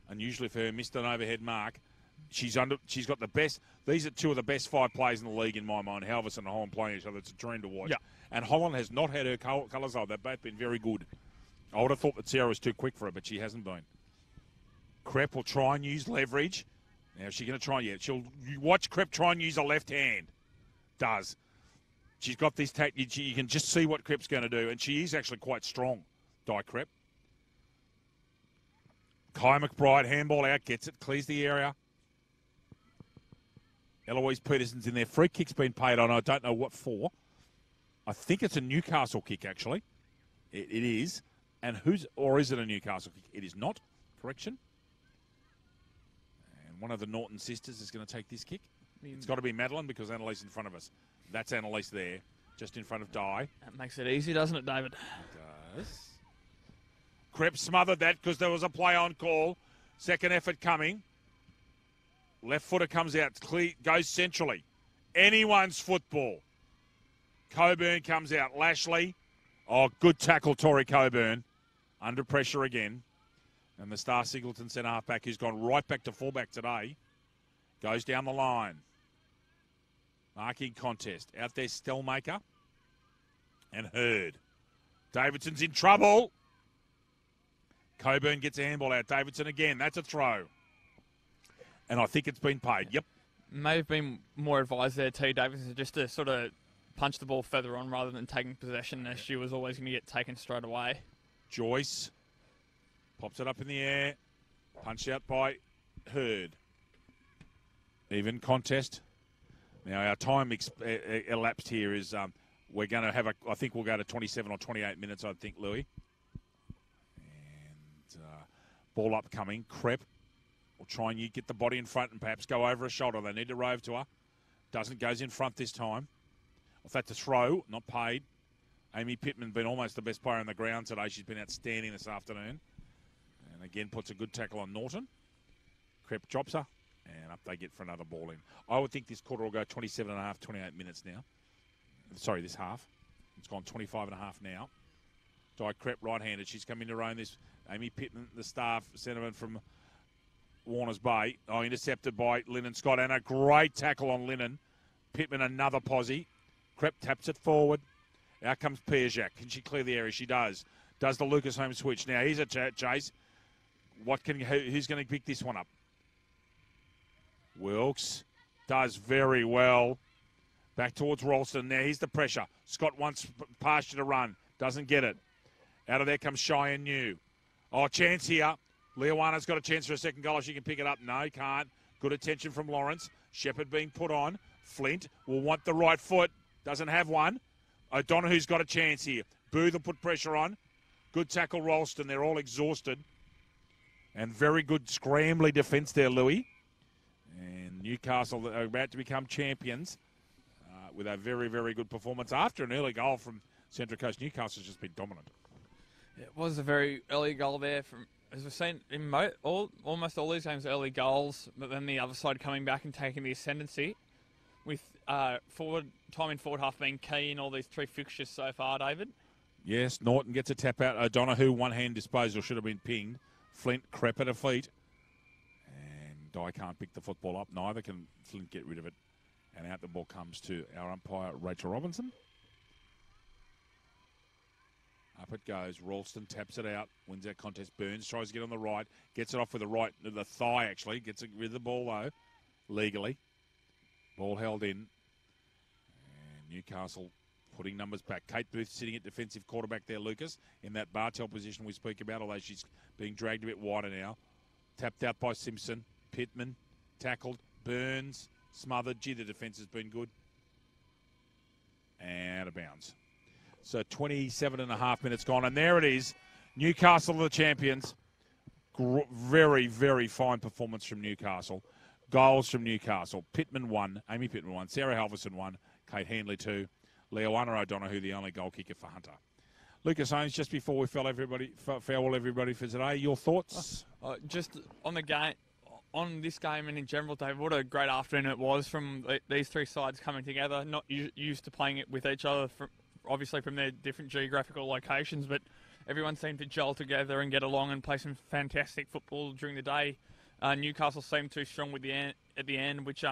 Unusually for her, missed an overhead mark. She's got the best. These are two of the best 5 players in the league in my mind. Halverson and Holland playing each other. It's a dream to watch. Yeah. And Holland has not had her colours on. They've both been very good. I would have thought that Sarah was too quick for her, but she hasn't been. Krepp will try and use leverage. Now, is she going to try? Yeah, she'll watch Krepp try and use her left hand. Does. She's got this tactic. You can just see what Krepp's going to do, and she is actually quite strong, Di Krepp. Kai McBride, handball out, gets it, clears the area. Eloise Peterson's in there. Free kick's been paid on. I don't know what for. I think it's a Newcastle kick, actually. It is. And or is it a Newcastle kick? It is not. Correction. And one of the Norton sisters is going to take this kick. It's got to be Madeline because Annalise in front of us. That's Annalise there, just in front of Di. That makes it easy, doesn't it, David? It does. Krepp smothered that because there was a play on call. Second effort coming. Left footer comes out, goes centrally. Anyone's football. Coburn comes out. Lashley. Oh, good tackle, Tori Coburn. Under pressure again. And the Star Singleton centre halfback who's gone right back to fullback today. Goes down the line. Marking contest. Out there, Stellmaker. And Hurd. Davidson's in trouble. Coburn gets a handball out. Davidson again. That's a throw. And I think it's been paid. Yep. May have been more advised there, T. Davidson, just to sort of punch the ball further on rather than taking possession, as she was always going to get taken straight away. Joyce pops it up in the air. Punched out by Hurd. Even contest. Now, our time elapsed here is we're going to have I think we'll go to 27 or 28 minutes, I think, Louis. And ball upcoming. Krepp will try and get the body in front and perhaps go over a shoulder. They need to rove to her. Doesn't, goes in front this time. If that's a throw, not paid. Amy Pittman been almost the best player on the ground today. She's been outstanding this afternoon. And again, puts a good tackle on Norton. Krepp drops her. And up they get for another ball in. I would think this quarter will go 27 and a half, 28 minutes now. Sorry, this half. It's gone 25 and a half now. Di Krepp right-handed. She's come in to own this. Amy Pittman, the staff centreman from Warners Bay. Oh, intercepted by Lennon Scott. And a great tackle on Lennon. Pittman, another posse. Krepp taps it forward. Out comes Piaget. Can she clear the area? She does. Does the Lucas home switch. Now, here's a chase. Who's going to pick this one up? Wilkes does very well. Back towards Ralston. Now, here's the pressure. Scott wants pasture to run. Doesn't get it. Out of there comes Cheyenne New. Oh, chance here. Leoana's got a chance for a second goal if she can pick it up. No, can't. Good attention from Lawrence. Shepherd being put on. Flint will want the right foot. Doesn't have one. O'Donoghue's got a chance here. Booth will put pressure on. Good tackle, Ralston. They're all exhausted. And very good scrambly defence there, Louis. And Newcastle are about to become champions with a very, very good performance after an early goal from Central Coast. Newcastle's just been dominant. It was a very early goal there. As we've seen in almost all these games, early goals, but then the other side coming back and taking the ascendancy. With time in forward half being key in all these 3 fixtures so far, David. Yes, Norton gets a tap out. O'Donoghue, one-hand disposal, should have been pinged. Flint, Crep at her feet. And Dye can't pick the football up. Neither can Flint get rid of it. And out the ball comes to our umpire, Rachel Robinson. Up it goes. Ralston taps it out. Wins that contest. Burns tries to get on the right. Gets it off with the thigh, actually. Gets rid of the ball, though, legally. Ball held in. And Newcastle putting numbers back. Kate Booth sitting at defensive quarterback there, Lucas, in that Bartel position we speak about, although she's being dragged a bit wider now. Tapped out by Simpson. Pittman tackled. Burns smothered. Gee, the defence has been good. And out of bounds. So 27 and a half minutes gone. And there it is. Newcastle are the champions. Very, very fine performance from Newcastle. Goals from Newcastle. Pittman 1. Amy Pittman 1. Sarah Halverson 1. Kate Handley 2. Leoana O'Donoghue, the only goal kicker for Hunter. Lucas Holmes, just before we farewell everybody for today, your thoughts? Just on the game, on this game and in general, Dave, what a great afternoon it was from these three sides coming together. Not used to playing it with each other, obviously from their different geographical locations, but everyone seemed to gel together and get along and play some fantastic football during the day. Newcastle seemed too strong at the end, which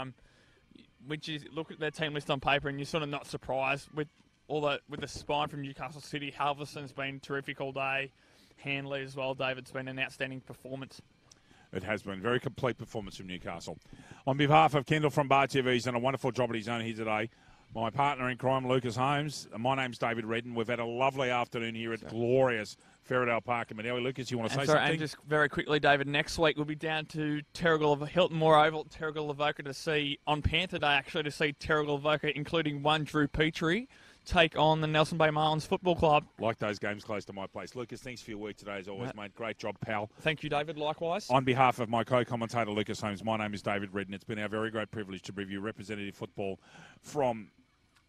is, look at their team list on paper and you're sort of not surprised with the spine from Newcastle City. Halverson's been terrific all day. Handley as well, David's been an outstanding performance. It has been a very complete performance from Newcastle. On behalf of Kendall from Bar TV, he's done a wonderful job at his own here today. My partner in crime, Lucas Holmes. My name's David Redden. We've had a lovely afternoon here at glorious Ferradale Park in Manelli. Lucas, you want to say something? And just very quickly, David, next week we'll be down to Hilton Moore Oval, Terrigal Avoca to see, on Panther Day actually, to see Terrigal Avoca, including one Drew Petrie, take on the Nelson Bay Marlins Football Club. Like those games close to my place. Lucas, thanks for your work today as always, mate. Great job, pal. Thank you, David, likewise. On behalf of my co-commentator, Lucas Holmes, my name is David Redden. It's been our very great privilege to review representative football from...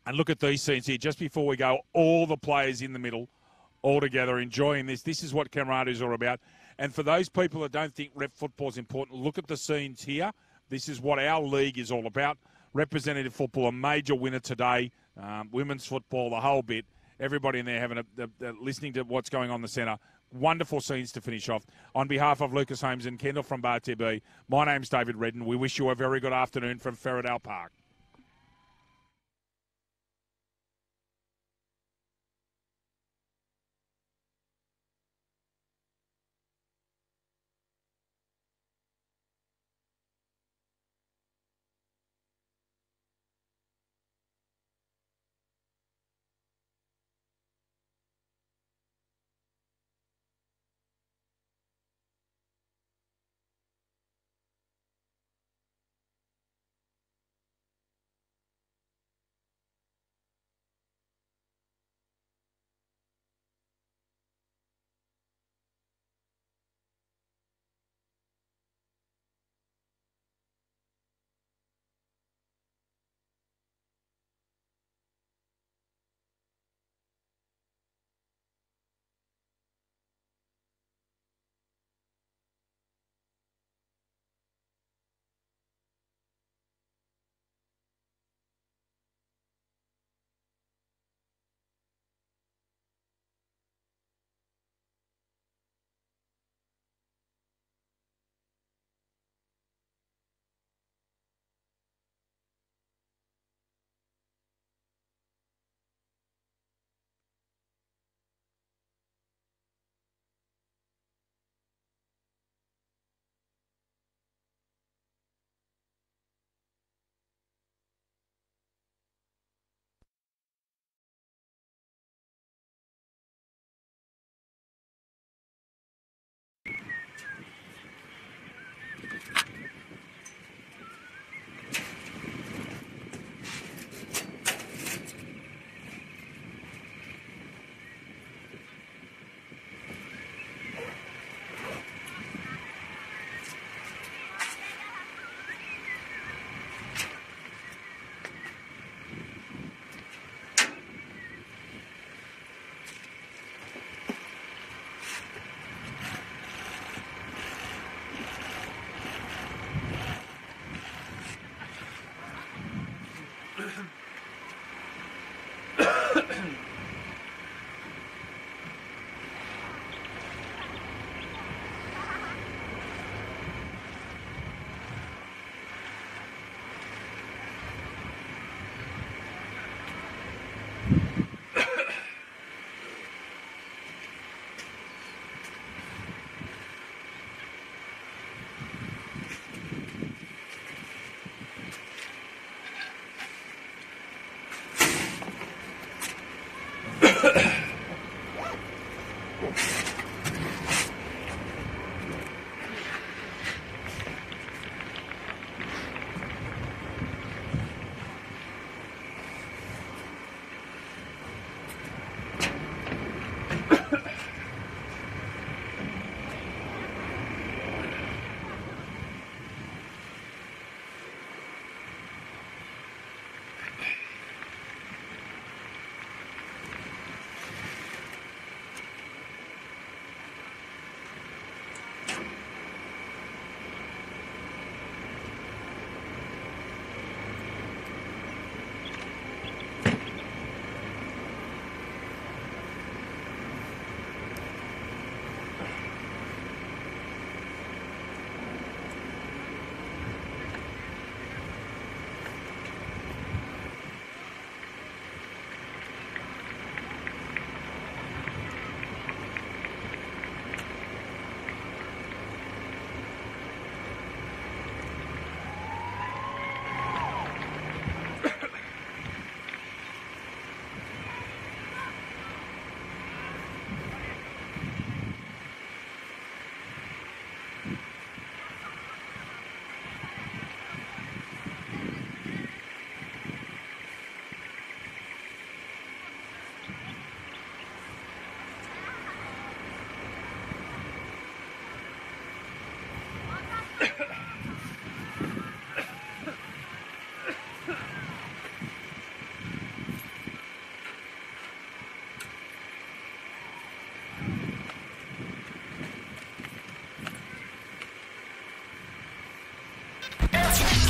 And look at these scenes here. Just before we go, all the players in the middle, all together, enjoying this. This is what camaraderie is all about. And for those people that don't think rep football is important, look at the scenes here. This is what our league is all about. Representative football, a major winner today. Women's football, the whole bit. Everybody in there having listening to what's going on in the centre. Wonderful scenes to finish off. On behalf of Lucas Holmes and Kendall from Bar TV, my name's David Redden. We wish you a very good afternoon from Ferradale Park.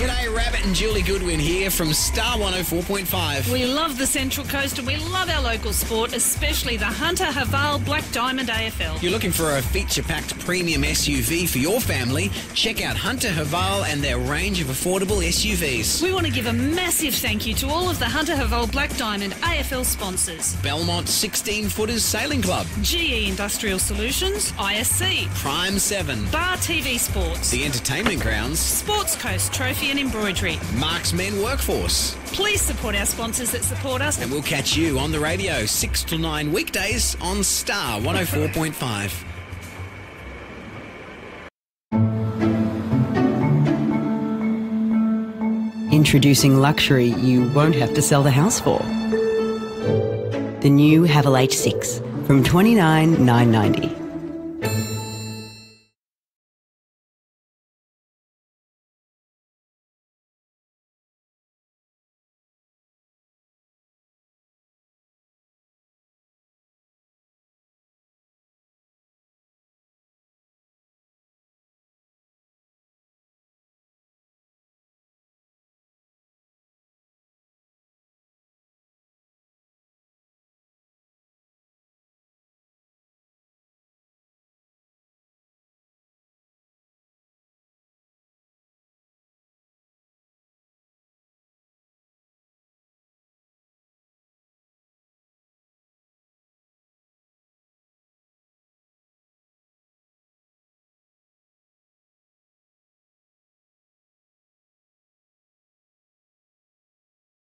G'day, Rabbit and Julie Goodwin here from Star 104.5. We love the Central Coast and we love our local sport, especially the Hunter Haval Black Diamond AFL. You're looking for a feature-packed premium SUV for your family? Check out Hunter Haval and their range of affordable SUVs. We want to give a massive thank you to all of the Hunter Haval Black Diamond AFL sponsors. Belmont 16-footers Sailing Club, GE Industrial Solutions, ISC, Prime 7, Bar TV Sports, The Entertainment Grounds, Sports Coast Trophy and Embroidery. Marks Men Workforce. Please support our sponsors that support us. And we'll catch you on the radio 6 to 9 weekdays on Star 104.5. Introducing luxury you won't have to sell the house for. The new Haval H6 from $29,990.